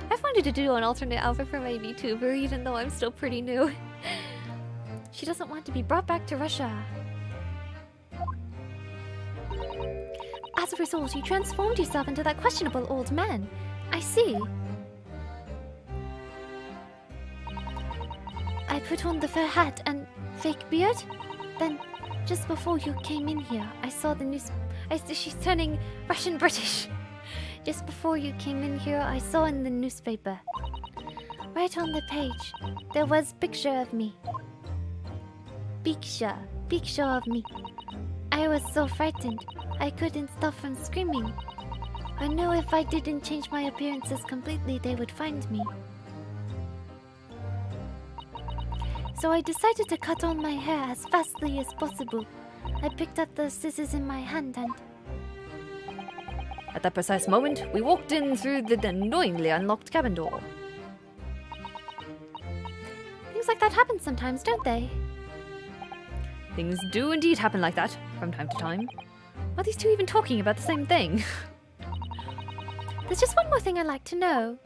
I've wanted to do an alternate outfit for my VTuber, even though I'm still pretty new. She doesn't want to be brought back to Russia. As a result, you transformed yourself into that questionable old man. I see. I put on the fur hat and fake beard. Then, just before you came in here, I saw the news. She's turning Russian British. Just before you came in here, I saw in the newspaper. Right on the page, there was picture of me. Picture of me. I was so frightened, I couldn't stop from screaming. I knew if I didn't change my appearances completely, they would find me. So I decided to cut all my hair as fastly as possible. I picked up the scissors in my hand and... At that precise moment, we walked in through the annoyingly unlocked cabin door. Things like that happen sometimes, don't they? Things do indeed happen like that, from time to time. Are these two even talking about the same thing? There's just one more thing I'd like to know.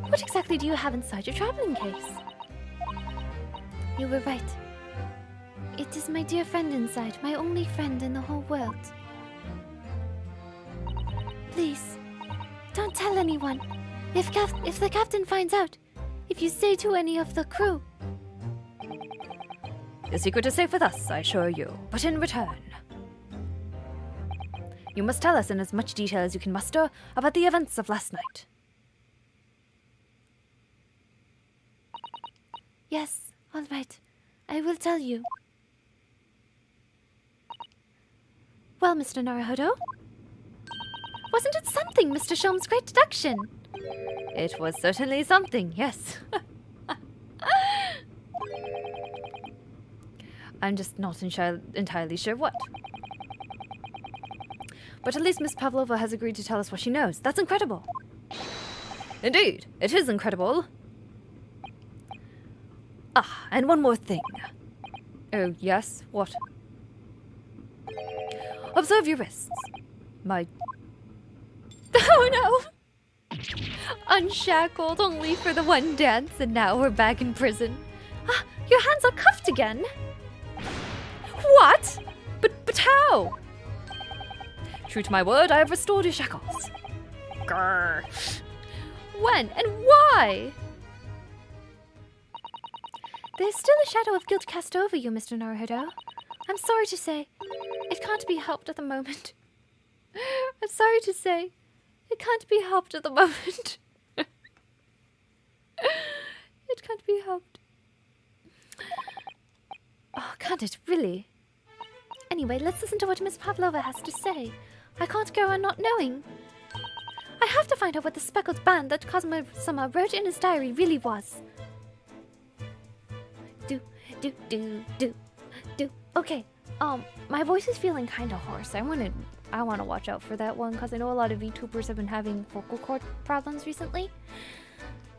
What exactly do you have inside your traveling case? You were right. It is my dear friend inside, my only friend in the whole world. Please, don't tell anyone. If the captain finds out, if you say to any of the crew. The secret is safe with us, I assure you. But in return, you must tell us in as much detail as you can muster about the events of last night. Yes, all right. I will tell you. Well, Mr. Naruhodo? Wasn't it something, Mr. Sholmes' great deduction? It was certainly something, yes. I'm just not entirely sure what. But at least Miss Pavlova has agreed to tell us what she knows. That's incredible. Indeed, it is incredible. Ah, and one more thing. Oh, yes? What? Observe your wrists. My... Oh no! Unshackled only for the one dance, and now we're back in prison. Ah, your hands are cuffed again! What? But how? True to my word, I have restored your shackles. Grr. When and why? There's still a shadow of guilt cast over you, Mr. Naruhodo. I'm sorry to say, it can't be helped at the moment. I'm sorry to say, it can't be helped at the moment. It can't be helped. Oh, can't it, really? Anyway, let's listen to what Miss Pavlova has to say. I can't go on not knowing. I have to find out what the speckled band that Kazuma-sama wrote in his diary really was. Do. Okay, my voice is feeling kind of hoarse. I want to watch out for that one because I know a lot of VTubers have been having vocal cord problems recently.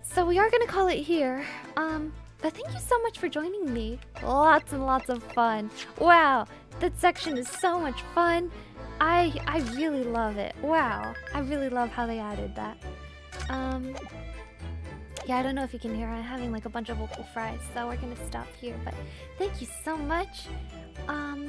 So we are going to call it here. But thank you so much for joining me. Lots and lots of fun. Wow, that section is so much fun. I really love it. Wow, I really love how they added that. Yeah, I don't know if you can hear. I'm having like a bunch of vocal fries, so we're gonna stop here. But thank you so much. Now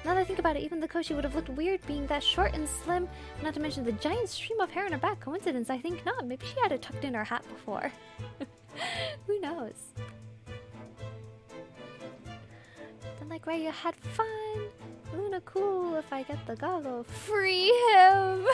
that I think about it, even the Koshi would have looked weird being that short and slim. Not to mention the giant stream of hair in her back. Coincidence? I think not. Maybe she had it tucked in her hat before. Who knows? Then like Raya had fun. Luna cool if I get the goggle. Free him!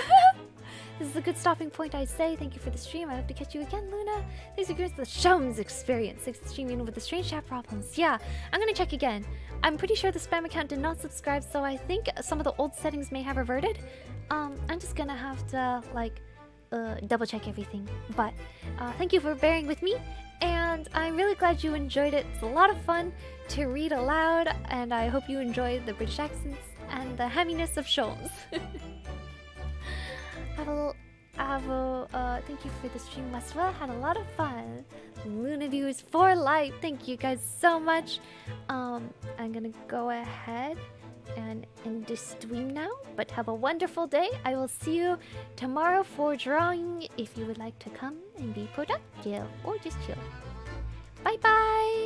This is a good stopping point, I say. Thank you for the stream. I hope to catch you again, Luna. Thanks for the Shums experience. Thanks for streaming with the strange chat problems. Yeah, I'm gonna check again. I'm pretty sure the spam account did not subscribe, so I think some of the old settings may have reverted. I'm just gonna have to, like, double check everything. But thank you for bearing with me, and I'm really glad you enjoyed it. It's a lot of fun to read aloud, and I hope you enjoyed the British accents and the hamminess of shows. Thank you for the stream, Westwell. Had a lot of fun. Luna viewers for life. Thank you guys so much. I'm gonna go ahead and end this stream now, but have a wonderful day. I will see you tomorrow for drawing if you would like to come and be productive or just chill. Bye bye.